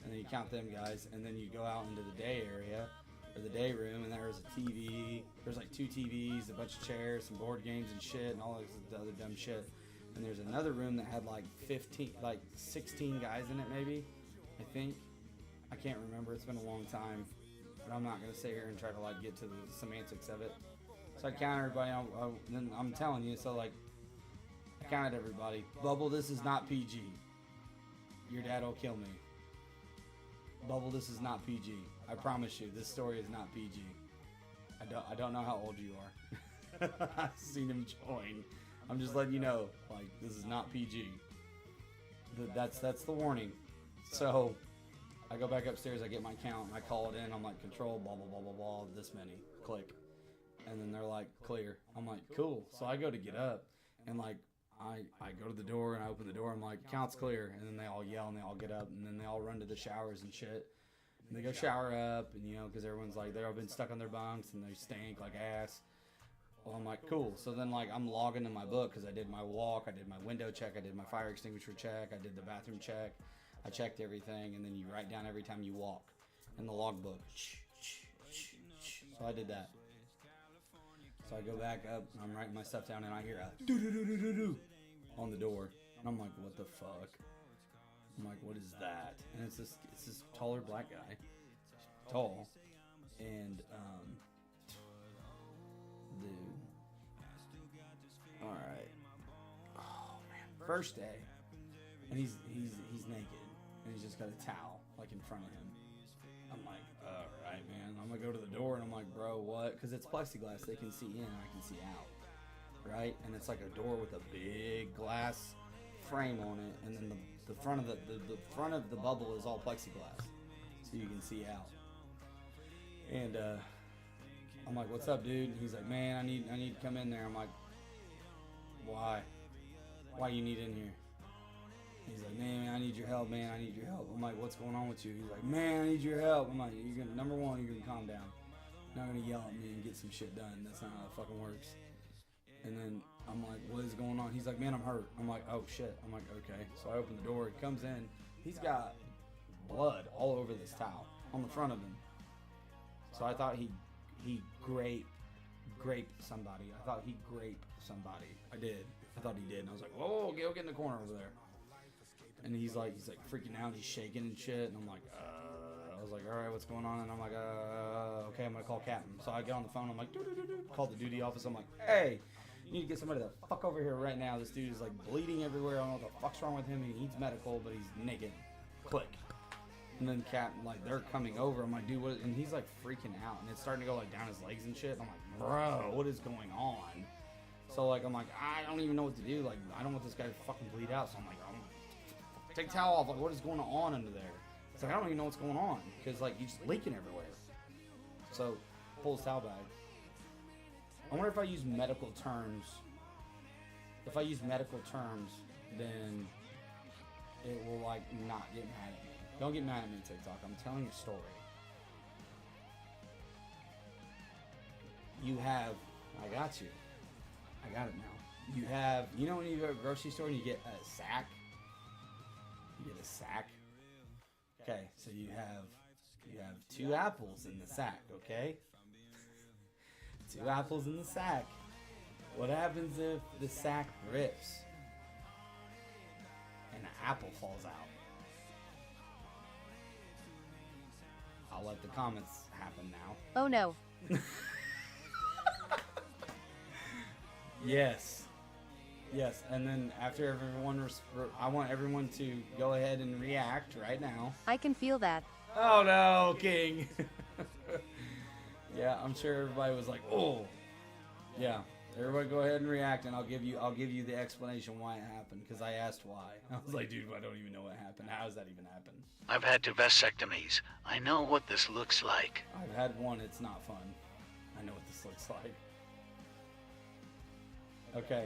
And then you count them guys, and then you go out into the day area, or the day room, and there was a TV. There's like 2 TVs, a bunch of chairs, some board games and shit, and all this other dumb shit. And there's another room that had like 16 guys in it, maybe. I think. I can't remember. It's been a long time, but I'm not gonna sit here and try to like get to the semantics of it. So I count everybody. Then I'm telling you. So like, I counted everybody. Bubble, this is not PG. Your dad will kill me. Bubble, this is not PG. I promise you, this story is not PG. I don't know how old you are. I've seen him join. I'm just letting you know, like, this is not PG. That's the warning. So I go back upstairs, I get my count, and I call it in. I'm like, control, blah, blah, blah, blah, blah, this many. Click. And then they're like, clear. I'm like, cool. So I go to get up, and like, I go to the door, and I open the door. I'm like, count's clear. And then they all yell, and they all get up, and then they all run to the showers and shit. And they go shower up, and, you know, because everyone's like, they've all been stuck on their bunks, and they stink like ass. Well, I'm like, cool. So then, like, I'm logging in my book because I did my walk, I did my window check, I did my fire extinguisher check, I did the bathroom check, I checked everything, and then you write down every time you walk in the logbook. So I did that. So I go back up, and I'm writing my stuff down, and I hear a do-do-do-do-do-do on the door. And I'm like, what the fuck? I'm like, what is that? And it's this taller black guy. Tall. And, dude. Alright. Oh, man. First day. And he's naked. And he's just got a towel, like, in front of him. I'm like, alright, man. I'm gonna go to the door, and I'm like, bro, what? Because it's plexiglass. They can see in, and I can see out. Right? And it's like a door with a big glass frame on it, and then the front of the front of the bubble is all plexiglass, so you can see out. And I'm like, what's up, dude? And he's like, man, I need to come in there. I'm like, why do you need in here? He's like, man, I need your help, man, I need your help. I'm like, what's going on with you? He's like, man, I need your help. I'm like, you're gonna, number one, you're gonna calm down. You're not gonna yell at me and get some shit done. That's not how it fucking works. And then I'm like, what is going on? He's like, man, I'm hurt. I'm like, oh shit. I'm like, okay. So I open the door. He comes in. He's got blood all over this towel on the front of him. So I thought he graped somebody. I thought he graped somebody. I did. I thought he did. And I was like, whoa, go get in the corner over there. And he's like freaking out. He's shaking and shit. And I'm like, I was like, all right, what's going on? And I'm like, okay, I'm gonna call Captain. So I get on the phone. I'm like, call the duty office. I'm like, hey, you need to get somebody the fuck over here right now. This dude is like bleeding everywhere. I don't know what the fuck's wrong with him. He needs medical, but he's naked. Click. And then Captain, like, they're coming over. I'm like, dude, what? And he's like freaking out, and it's starting to go like down his legs and shit. I'm like, bro, what is going on? So like, I'm like, I don't even know what to do. Like, I don't want this guy to fucking bleed out. So I'm like, take the towel off. Like, what is going on under there? It's like, I don't even know what's going on because like he's just leaking everywhere. So pull his towel bag. I wonder if I use medical terms. If I use medical terms, then it will like not get mad at me. Don't get mad at me, TikTok. I'm telling a story. You have, I got you. I got it now. You have, you know when you go to a grocery store and you get a sack? You get a sack. Okay, so you have 2 apples in the sack, okay? 2 apples in the sack. What happens if the sack rips and an apple falls out? I'll let the comments happen now. Oh no. Yes. Yes, and then after everyone, I want everyone to go ahead and react right now. I can feel that. Oh no, King. Yeah, I'm sure everybody was like, oh. Yeah, everybody go ahead and react, and I'll give you the explanation why it happened, because I asked why. I was like, dude, I don't even know what happened. How does that even happen? I've had two vasectomies. I know what this looks like. I've had one. It's not fun. I know what this looks like. Okay,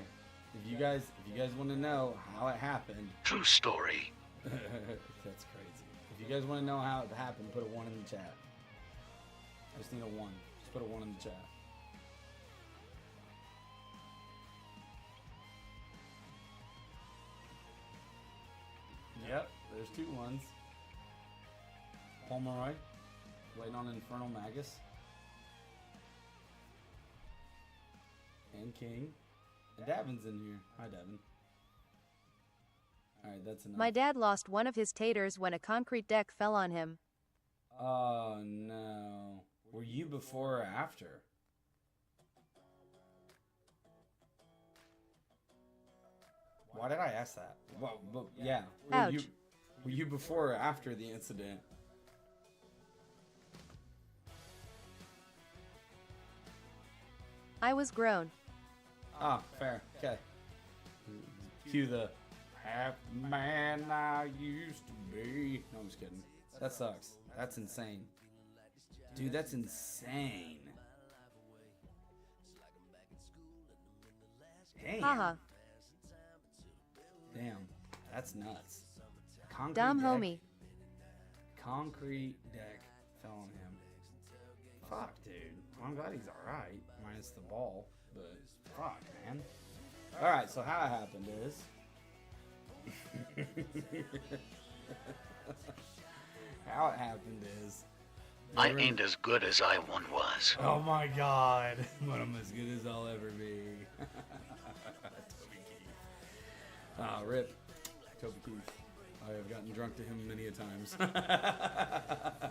if you guys want to know how it happened, True story. that's crazy. If you guys want to know how it happened, put a 1 in the chat. I just need a 1. Just put a 1 in the chat. Yep, there's 2 1s. Pomeroy, waiting on Infernal Magus. And King. And Davin's in here. Hi, Davin. Alright, that's enough. My dad lost one of his taters when a concrete deck fell on him. Oh, no. Were you before or after? Why did I ask that? Well, yeah. Ouch. Were you before or after the incident? I was grown. Ah, fair. Okay. Cue the half man I used to be. No, I'm just kidding. That sucks. That's insane. Dude, that's insane. Damn. Haha. Damn. That's nuts. Concrete Dumb deck, homie. Concrete deck fell on him. Fuck, dude. Well, I'm glad he's alright. Minus the ball. But, fuck, man. Alright, so how it happened is... how it happened is... I ain't as good as I one was. Oh my god. But I'm as good as I'll ever be. Toby Keith. Ah, rip. Toby Keith. I have gotten drunk to him many a times. I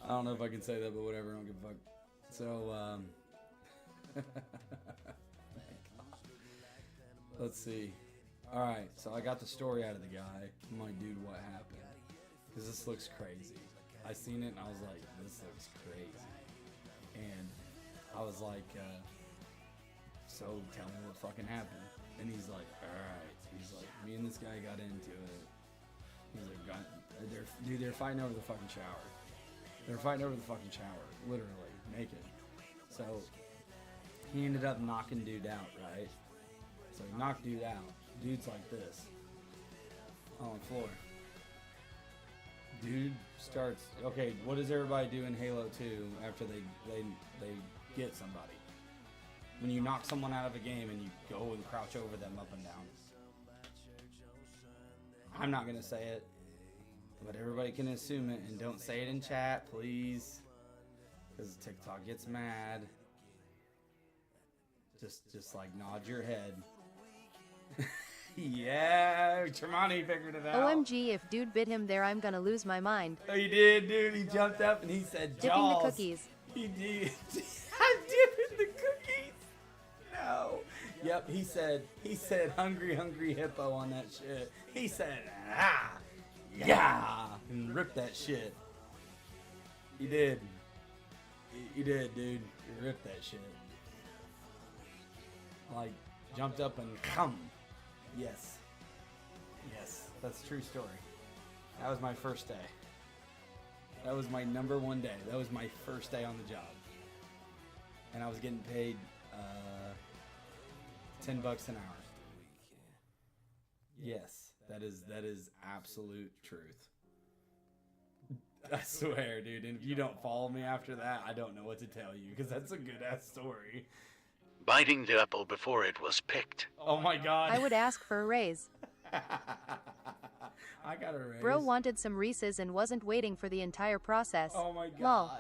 don't know if I can say that, but whatever. I don't give a fuck. So, let's see. Alright, so I got the story out of the guy. I'm like, dude, what happened? Because this looks crazy. I seen it and I was like, this looks crazy. And I was like, so tell me what fucking happened. And he's like, alright. He's like, me and this guy got into it. He's like, they're fighting over the fucking shower. They're fighting over the fucking shower. Literally, naked. So, he ended up knocking dude out, right? So he knocked dude out. Dude's like this. On the floor. Dude starts, okay, what does everybody do in Halo 2 after they get somebody? When you knock someone out of a game and you go and crouch over them up and down. I'm not going to say it, but everybody can assume it, and don't say it in chat, please, because TikTok gets mad. Just like nod your head. Yeah, Tremonti figured it out. OMG, if dude bit him there, I'm gonna lose my mind. Oh, he did, dude. He jumped up and he said, Dipping Jaws. the cookies. He did. I'm dipping the cookies. No. Yep, he said, hungry, hungry hippo on that shit. He said, ah, yeah, and ripped that shit. He did. He did, dude. He ripped that shit. Like, jumped up and come. Yes. Yes, that's a true story. That was my first day. That was my number 1 day. That was my first day on the job. And I was getting paid $10 an hour. Yes, that is absolute truth. I swear, dude. And if you don't follow me after that, I don't know what to tell you, because that's a good-ass story. Biting the apple before it was picked. Oh my god. I would ask for a raise. I got a raise. Bro wanted some Reese's and wasn't waiting for the entire process. Oh my god. Lol.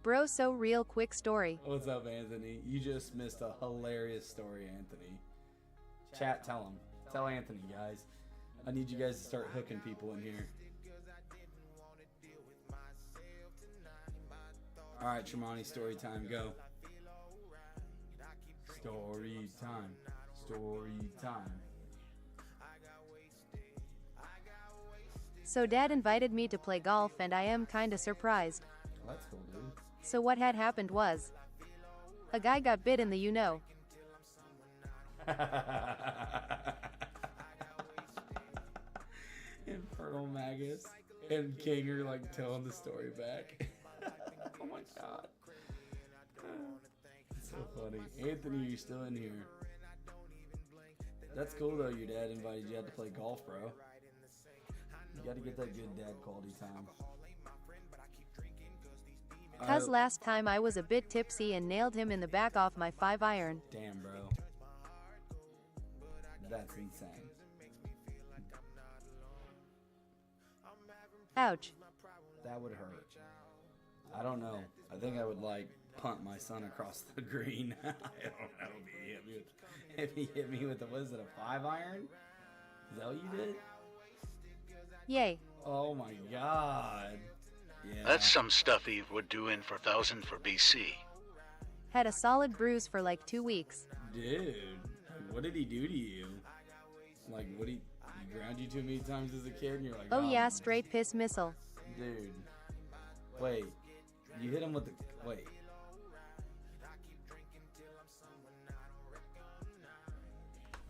Bro, so real quick story. What's up, Anthony? You just missed a hilarious story, Anthony. Chat, tell him. Tell Anthony, guys. I need you guys to start hooking people in here. Alright, Tremonti, story time, go. Story time. Story time. So dad invited me to play golf and I am kinda surprised. Well, that's cool, dude. So what had happened was, a guy got bit in the you-know. Infernal Magus and King are like telling the story back. Oh my god. It's so funny. Anthony, you're still in here. That's cool though, your dad invited you out to play golf, bro. You gotta get that good dad quality time. Cause last time I was a bit tipsy and nailed him in the back off my 5-iron. Damn, bro. That's insane. Ouch. That would hurt. I don't know. I think I would like punt my son across the green. I don't know if he hit me with a, what is it, a 5-iron? Is that what you did? Yay. Oh my god. Yeah. That's some stuff Eve would do in 4000 for BC. Had a solid bruise for like 2 weeks. Dude, what did he do to you? Like, what he ground you too many times as a kid and you're like, oh yeah, straight piss missile. Dude. Wait. You hit him with the, wait.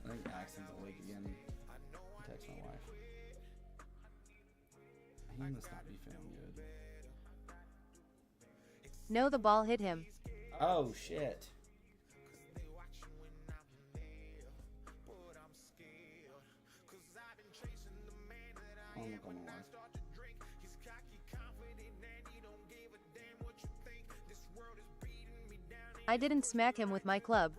I think Axon's awake again. Text my wife. He must not be feeling good. No, the ball hit him. Oh shit. I'm gonna call my wife. I didn't smack him with my club.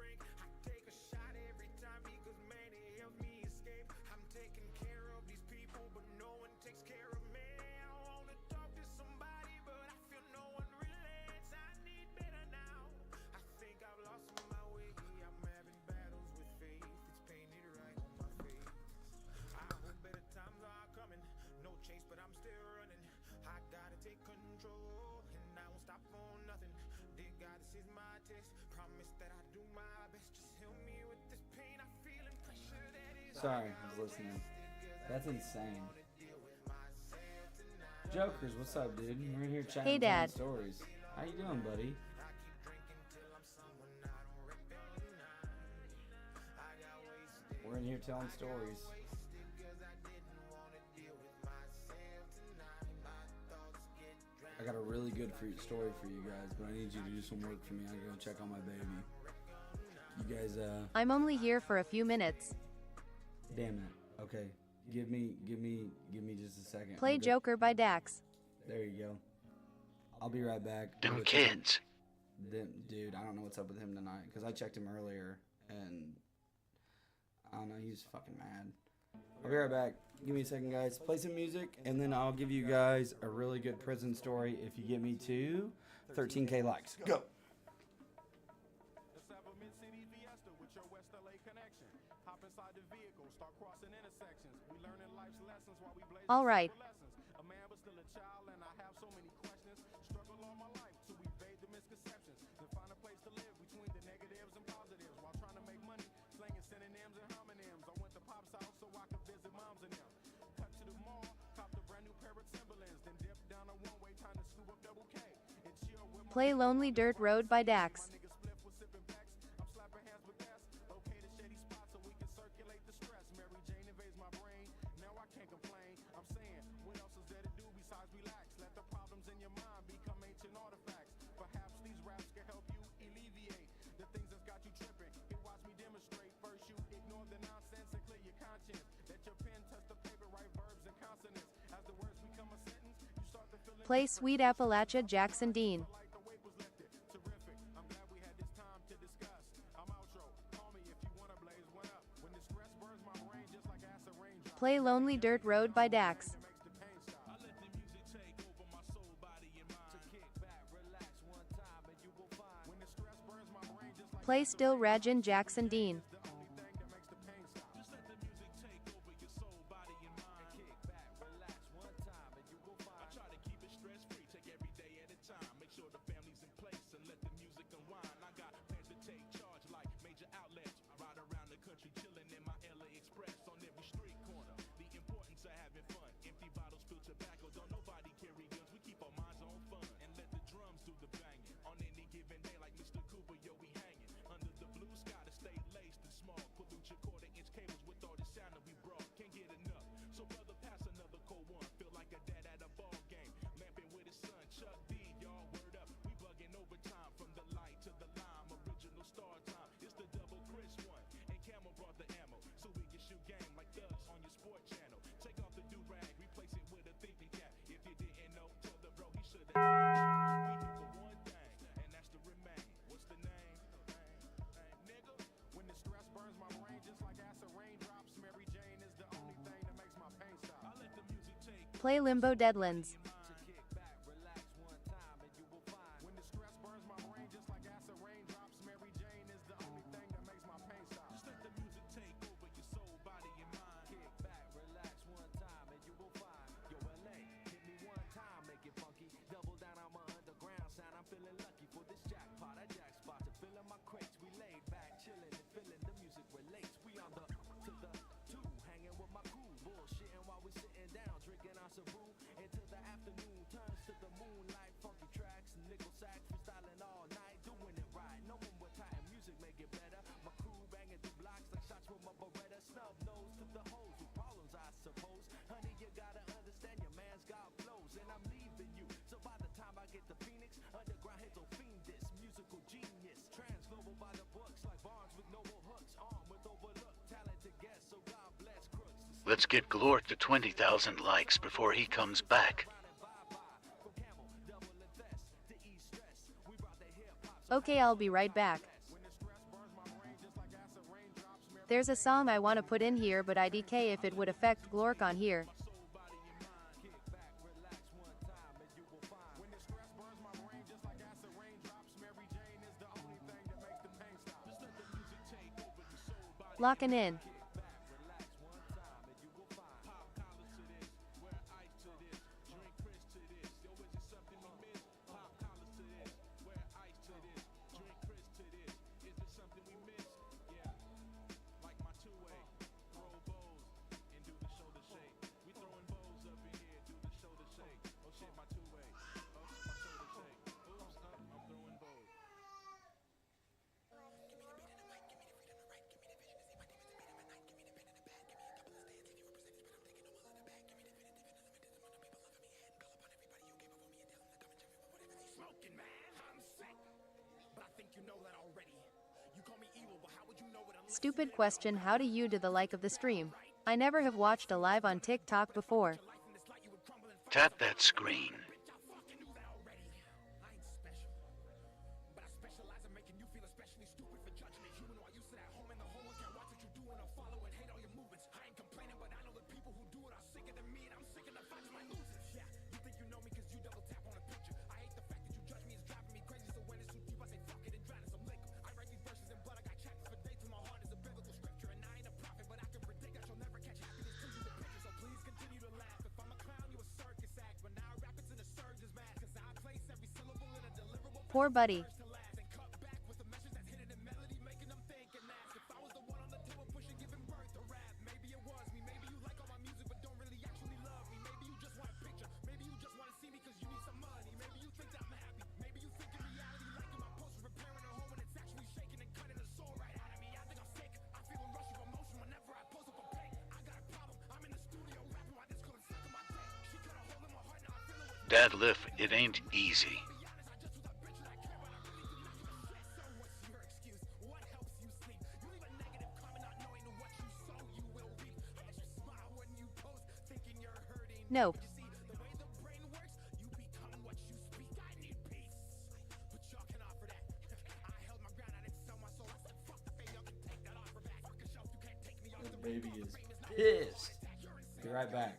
Sorry, I was listening. That's insane. Jokers, what's up, dude? We're in here chatting Hey, Dad. stories. How you doing, buddy? We're in here telling stories. I got a really good story for you guys, but I need you to do some work for me. I'm gonna check on my baby. You guys, I'm only here for a few minutes. Damn it. Okay. Give me just a second. Play Joker by Dax. There you go. I'll be right back. Them kids. Dude, I don't know what's up with him tonight, because I checked him earlier, and I don't know, he was fucking mad. I'll be right back. Give me a second, guys. Play some music, and then I'll give you guys a really good prison story if you get me to 13K likes. Go! All right. Play Lonely Dirt Road by Dax. Play Sweet Appalachia Jackson Dean. Play Lonely Dirt Road by Dax. Play Still Ragin Jackson Dean. Play Limbo Deadlands. Let's get Glork to 20,000 likes before he comes back. Okay, I'll be right back. There's a song I want to put in here, but IDK if it would affect Glork on here. Locking in. Stupid question, how do you do the like of the stream? I never have watched a live on TikTok before. Tap that screen. Poor buddy. Dad lift, it ain't easy. Nope. The baby is pissed. Be right back.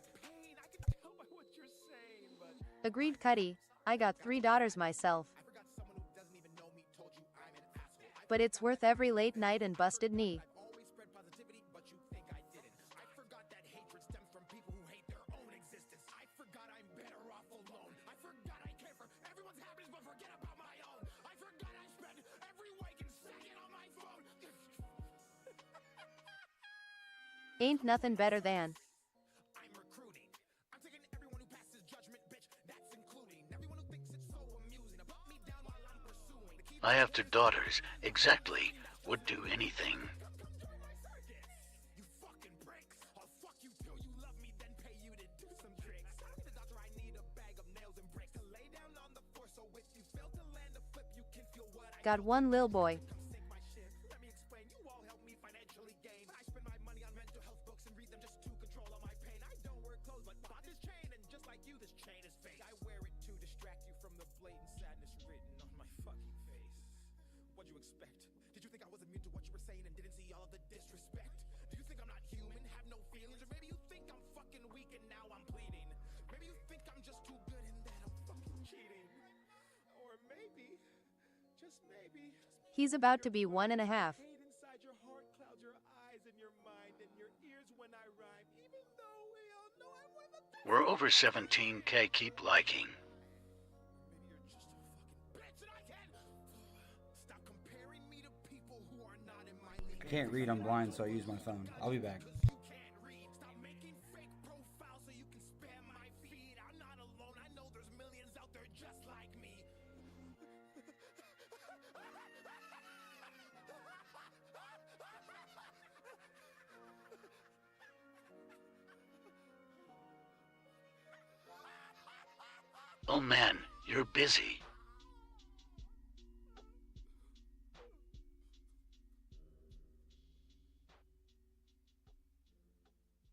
Agreed, Cuddy. I got 3 daughters myself. but it's worth every late night and busted knee. Ain't nothing better than I have two daughters. Exactly. Would do anything. got one lil boy. He's about to be 1.5. We're over 17K. Keep liking. I can't read, I'm blind, so I use my phone. I'll be back. Oh man, you're busy.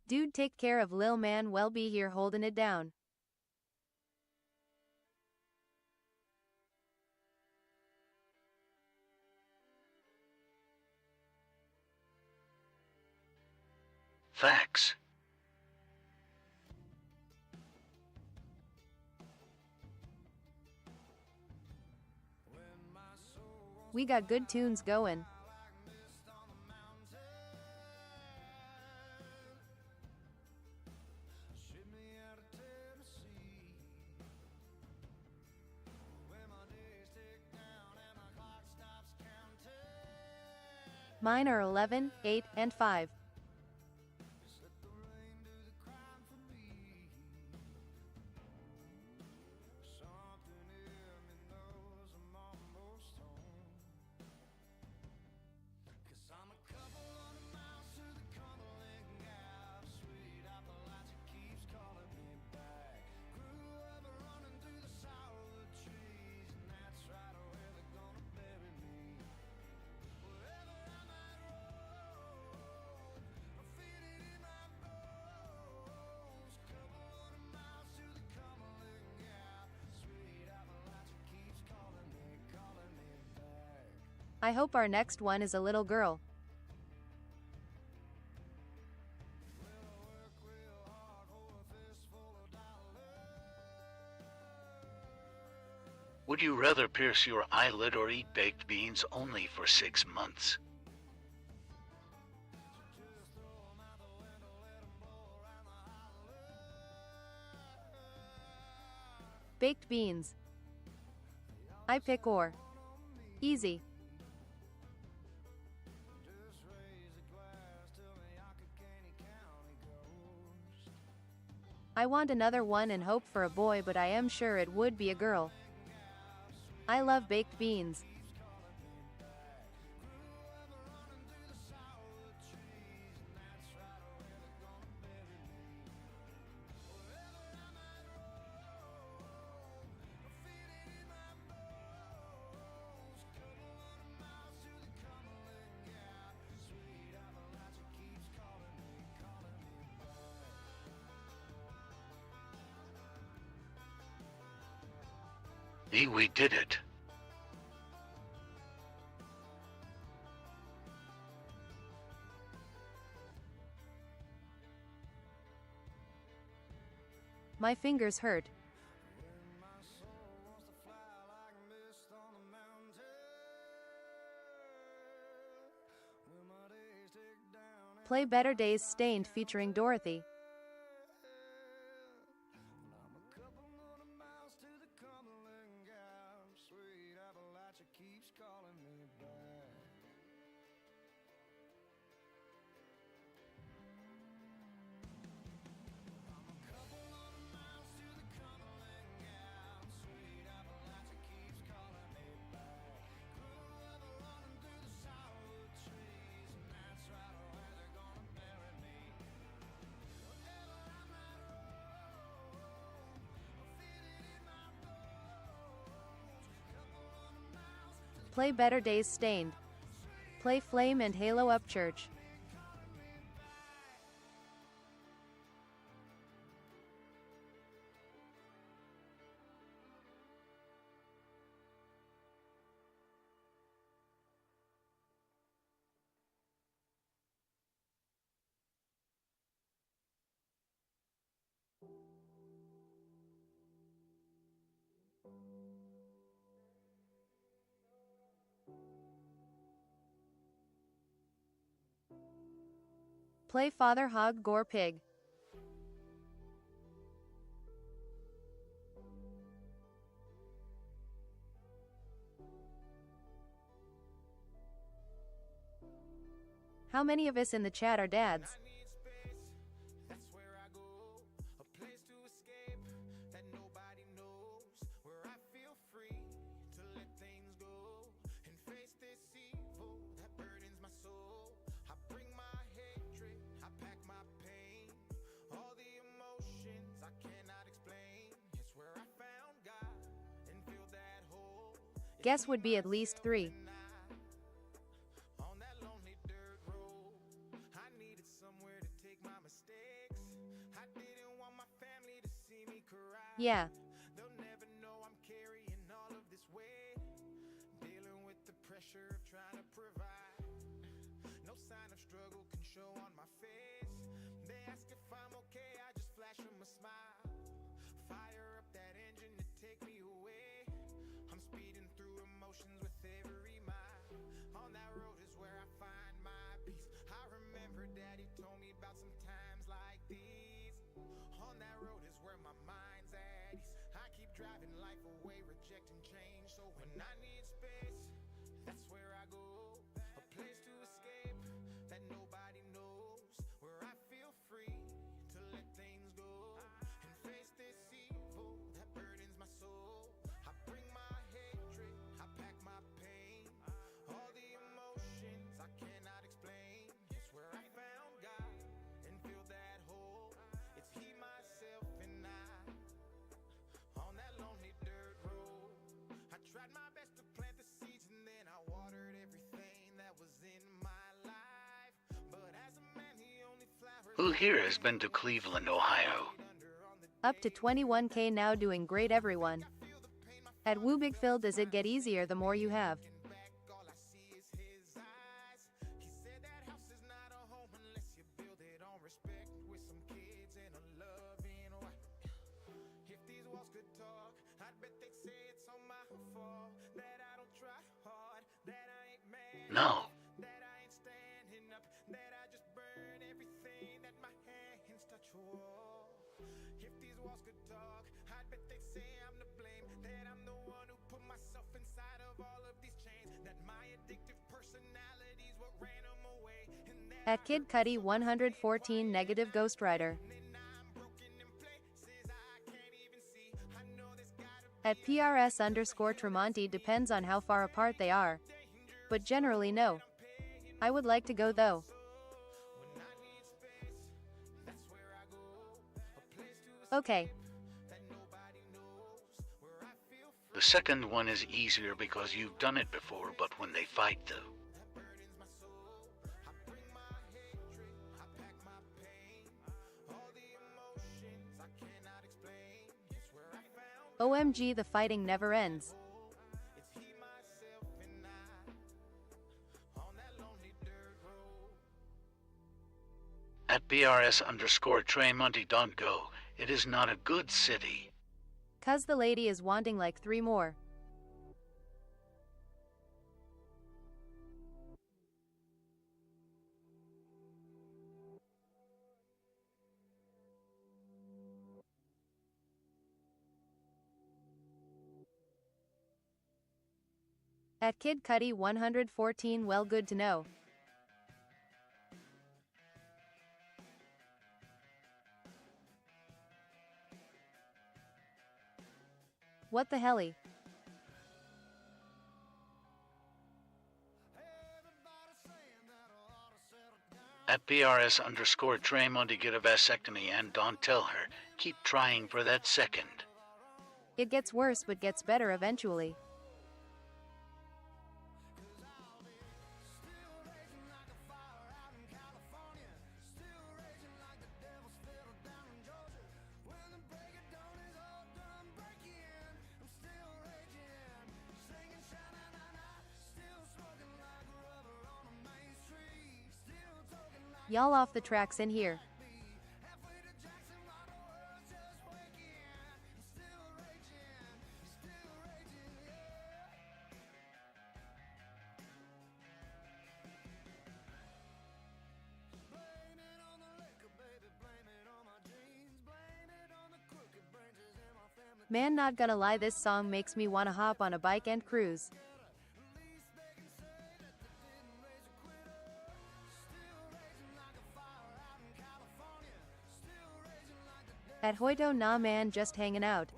Dude, take care of lil man, well be here holding it down. Facts. We got good tunes going. Mine are 11, 8, and 5. I hope our next one is a little girl. Would you rather pierce your eyelid or eat baked beans only for 6 months? Baked beans. I pick or. Easy. I want another one and hope for a boy, but I am sure it would be a girl. I love baked beans. Hey, we did it. My fingers hurt. Play Better Days Stained featuring Dorothy. Play Better Days Stained. Play Flame and Halo Up Church. Play Father Hog Gore Pig. How many of us in the chat are dads? Guess would be at least 3. Yeah. They'll never know I'm carrying all of this weight, dealing with the pressure of trying to provide. No sign of struggle can show on my face. They ask if I'm okay, I just flash them a smile. Fire up that engine to take me away. I'm speeding through emotions with every mile. On that road is where I find my peace. I remember Daddy told me about some times like these. On that road is where my mind's at ease. I keep driving life away, rejecting change. So when I need space, that's where I go. A place to escape that nobody knows, where I feel free to let things go and face this evil that burdens my soul. I bring my hatred, I pack my pain, all the emotions I cannot explain. It's where I found God and filled that hole. It's He, myself, and I on that lonely dirt road. I tried my best to plant the seeds and then I watered everything that was in my life. But as a man, he only flowers. Who here has been to Cleveland, Ohio? Up to 21K now, doing great everyone. At Woobigville, does it get easier the more you have? All I see is His eyes. He said that house is not a home unless you build it on respect, with some kids and a loving wife. If these walls could talk, I'd bet they'd say it's all my fault, that I don't try hard, that I ain't man, No. that I ain't standing up, that I just burn everything that my hands touch. Whoa. If these walls could talk, I'd bet they'd say I'm to blame, that I'm the one who put myself inside of all of these chains, that my addictive personality's what ran them away, and that At Kid Cudi 114 negative Ghostwriter. I'm broken in places I can't even see. I know there's gotta be At PRS_Tremonti, depends on how far apart they are. But generally no. I would like to go though. when I need space. That's where I go. A place to Okay. that nobody knows, where I feel free. The second one is easier because you've done it before, but when they fight though. That burdens my soul. I bring my hatred, I pack my pain, all the emotions I cannot explain. It's where I found OMG, the fighting never ends. it's He, myself, and I on that lonely dirt road. At BRS_Treymonty, don't go. It is not a good city. 'Cause the lady is wanting like 3 more. At Kid Cudi 114, well, good to know. What the helly? At BRS_Traymonty get a vasectomy and don't tell her. Keep trying for that second. It gets worse but gets better eventually. Y'all off the tracks in here. Man, not gonna lie, this song makes me wanna hop on a bike and cruise. At Hoito, nah man, just hanging out.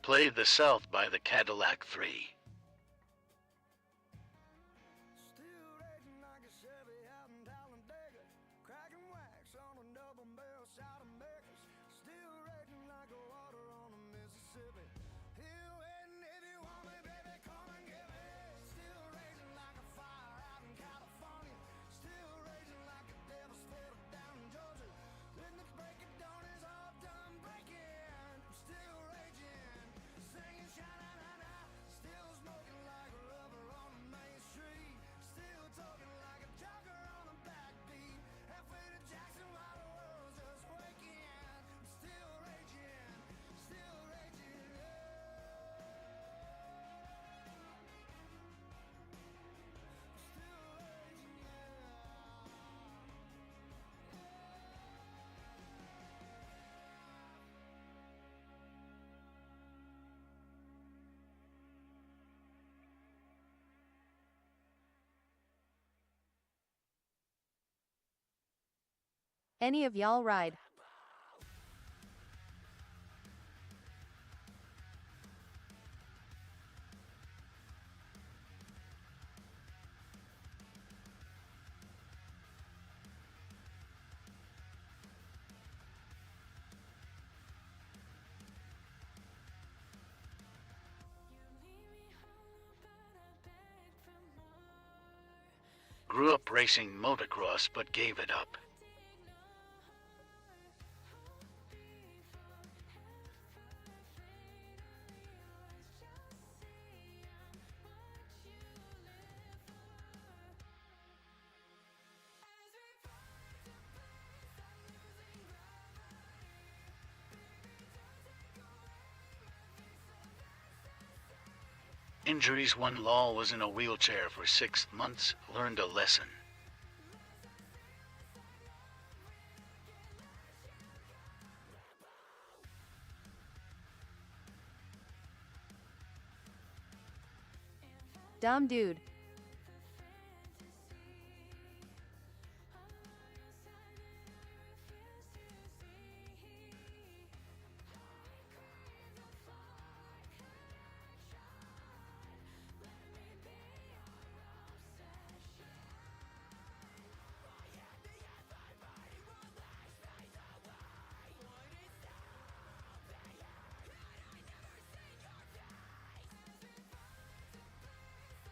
Play The South by the Cadillac 3. Any of y'all ride? Grew up racing motocross but gave it up. Injuries when Law was in a wheelchair for 6 months, learned a lesson. Dumb dude.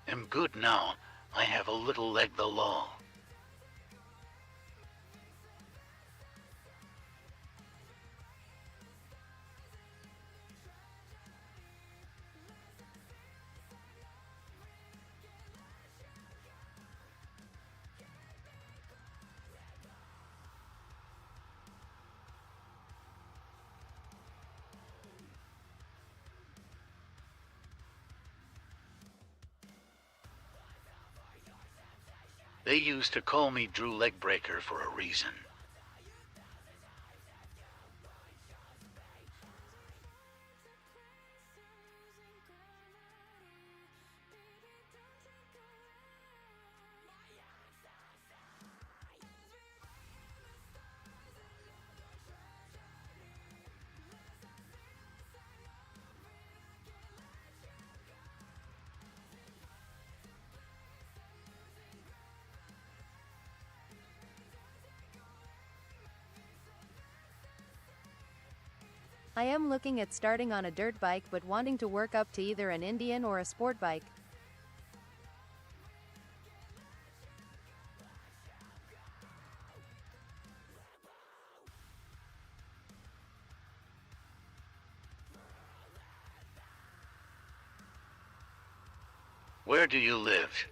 Am good now. I have a little leg the law. They used to call me Drew Legbreaker for a reason. I am looking at starting on a dirt bike but wanting to work up to either an Indian or a sport bike. Where do you live?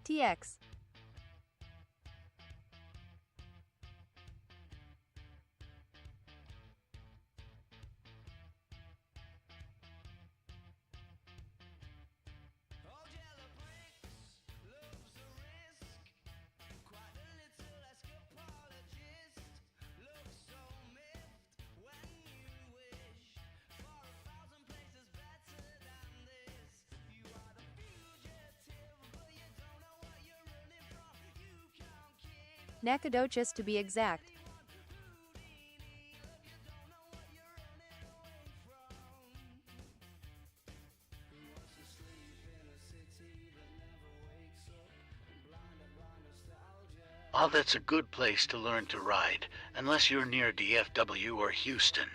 TX. Nacogdoches to be exact. Oh, that's a good place to learn to ride, unless you're near DFW or Houston.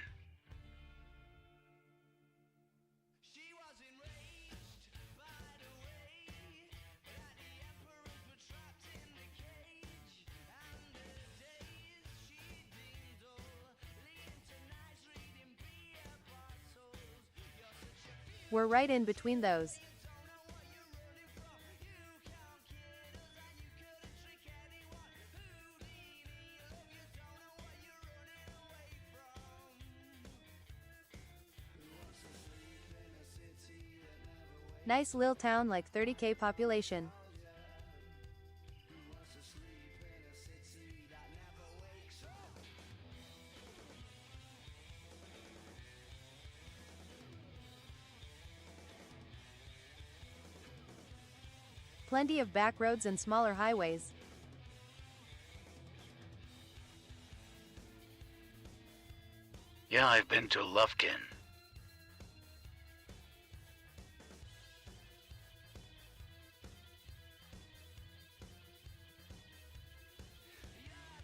We're right in between those. Nice lil town like 30k population. Plenty of back roads and smaller highways. Yeah, I've been to Lufkin.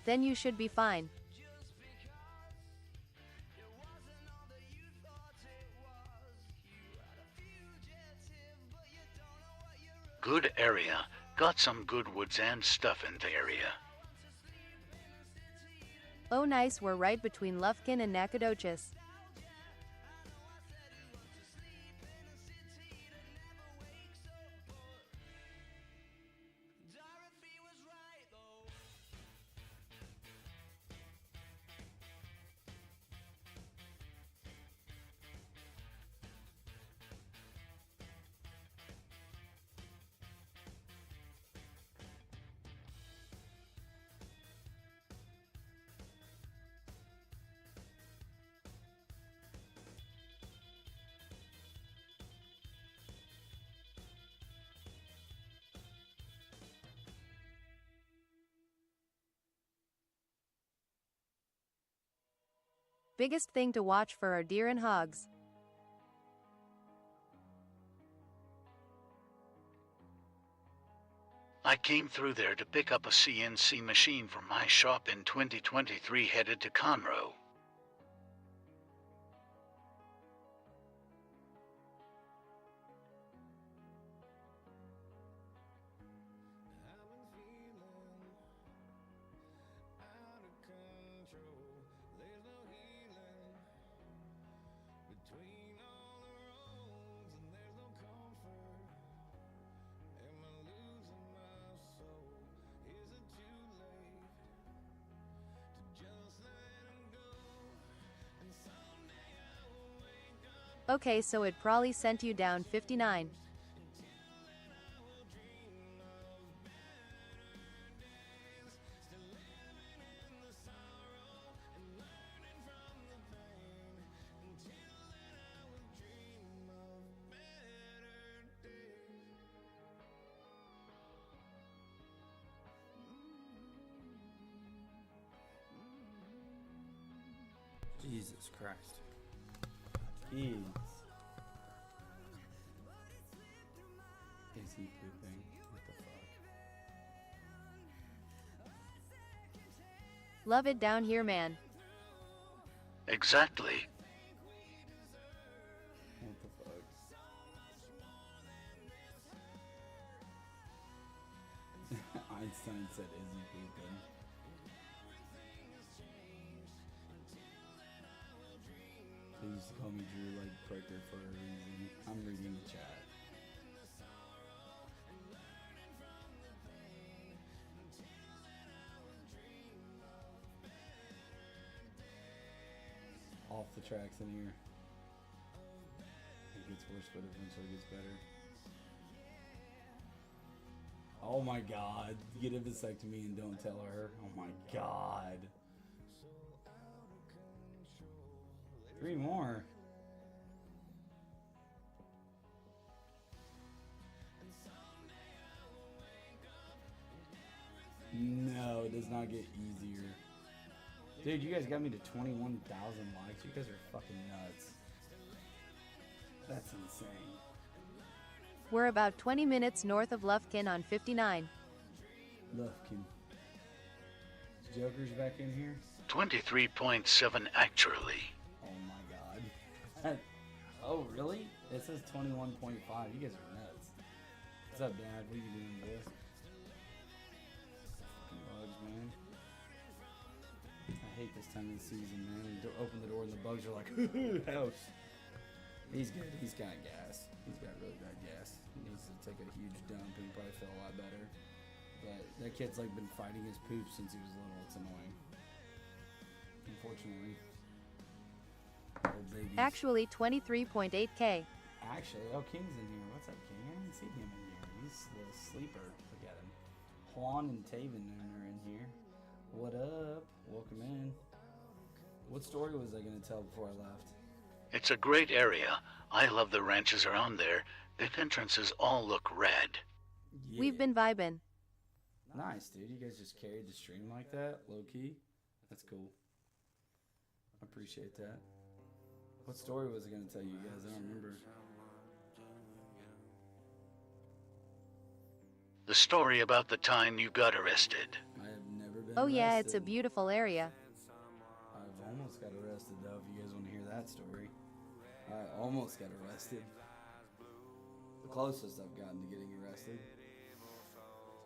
Then you should be fine. Good area. Got some good woods and stuff in the area. Oh nice, we're right between Lufkin and Nacogdoches. Biggest thing to watch for are deer and hogs. I came through there to pick up a CNC machine from my shop in 2023 headed to Conroe. Okay, so it probably sent you down 59. Jesus Christ. Jeez. Is he pooping? What the fuck? Love it down here, man. Exactly. What the fuck? Einstein said, is he pooping? They used to call me Drew like Breaker for a reason. I'm reading the chat. Off the tracks in here. It gets worse, but eventually gets better. Oh my god. Get a vasectomy and don't tell her. Oh my god. 3 more. No, it does not get easier. Dude, you guys got me to 21,000 likes. You guys are fucking nuts. That's insane. We're about 20 minutes north of Lufkin on 59. Lufkin. Joker's back in here? 23.7 actually. Oh my god. Oh, really? It says 21.5. You guys are nuts. What's up, Dad? What are you doing, boy? Fucking bugs, man. I hate this time of the season, man. You open the door and the bugs are like, house. He's good. He's got gas. He's got really bad gas. He needs to take a huge dump and probably feel a lot better. But that kid's like been fighting his poop since he was little. It's annoying. Unfortunately. Old babies. Actually 23.8k. Actually, oh, King's in here. What's up, King? I haven't seen him in here. He's the sleeper. Look at him. Juan and Taven are in here. What up? Welcome in. What story was I going to tell before I left? It's a great area. I love the ranches around there. The entrances all look red. Yeah. We've been vibing. Nice, dude. You guys just carried the stream like that, low key. That's cool. I appreciate that. What story was I going to tell you guys? I don't remember. The story about the time you got arrested. I have never been Oh arrested. yeah, it's a beautiful area. I've almost got arrested, though, if you guys want to hear that story. I almost got arrested. The closest I've gotten to getting arrested.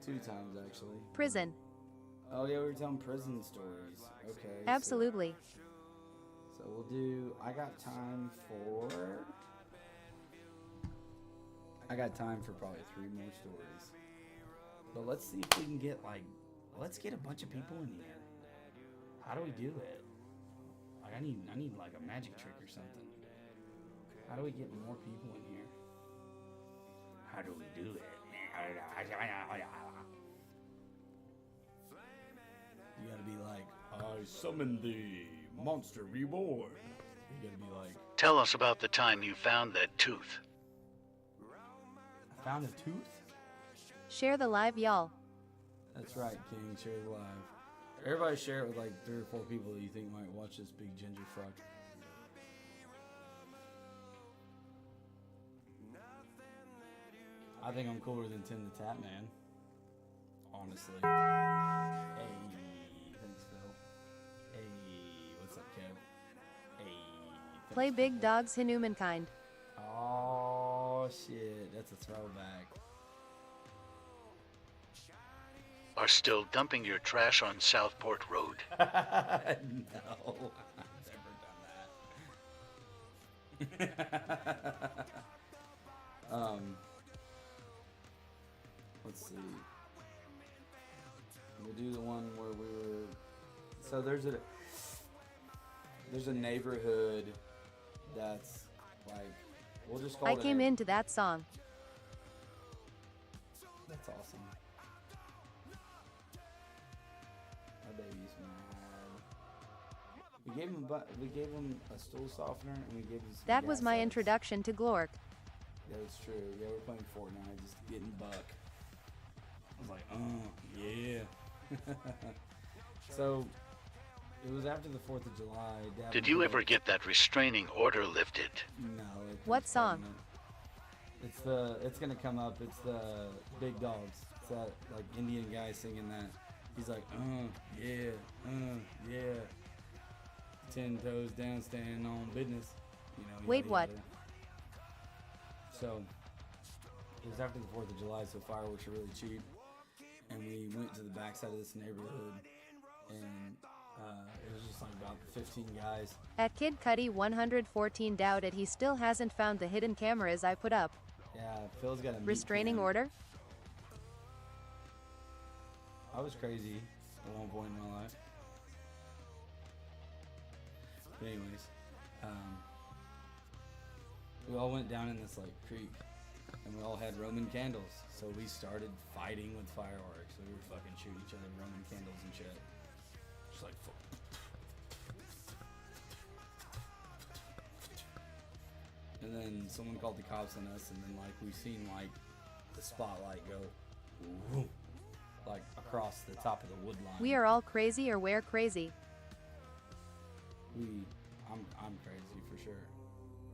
2 times, actually. Prison. Oh, yeah, we were telling prison stories. Okay. Absolutely. So we'll do... I got time for probably 3 more stories. But let's see if we can get, like... Let's get a bunch of people in here. How do we do it? Like, I need like, a magic trick or something. How do we get more people in here? How do we do it? You gotta be like, I summon thee, monster reborn. You gotta be like, Tell us about the time you found that tooth. I found a tooth? Share the live, y'all. That's right, King. Share it live. Everybody share it with like 3 or 4 people that you think might watch this big ginger fuck. I think I'm cooler than Tim the Tap Man. Honestly. Hey, thanks, Phil. Hey, what's up, Kev? Hey. Thanks, Play Big Phil. Dogs Humankind. Oh shit, that's a throwback. Are still dumping your trash on Southport Road. No, I've never done that. Let's see. We'll do the one where we were. So there's a neighborhood that's Like, we'll just call I it came a- into that song. That's awesome. My baby's mad. We gave him a stool softener and we gave him some That was gas my ice. introduction to Glork. Yeah, it's true. Yeah, we're playing Fortnite, just getting buck. I was like, yeah. So, it was after the 4th of July. Dad Did was you like, ever get that restraining order lifted? No. What song? It's gonna come up. It's the Big Dogs. It's that like Indian guy singing that. He's like, yeah. 10 toes down, standing on business. You know. Wait, what? So it was after the 4th of July, so fireworks are really cheap, and we went to the backside of this neighborhood, and it was just like about 15 guys. At Kid Cudi 114 doubted he still hasn't found the hidden cameras I put up. Yeah, Phil's got a meat Restraining can. order? I was crazy at one point in my life. But anyways, we all went down in this like creek, and we all had Roman candles. So we started fighting with fireworks. We were fucking shooting each other with Roman candles and shit. Just like. And then someone called the cops on us, and then like we seen like the spotlight go, whoop, like across the top of the wood line. We are all crazy or we're crazy. I'm crazy for sure,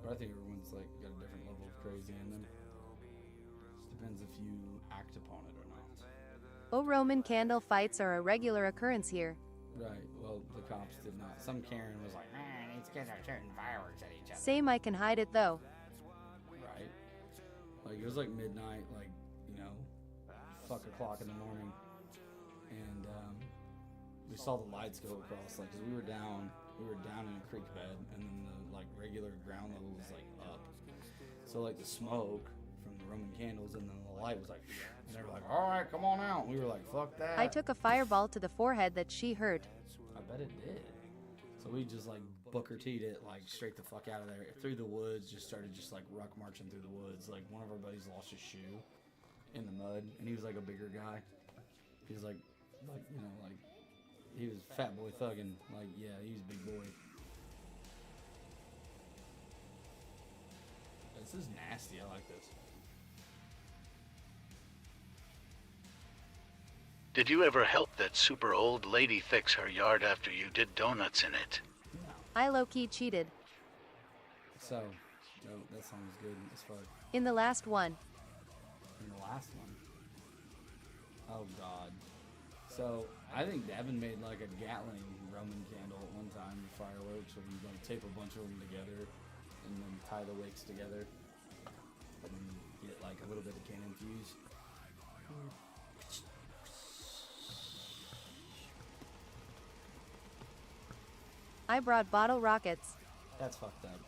but I think everyone's like got a different level of crazy in them. Just depends if you act upon it or not. Oh, Roman candle fights are a regular occurrence here. Right. Well, the cops did not. Some Karen was like, man, these kids are shooting fireworks at each other. Same, I can hide it though. Right. Like it was like midnight, like fuck o'clock in the morning, and we saw the lights go across, like, 'cause we were down in a creek bed, and then the like regular ground level was like up. So like the smoke from the Roman candles, and then the light was like, and they were like, all right, come on out. And we were like, fuck that. I took a fireball to the forehead that she hurt. I bet it did. So we just like Booker T'd it like straight the fuck out of there, through the woods. Just started just like ruck marching through the woods. Like one of our buddies lost his shoe in the mud, and he was like a bigger guy. He was like he was fat boy thugging. Like, yeah, he was a big boy. This is nasty. I like this. Did you ever help that super old lady fix her yard after you did donuts in it? I low-key cheated. So, that song is good as fuck. In the last one. In the last one? Oh, God. So, I think Devin made like a Gatling Roman candle at one time with fireworks, where you like tape a bunch of them together and then tie the wicks together and then get like a little bit of cannon fuse. I brought bottle rockets. That's fucked up.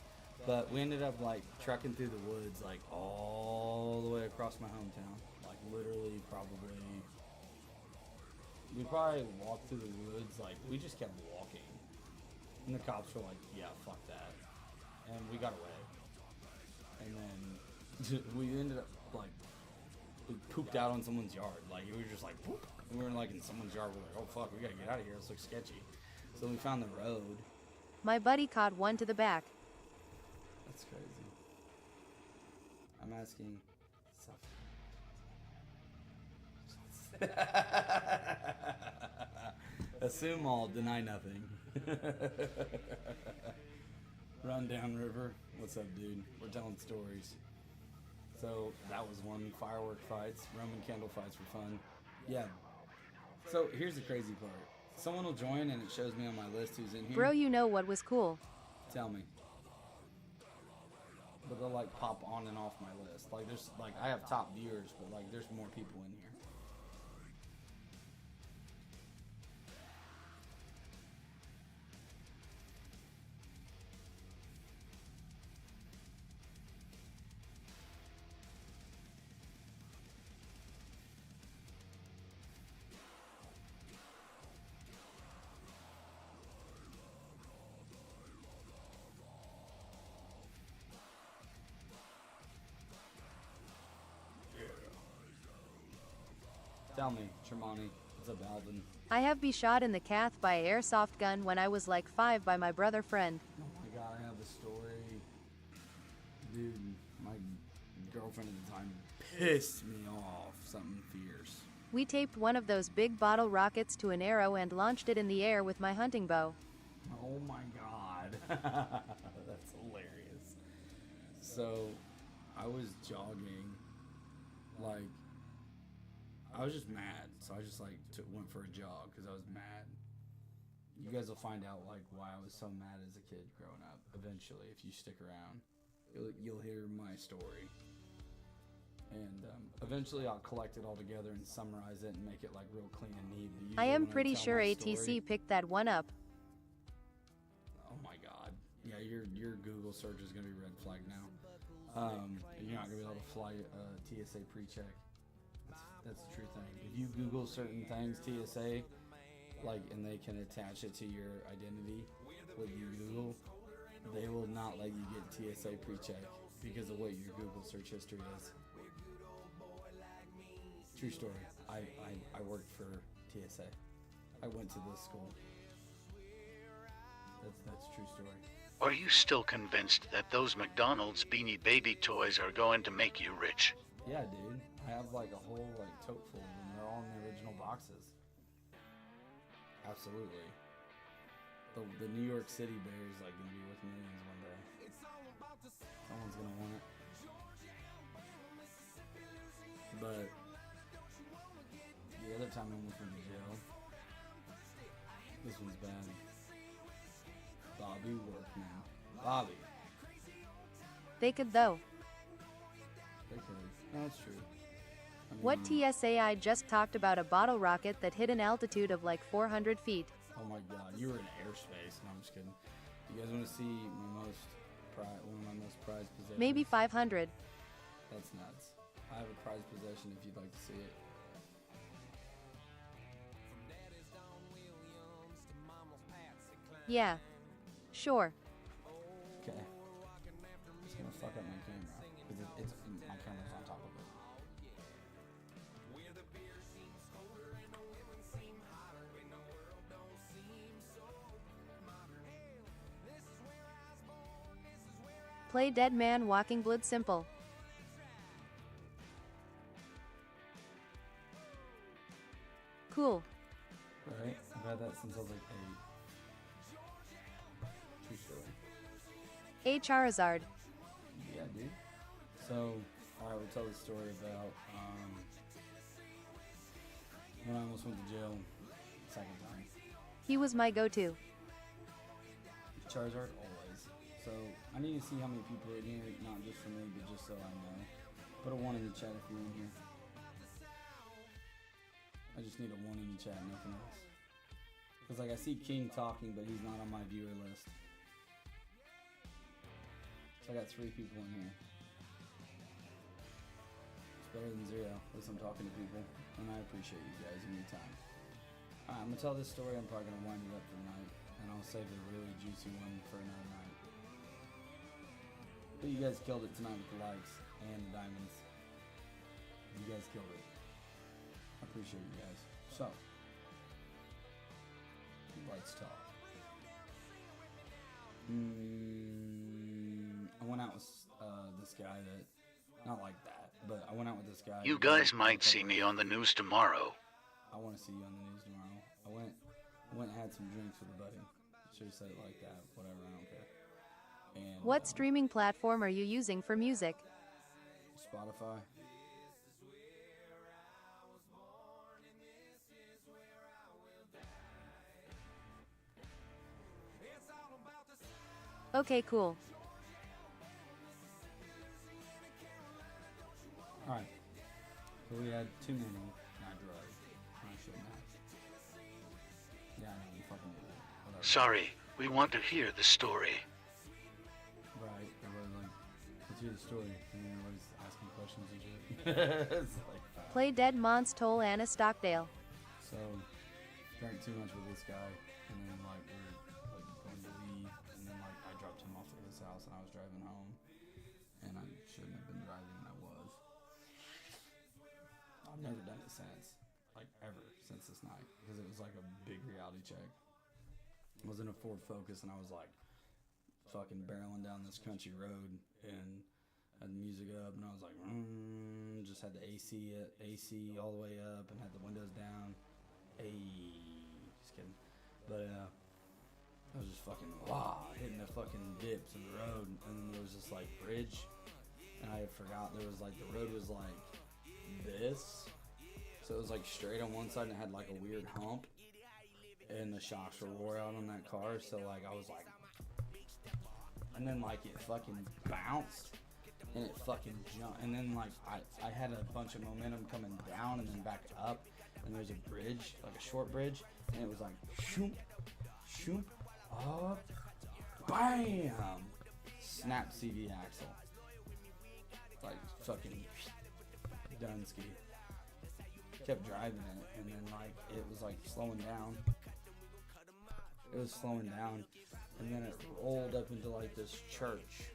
But we ended up like trucking through the woods like all the way across my hometown. Like literally we probably walked through the woods, like we just kept walking. And the cops were like, yeah, fuck that. And we got away. And then we ended up like, we pooped out on someone's yard. Like we were just like, poop. And we were like in someone's yard. We're like, oh fuck, we gotta get out of here. This looks sketchy. So we found the road. My buddy caught one to the back. That's crazy. I'm asking. Assume all, deny nothing. Run down river. What's up, dude? We're telling stories. So that was one. Firework fights, Roman candle fights were fun. Yeah. So here's the crazy part. Someone will join and it shows me on my list who's in here. Bro, you know what was cool? Tell me. But they'll like pop on and off my list. Like there's like I have top viewers, but like there's more people in here. Tell me, Tremonti. What's up, Alvin? I have been shot in the calf by an airsoft gun when I was like 5 by my brother friend. Oh my god, I have a story. Dude, my girlfriend at the time pissed me off. Something fierce. We taped one of those big bottle rockets to an arrow and launched it in the air with my hunting bow. Oh my god. That's hilarious. So, I was jogging, like, I was just mad. So I just, like, went for a jog because I was mad. You guys will find out, like, why I was so mad as a kid growing up. Eventually, if you stick around, you'll hear my story. And eventually I'll collect it all together and summarize it and make it, like, real clean and neat. I am pretty sure ATC picked that one up. Oh my god. Yeah, your Google search is going to be red flag now. You're not going to be able to fly TSA pre-check. That's the true thing. If you Google certain things, TSA, like, and they can attach it to your identity, what you Google, they will not let you get TSA pre-check because of what your Google search history is. True story. I worked for TSA. I went to this school. That's a true story. Are you still convinced that those McDonald's Beanie Baby toys are going to make you rich? Yeah, dude. I have like a whole like tote full of them. They're all in the original boxes. Absolutely. The New York City Bear is like gonna be worth millions one day. Someone's gonna want it. But the other time I went from jail, this one's bad. Bobby Workman. Bobby. They could though. They could. No, that's true. I mean, What TSA I just talked about a bottle rocket that hit an altitude of like 400 feet. Oh my god, you were in airspace. No, I'm just kidding. You guys want to see my one of my most prized possessions? Maybe 500. That's nuts. I have a prized possession if you'd like to see it. Yeah. Sure. Okay. It's gonna fuck up my camera because it's my camera's on top of it. Play Dead Man Walking Blood Simple. Cool. Right? I've had that since I was like 8. True story. A Charizard. Yeah, dude. So, I will tell the story about when I almost went to jail second time. He was my go-to. Charizard, always. So, I need to see how many people are in here, not just for me, but just so I know. Put a 1 in the chat if you're in here. I just need a 1 in the chat, nothing else. Because, like, I see King talking, but he's not on my viewer list. So I got 3 people in here. It's better than 0. At least I'm talking to people. And I appreciate you guys and your time. Alright, I'm going to tell this story. I'm probably going to wind it up for tonight. And I'll save a really juicy one for another night. But you guys killed it tonight with the likes and the diamonds. You guys killed it. I appreciate you guys. So, let's talk. I went out with this guy that, not like that, but I went out with this guy. You guys might see me on the news tomorrow. I want to see you on the news tomorrow. I went and had some drinks with a buddy. Should have said it like that. Whatever, I don't care. And, What streaming platform are you using for music? Spotify. Okay, cool. Alright. So we had too many, not drugs. I shouldn't have. Yeah, I know, you fucking did that. Whatever. Sorry, we want to hear the story. Right, everybody like, let's hear the story. And then everybody's asking questions and shit. It's like, Play Dead Mons Toll Anna Stockdale. so, drank too much with this guy, and then like we were like going to leave, and then like I dropped him off at his house, and I was driving home, and I shouldn't have been driving, and I was. I've never done it since. since this night because it was like a big reality check. I was in a Ford Focus and I was like fucking barreling down this country road and had the music up and I was like, just had the AC all the way up and had the windows down. Just kidding. But I was just fucking hitting the fucking dips in the road, and then there was this like bridge, and I had forgot there was like the road was like this, so it was like straight on one side and it had like a weird hump, and the shocks were wore out on that car, so like I was like, and then like it fucking bounced, and it fucking jumped, and then like I had a bunch of momentum coming down and then back up, and there's a bridge, like a short bridge, and it was like shoop, shoop, up, bam, snap CV axle, like fucking Dunsky. Kept driving it, and then like it was like slowing down. It was slowing down, and then it rolled up into like this church,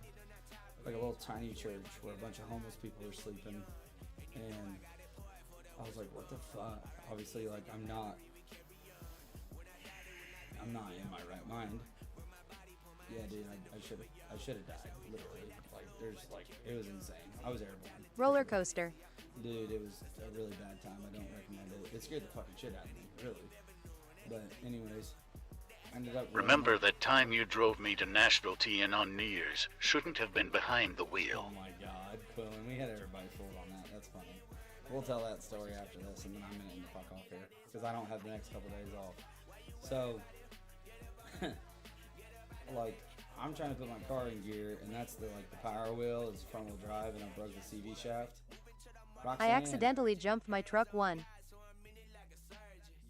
like a little tiny church where a bunch of homeless people were sleeping, and I was like, what the fuck? Obviously, like I'm not in my right mind. Yeah, dude, I should have died, literally. Like, it was insane. I was airborne. Roller coaster. Dude, it was a really bad time. I don't recommend it. It scared the fucking shit out of me, really. But anyways, I ended up. Remember that time you drove me to Nashville TN on New Year's? Shouldn't have been behind the wheel. Oh my God, Quillen, we had everybody fooled on that. That's funny. We'll tell that story after this, and then I'm gonna end the fuck off here because I don't have the next couple days off. So. Like, I'm trying to put my car in gear, and that's the power wheel is front wheel drive, and I broke the CV shaft. I accidentally jumped my truck one.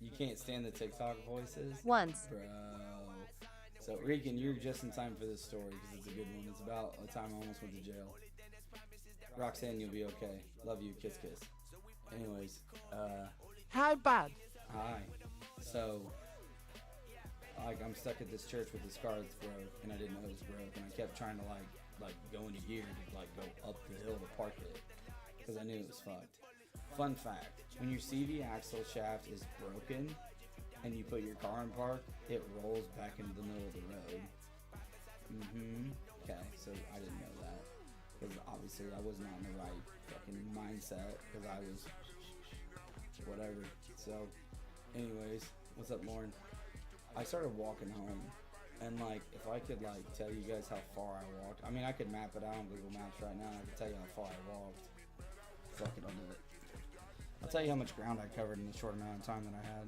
You can't stand the TikTok voices? Once. Bro. So, Rican, you're just in time for this story because it's a good one. It's about a time I almost went to jail. Roxanne, you'll be okay. Love you. Kiss, kiss. Anyways, Hi, bud. Hi. So, like, I'm stuck at this church with this car that's broke, and I didn't know it was broke, and I kept trying to like go into gear to like go up the hill to park it because I knew it was fucked. Fun fact: when your CV axle shaft is broken and you put your car in park, it rolls back into the middle of the road. Okay, so I didn't know that because obviously I was not in the right fucking mindset because I was whatever. So, anyways, what's up, Lauren? I started walking home, and like, if I could like tell you guys how far I walked, I mean, I could map it out on Google Maps right now, and I could tell you how far I walked. Fuck it, I'll do it. I'll tell you how much ground I covered in the short amount of time that I had.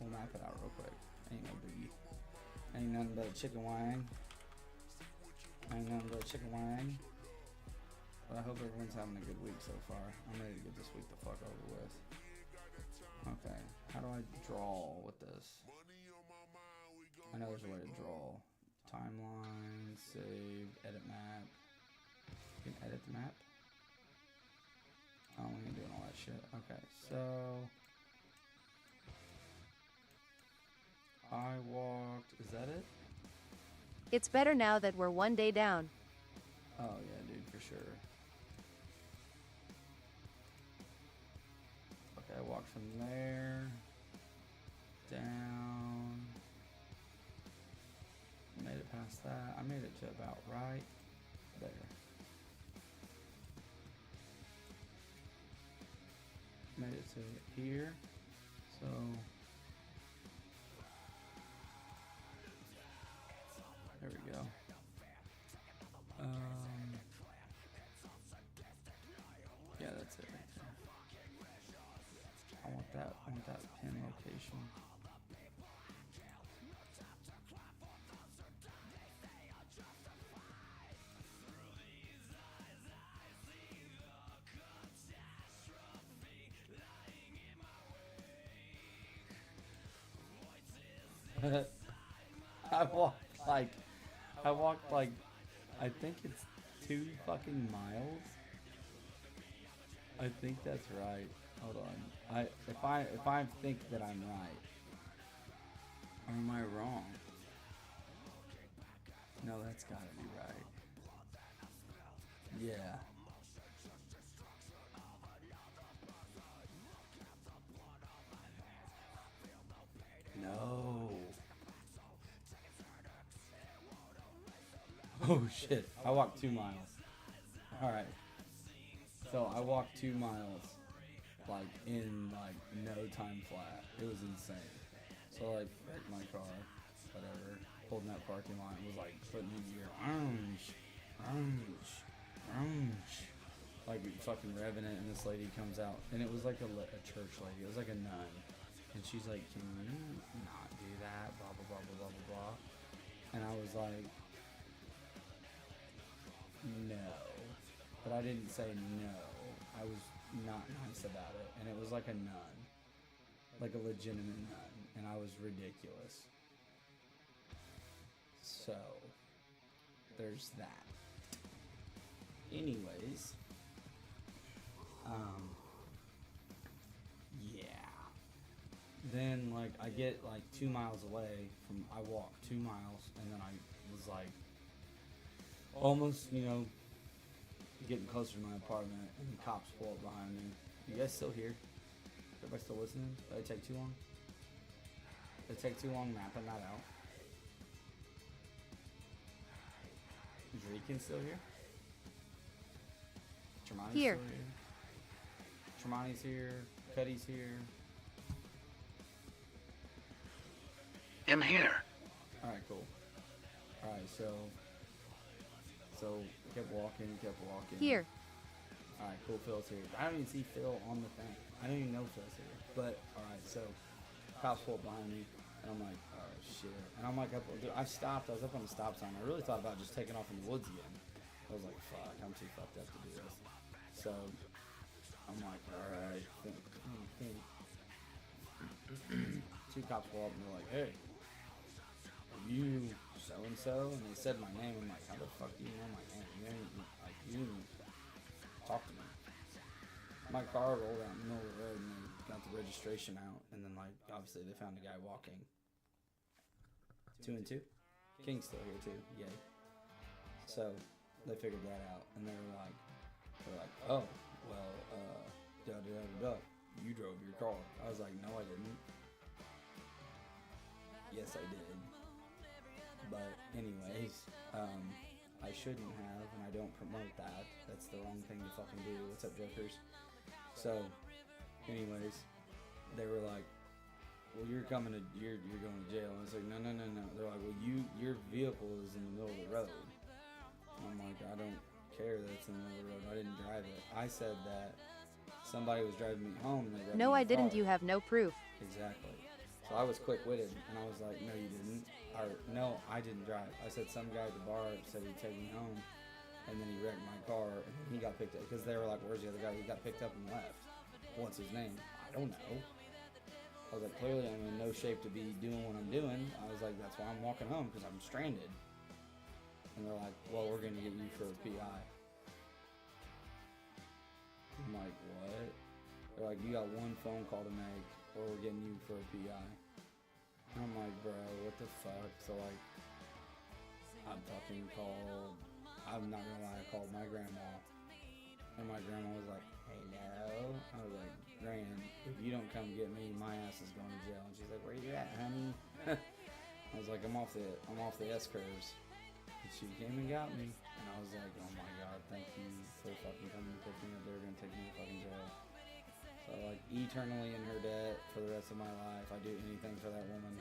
We'll map it out real quick. Ain't no biggie. Ain't nothing but chicken wine. Ain't nothing but chicken wine. But I hope everyone's having a good week so far. I'm ready to get this week the fuck over with. Okay, how do I draw with this? I know there's a way to draw. Timeline, save, edit map. You can edit the map? Oh, we ain't doing all that shit. Okay, so... I walked... Is that it? It's better now that we're one day down. Oh yeah, dude, for sure. Okay, I walked from there down. Made it past that. I made it to about right there. Made it to here. So there we go. Yeah, that's it right there. I want that pin location. I walked like I think it's 2 fucking miles. I think that's right. Hold on. If I think that I'm right, or am I wrong? No, that's gotta be right. Yeah. Oh shit! I walked 2 miles. All right. So I walked 2 miles, like in like no time flat. It was insane. So like wrecked my car, whatever. Pulled in that parking lot and was like putting in gear, like fucking revving it. And this lady comes out, and it was like a church lady. It was like a nun, and she's like, "Can you not do that?" Blah blah blah blah blah blah blah. And I was like, "No," but I didn't say no. I was not nice about it, and it was like a nun, like a legitimate nun, and I was ridiculous. So, there's that. Anyways, yeah. Then, like, I get, like, 2 miles away from, I walked 2 miles, and then I was, like, almost, you know, getting closer to my apartment, and the cops pull up behind me. You guys still here? Everybody still listening? Did it take too long? Did it take too long mapping that out? Is Rican still here? Tremonti's Here. still here? Tremonti's here. Cuddy's here. I'm here. Alright, cool. Alright, so kept walking. Here. Alright, cool, Phil's here. I don't even see Phil on the thing. I don't even know Phil's here. But, alright, so cops pull up behind me, and I'm like, oh shit. And I'm like, I stopped, I was up on the stop sign. I really thought about just taking off in the woods again. I was like, fuck, I'm too fucked up to do this. So, I'm like, alright. Two cops pull up and they're like, hey, are you so-and-so? And they said my name. I'm like, how the fuck do you know my name? You didn't talk to me. My car rolled out in the middle of the road and they got the registration out. And then, like, obviously they found a guy walking. 2 and 2? King's still here too. Yay. So, they figured that out. And they were like, oh, well, you drove your car. I was like, no, I didn't. Yes, I did. But anyways, I shouldn't have, and I don't promote that. That's the wrong thing to fucking do. What's up, jokers? So, anyways, they were like, well, you're going to jail. And I was like, no. They're like, well, your vehicle is in the middle of the road. I'm like, I don't care that it's in the middle of the road. I didn't drive it. I said that somebody was driving me home. And they wrecked No, my I didn't. car. You have no proof. Exactly. So I was quick-witted, and I was like, no, you didn't. Or, no, I didn't drive. I said some guy at the bar said he'd take me home, and then he wrecked my car, and he got picked up. Because they were like, where's the other guy? He got picked up and left. What's his name? I don't know. I was like, clearly I'm in no shape to be doing what I'm doing. I was like, that's why I'm walking home, because I'm stranded. And they're like, well, we're going to get you for a PI. I'm like, what? They're like, you got one phone call to make, or we're getting you for a PI. I'm like, bro, what the fuck? So, like, I'm not gonna lie, I called my grandma. And my grandma was like, hey, no. I was like, Gran, if you don't come get me, my ass is going to jail. And she's like, where you at, honey? I was like, I'm off the S-curves. And she came and got me. And I was like, oh my god, thank you for fucking coming and picking me up. They were gonna take me to fucking jail. So, like, eternally in her debt for the rest of my life. I do anything for that woman.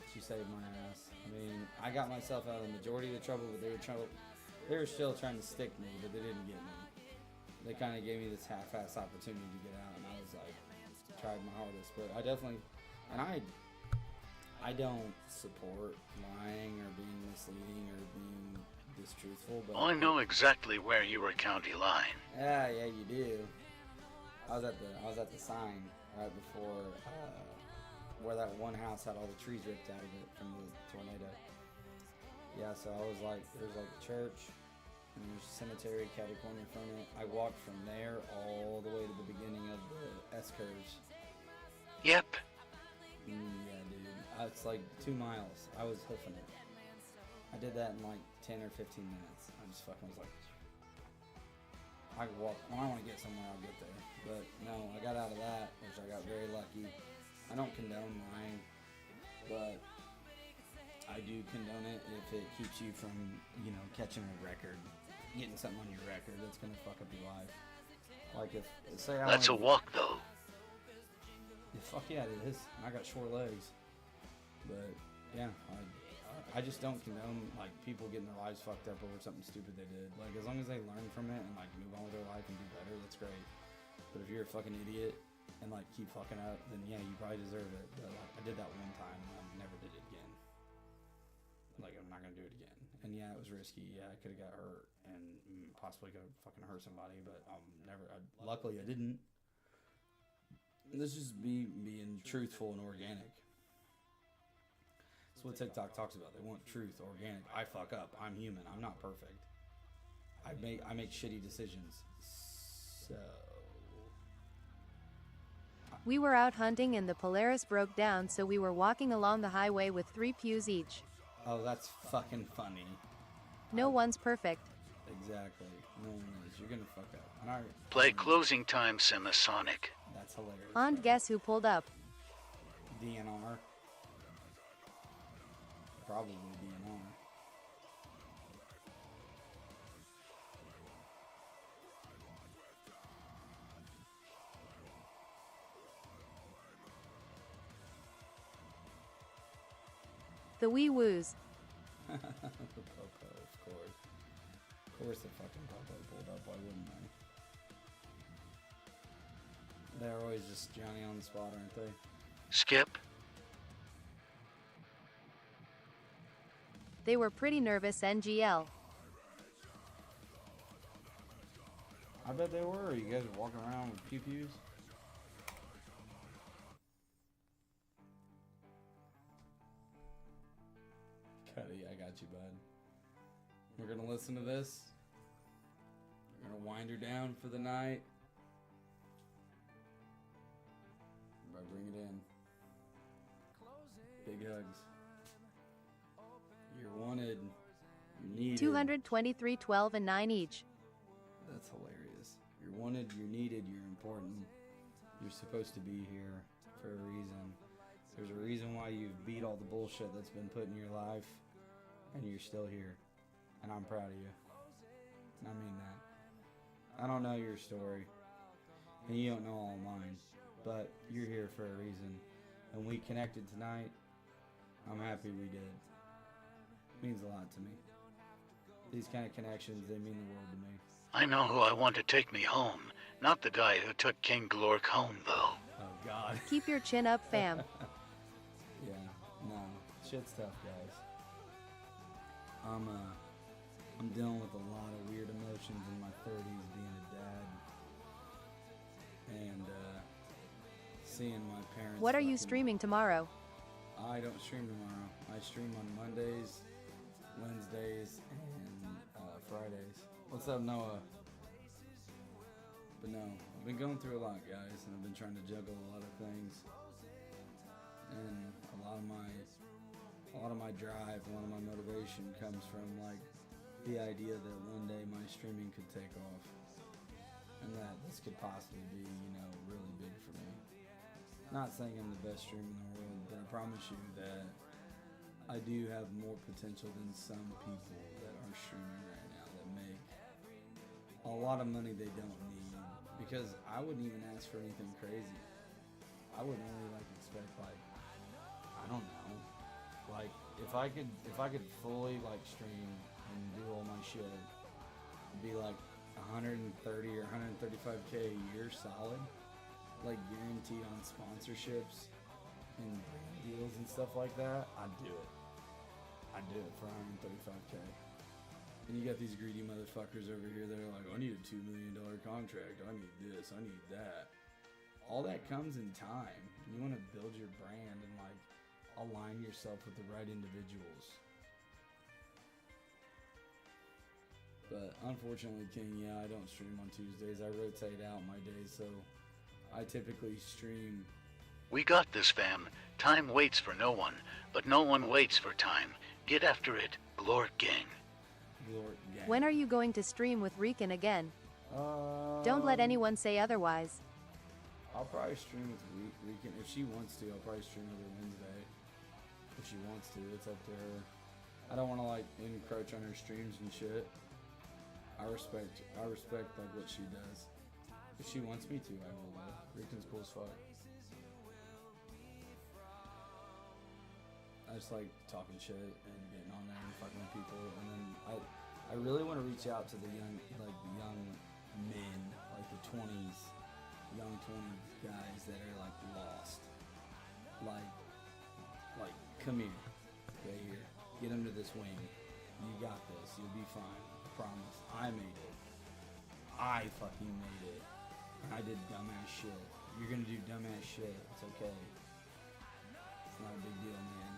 She saved my ass. I mean, I got myself out of the majority of the trouble, but they were still trying to stick me, but they didn't get me. They kind of gave me this half-ass opportunity to get out, and I was like, tried my hardest. But I definitely, and I don't support lying or being misleading or being distruthful, but I know exactly where you were county line. yeah, you do. I was at the sign right before where that one house had all the trees ripped out of it from the tornado. Yeah, so I was like, there's like a church, and there's a cemetery, catty corner from it. I walked from there all the way to the beginning of the S-curves. Yep. Yeah, dude. It's like 2 miles. I was hoofing it. I did that in like 10 or 15 minutes. I just fucking was like, I could walk. When I want to get somewhere, I'll get there. But no, I got out of that, which I got very lucky. I don't condone lying, but I do condone it if it keeps you from, you know, catching a record, getting something on your record that's gonna fuck up your life. Like if, say I That's a walk, though. Yeah, fuck yeah, it is. I got short legs. But yeah, I just don't condone like people getting their lives fucked up over something stupid they did. Like as long as they learn from it and like move on with their life and do better, that's great. But if you're a fucking idiot and like keep fucking up, then yeah, you probably deserve it. But like I did that one time and I never did it again. Like I'm not gonna do it again. And yeah, it was risky. Yeah, I could have got hurt and possibly could have fucking hurt somebody. But luckily I didn't. This is being truthful and organic. That's what TikTok talks about. They want truth, organic. I fuck up. I'm human. I'm not perfect. I make shitty decisions. So We were out hunting and the Polaris broke down, so we were walking along the highway with 3 pews each. Oh, that's fucking funny. No one's perfect. Exactly. No one is. You're gonna fuck up. And Play Closing Time Semisonic. That's hilarious. And guess who pulled up? DNR. Probably DNR. The wee woos. The Popo, of course. Of course the fucking Popo pulled up. Why wouldn't they? They're always just Johnny on the spot, aren't they? Skip. They were pretty nervous, NGL. I bet they were. You guys are walking around with pew-pews? Cuddy, I got you, bud. We're gonna listen to this. We're gonna wind her down for the night. Everybody bring it in. Big hugs. You're wanted. You're needed. 223, 12, and 9 each. That's hilarious. You're wanted, you're needed, you're important. You're supposed to be here for a reason. There's a reason why you've beat all the bullshit that's been put in your life, and you're still here. And I'm proud of you. I mean that. I don't know your story, and you don't know all mine, but you're here for a reason. And we connected tonight. I'm happy we did. It means a lot to me. These kind of connections, they mean the world to me. I know who I want to take me home. Not the guy who took King Glork home, though. Oh, God. Keep your chin up, fam. Yeah, no. Shit's tough, guys. I'm dealing with a lot of weird emotions in my 30s being a dad. And, seeing my parents... What are you streaming tomorrow? I don't stream tomorrow. I stream on Mondays, Wednesdays, and Fridays. What's up, Noah? But no, I've been going through a lot, guys, and I've been trying to juggle a lot of things. And a lot of my drive, a lot of my motivation comes from like the idea that one day my streaming could take off, and that this could possibly be, you know, really big for me. Not saying I'm the best streamer in the world, but I promise you that I do have more potential than some people that are streaming right now that make a lot of money they don't need. Because I wouldn't even ask for anything crazy. I would only like expect like, I don't know, like if I could fully like stream and do all my shit, it'd be like 130 or 135K a year solid. Like guaranteed on sponsorships and brand deals and stuff like that, I'd do it. I'd do it for 135K. And you got these greedy motherfuckers over here that are like, I need a $2 million contract. I need this. I need that. All that comes in time. You want to build your brand and like align yourself with the right individuals. But unfortunately, King, yeah, I don't stream on Tuesdays. I rotate out my days, so I typically stream. We got this, fam. Time waits for no one, but no one waits for time. Get after it, Glork Gang. Glork Gang. When are you going to stream with Rican again? Don't let anyone say otherwise. I'll probably stream with Rican. If she wants to, I'll probably stream with her Wednesday. If she she wants to. It's up to her. I don't want to like encroach on her streams and shit. I respect like what she does. If she wants me to, I will. Rican's cool as fuck. I just like talking shit and getting on there and fucking with people, and then I really want to reach out to the young men, like the 20s, young 20s guys that are like lost. Like, come here, right here. Get under this wing. You got this. You'll be fine. I promise. I made it. I fucking made it. And I did dumbass shit. You're gonna do dumbass shit. It's okay. It's not a big deal, man.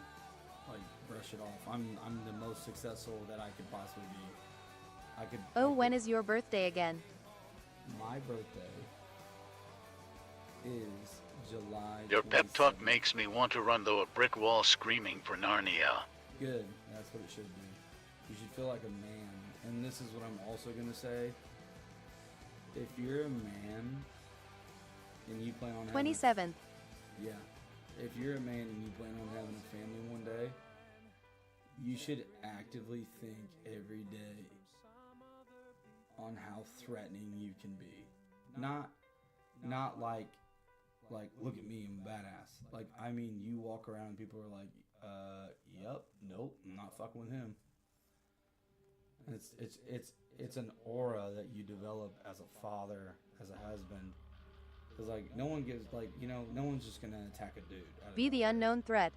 Like, brush it off. I'm the most successful that I could possibly be. When is your birthday again? My birthday is July. Your pep talk makes me want to run through a brick wall screaming for Narnia. Good. That's what it should be. You should feel like a man. And this is what I'm also gonna say. If you're a man and you plan on 27th. Yeah. If you're a man and you plan on having a family one day, you should actively think every day on how threatening you can be. Not like look at me, I'm a badass. Like, I mean, you walk around and people are like, yep, nope, I'm not fucking with him. And it's an aura that you develop as a father, as a husband. Because, like, no one gives, like, you know, no one's just gonna attack a dude. Be the unknown threat.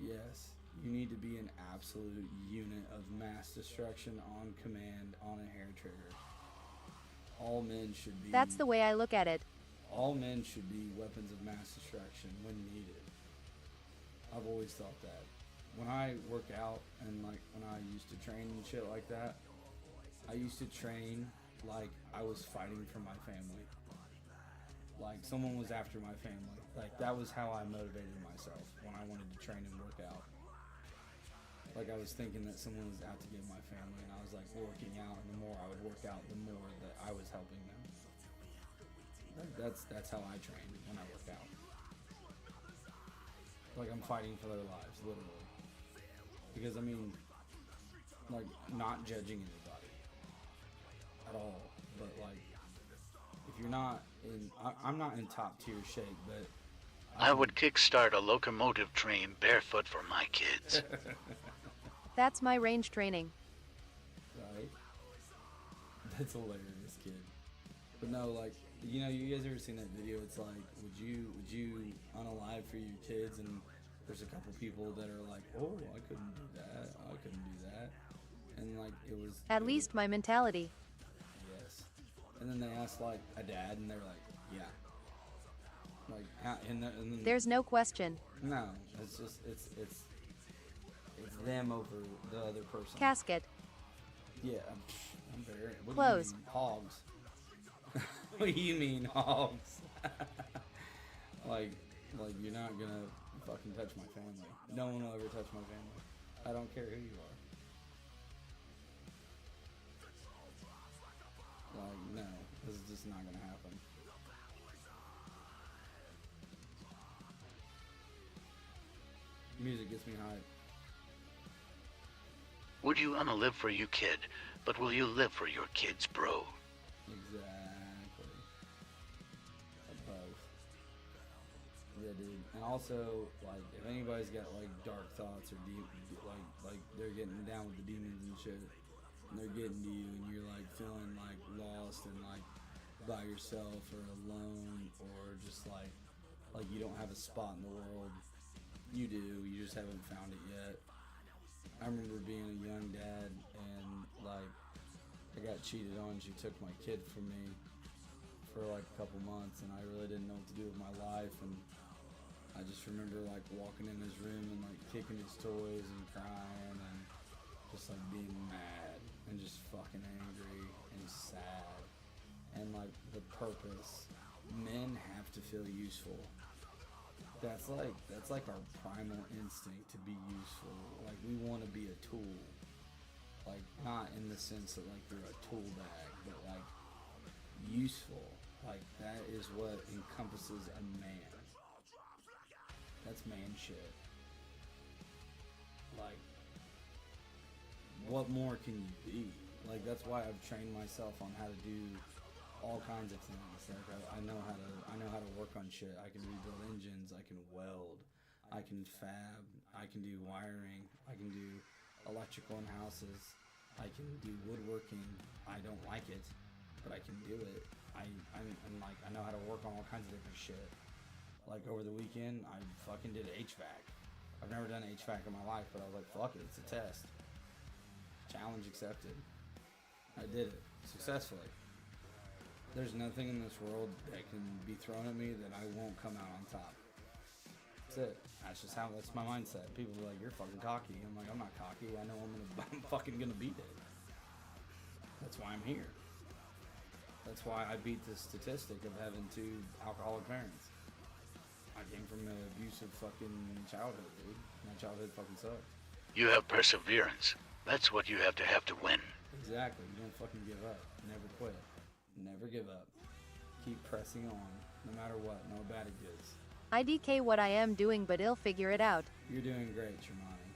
Yes, you need to be an absolute unit of mass destruction on command on a hair trigger. All men should be. That's the way I look at it. All men should be weapons of mass destruction when needed. I've always thought that. When I work out and like when I used to train and shit like that, I used to train like I was fighting for my family. Like someone was after my family. Like that was how I motivated myself when I wanted to train and work out. Like I was thinking that someone was out to get my family, and I was like working out, and the more I would work out, the more that I was helping them. That's how I train when I work out. Like I'm fighting for their lives, literally. Because I mean, like not judging anybody at all, but like if you're not in, I'm not in top tier shape, but I would kickstart a locomotive train barefoot for my kids. That's my range training. Right? That's hilarious, kid. But no, like, you know, you guys ever seen that video? It's like, would you unalive for your kids? And there's a couple people that are like, oh, I couldn't do that. I couldn't do that. And like, it was At least my mentality. Yes. And then they asked like a dad, and they're like, yeah. Like, how, and then There's no question. No, it's just it's them over the other person. Casket. Yeah, I'm very. What Close. Do you mean, hogs? What do you mean hogs? like you're not gonna fucking touch my family. No one will ever touch my family. I don't care who you are. Like, no, this is just not gonna happen. Music gets me hyped. Would you unalive for your kid, but will you live for your kids, bro? Exactly. Both. Yeah, dude. And also, like, if anybody's got like dark thoughts or like they're getting down with the demons and shit, and they're getting to you, and you're like feeling like lost and like by yourself or alone, or just like you don't have a spot in the world. You do. You just haven't found it yet. I remember being a young dad, and like I got cheated on. She took my kid from me for like a couple months, and I really didn't know what to do with my life. And I just remember like walking in his room and like kicking his toys and crying and just like being mad and just fucking angry and sad. And like the purpose, men have to feel useful. That's like our primal instinct to be useful. Like we want to be a tool. Like not in the sense that like you're a tool bag, but like useful. Like that is what encompasses a man. That's man shit. what more can you be? Like, that's why I've trained myself on how to do all kinds of things. Like, I know how to work on shit. I can rebuild engines. I can weld. I can fab. I can do wiring. I can do electrical in houses. I can do woodworking. I don't like it, but I can do it. I'm like, I know how to work on all kinds of different shit. Like, over the weekend, I fucking did HVAC. I've never done HVAC in my life, but I was like, fuck it, it's a test. Challenge accepted. I did it successfully. There's nothing in this world that can be thrown at me that I won't come out on top. That's it. That's my mindset. People are like, you're fucking cocky. I'm like, I'm not cocky. I know I'm fucking gonna beat it. That's why I'm here. That's why I beat the statistic of having 2 alcoholic parents. I came from an abusive fucking childhood, dude. My childhood fucking sucked. You have perseverance. That's what you have to win. Exactly. You don't fucking give up. Never quit. Never give up. Keep pressing on, no matter what, no bad it gets. IDK what I am doing, but I'll figure it out. You're doing great, Tremonti.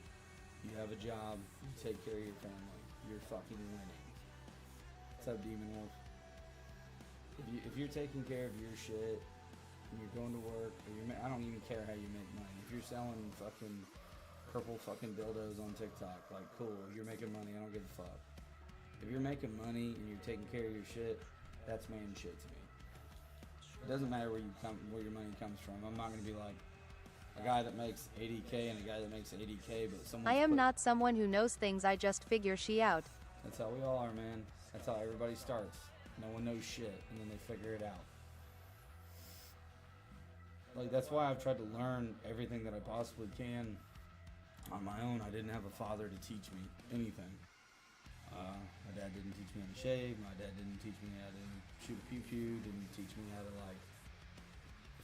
You have a job. You take care of your family. You're fucking winning. What's up, Demon Wolf? If you're taking care of your shit, and you're going to work, or I don't even care how you make money. If you're selling fucking purple fucking dildos on TikTok, like, cool, you're making money, I don't give a fuck. If you're making money and you're taking care of your shit, that's man shit to me. It doesn't matter where your money comes from. I'm not gonna be like a guy that makes 80K and a guy that makes 80K, but someone. I am not someone who knows things, I just figure she out. That's how we all are, man. That's how everybody starts. No one knows shit, and then they figure it out. Like, that's why I've tried to learn everything that I possibly can on my own. I didn't have a father to teach me anything. My dad didn't teach me how to shave. My dad didn't teach me how to shoot a pew-pew. Didn't teach me how to, like,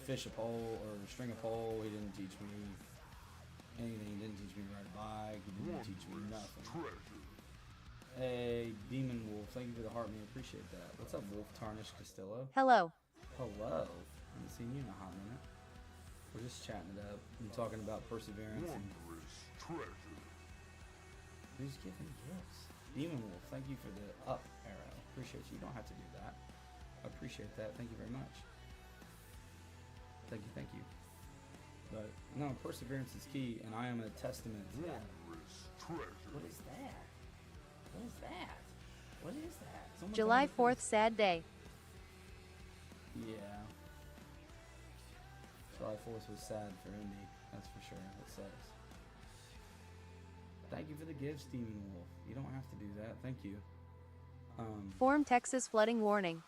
fish a pole or string a pole. He didn't teach me anything. He didn't teach me to ride a bike. He didn't teach me nothing. Hey, Demon Wolf, thank you for the heart, man. Appreciate that. What's up, Wolf Tarnish Castillo? Hello. Hello. Haven't seen you in a hot minute. We're just chatting it up and talking about perseverance. Who's giving gifts? Demon Wolf, thank you for the up arrow. Appreciate you. You don't have to do that. I appreciate that. Thank you very much. Thank you. But no, perseverance is key, and I am a testament to that. What is that? What is that? What is that? Someone's July 4th, sad day. Yeah. July 4th was sad for Indy. That's for sure. It sucks. Thank you for the gifts, Demon Wolf. You don't have to do that. Thank you. Form Texas flooding warning.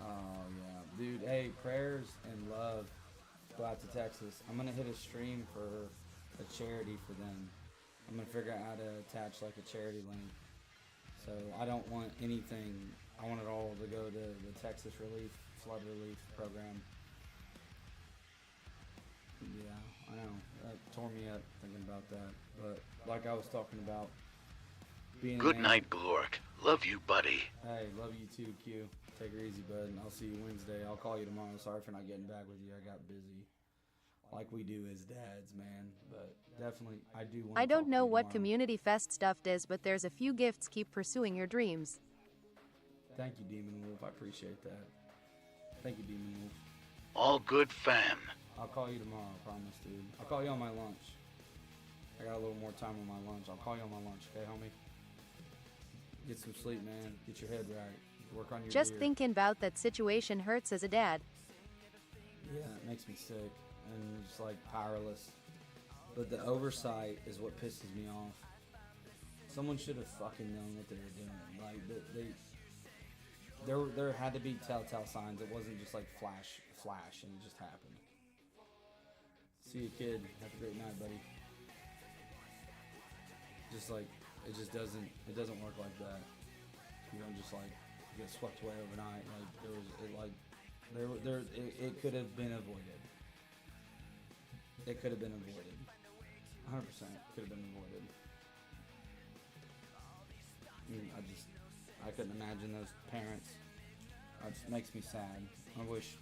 Oh, yeah. Dude, hey, prayers and love go out to Texas. I'm going to hit a stream for a charity for them. I'm going to figure out how to attach, like, a charity link. So I don't want anything. I want it all to go to the Texas flood relief program. Yeah, I know. That tore me up thinking about that. But like I was talking about, being Good night, Glork. Love you, buddy. Hey, love you too, Q. Take her easy, bud. And I'll see you Wednesday. I'll call you tomorrow. Sorry for not getting back with you. I got busy. Like we do as dads, man. But definitely, I do want to I don't know what tomorrow. Community Fest stuff is, but there's a few gifts. Keep pursuing your dreams. Thank you, Demon Wolf. I appreciate that. Thank you, Demon Wolf. All good, fam. I'll call you tomorrow, I promise, dude. I'll call you on my lunch. I got a little more time on my lunch. I'll call you on my lunch, okay, homie? Get some sleep, man. Get your head right. Work on your Just beard. thinking about that situation hurts as a dad. Yeah, it makes me sick. And just, like, powerless. But the oversight is what pisses me off. Someone should have fucking known what they were doing. Like, there had to be telltale signs. It wasn't just, like, flash, and it just happened. See you, kid. Have a great night, buddy. Just like, it doesn't work like that. You don't just like get swept away overnight. Like it could have been avoided. It could have been avoided. 100% could have been avoided. I couldn't imagine those parents. It just makes me sad. I wish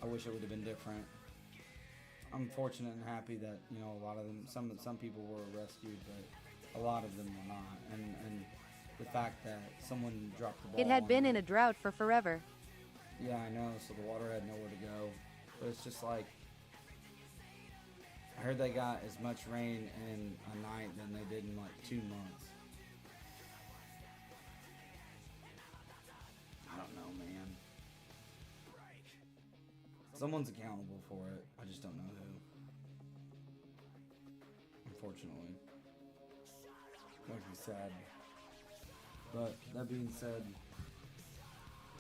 it would have been different. I'm fortunate and happy that, a lot of them, some people were rescued, but a lot of them were not, and the fact that someone dropped the ball. It had been on in a drought for forever. Yeah, I know. So the water had nowhere to go. But it's just like, I heard they got as much rain in a night than they did in like 2 months. I don't know, man. Someone's accountable for it. I just don't know who. Unfortunately. Makes me sad. But that being said,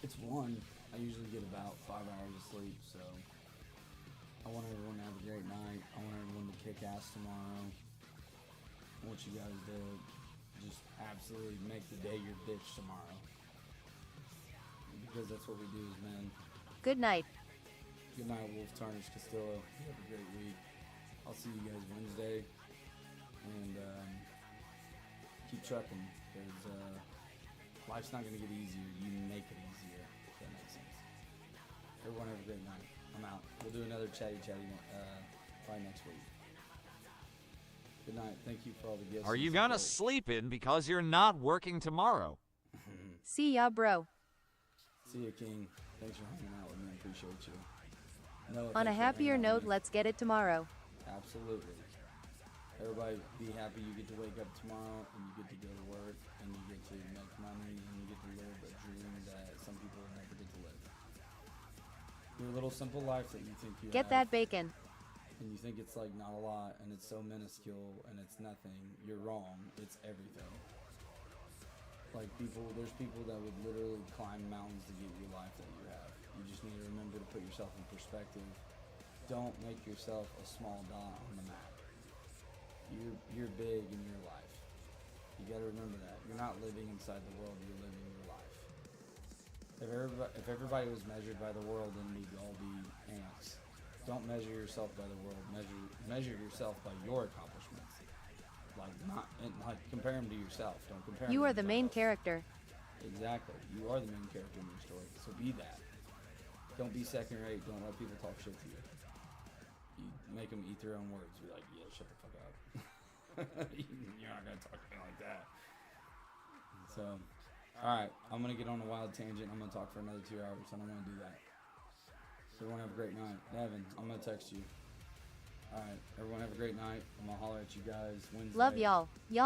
it's 1. I usually get about 5 hours of sleep, so I want everyone to have a great night. I want everyone to kick ass tomorrow. I want you guys to just absolutely make the day your bitch tomorrow. Because that's what we do as men. Good night. Good night, Wolf Tarnish Castillo. You have a great week. I'll see you guys Wednesday. And keep trucking, because life's not going to get easier. You make it easier, if that makes sense. Everyone have a great night. I'm out. We'll do another chatty probably next week. Good night. Thank you for all the gifts. Are you gonna sleep in because you're not working tomorrow? See ya, bro. See ya, King. Thanks for hanging out with me. I appreciate you. Noah, On a thanks for happier hanging out note, with me. let's get it tomorrow. Absolutely. Everybody be happy you get to wake up tomorrow and you get to go to work and you get to make money and you get to live a dream that some people will never get to live. Your little simple life that you think you Get have, that bacon. and you think it's like not a lot and it's so minuscule and it's nothing. You're wrong. It's everything. Like there's people that would literally climb mountains to get your life that you have. You just need to remember to put yourself in perspective. Don't make yourself a small dot on the map. You're big in your life. You gotta remember that. You're not living inside the world, you're living your life. If everybody was measured by the world, then we'd all be ants. Don't measure yourself by the world. Measure yourself by your accomplishments. Like compare them to yourself. Don't compare. You them are to the yourself. main character. Exactly. You are the main character in your story. So be that. Don't be second rate. Don't let people talk shit to you. You make them eat their own words. Be like, yeah, shut the fuck up. You're not gonna talk to me like that. So, all right, I'm gonna get on a wild tangent. I'm gonna talk for another 2 hours. I don't want to do that. So everyone have a great night. Devin, I'm gonna text you. All right, everyone have a great night. I'm gonna holler at you guys Wednesday. Love y'all. Y'all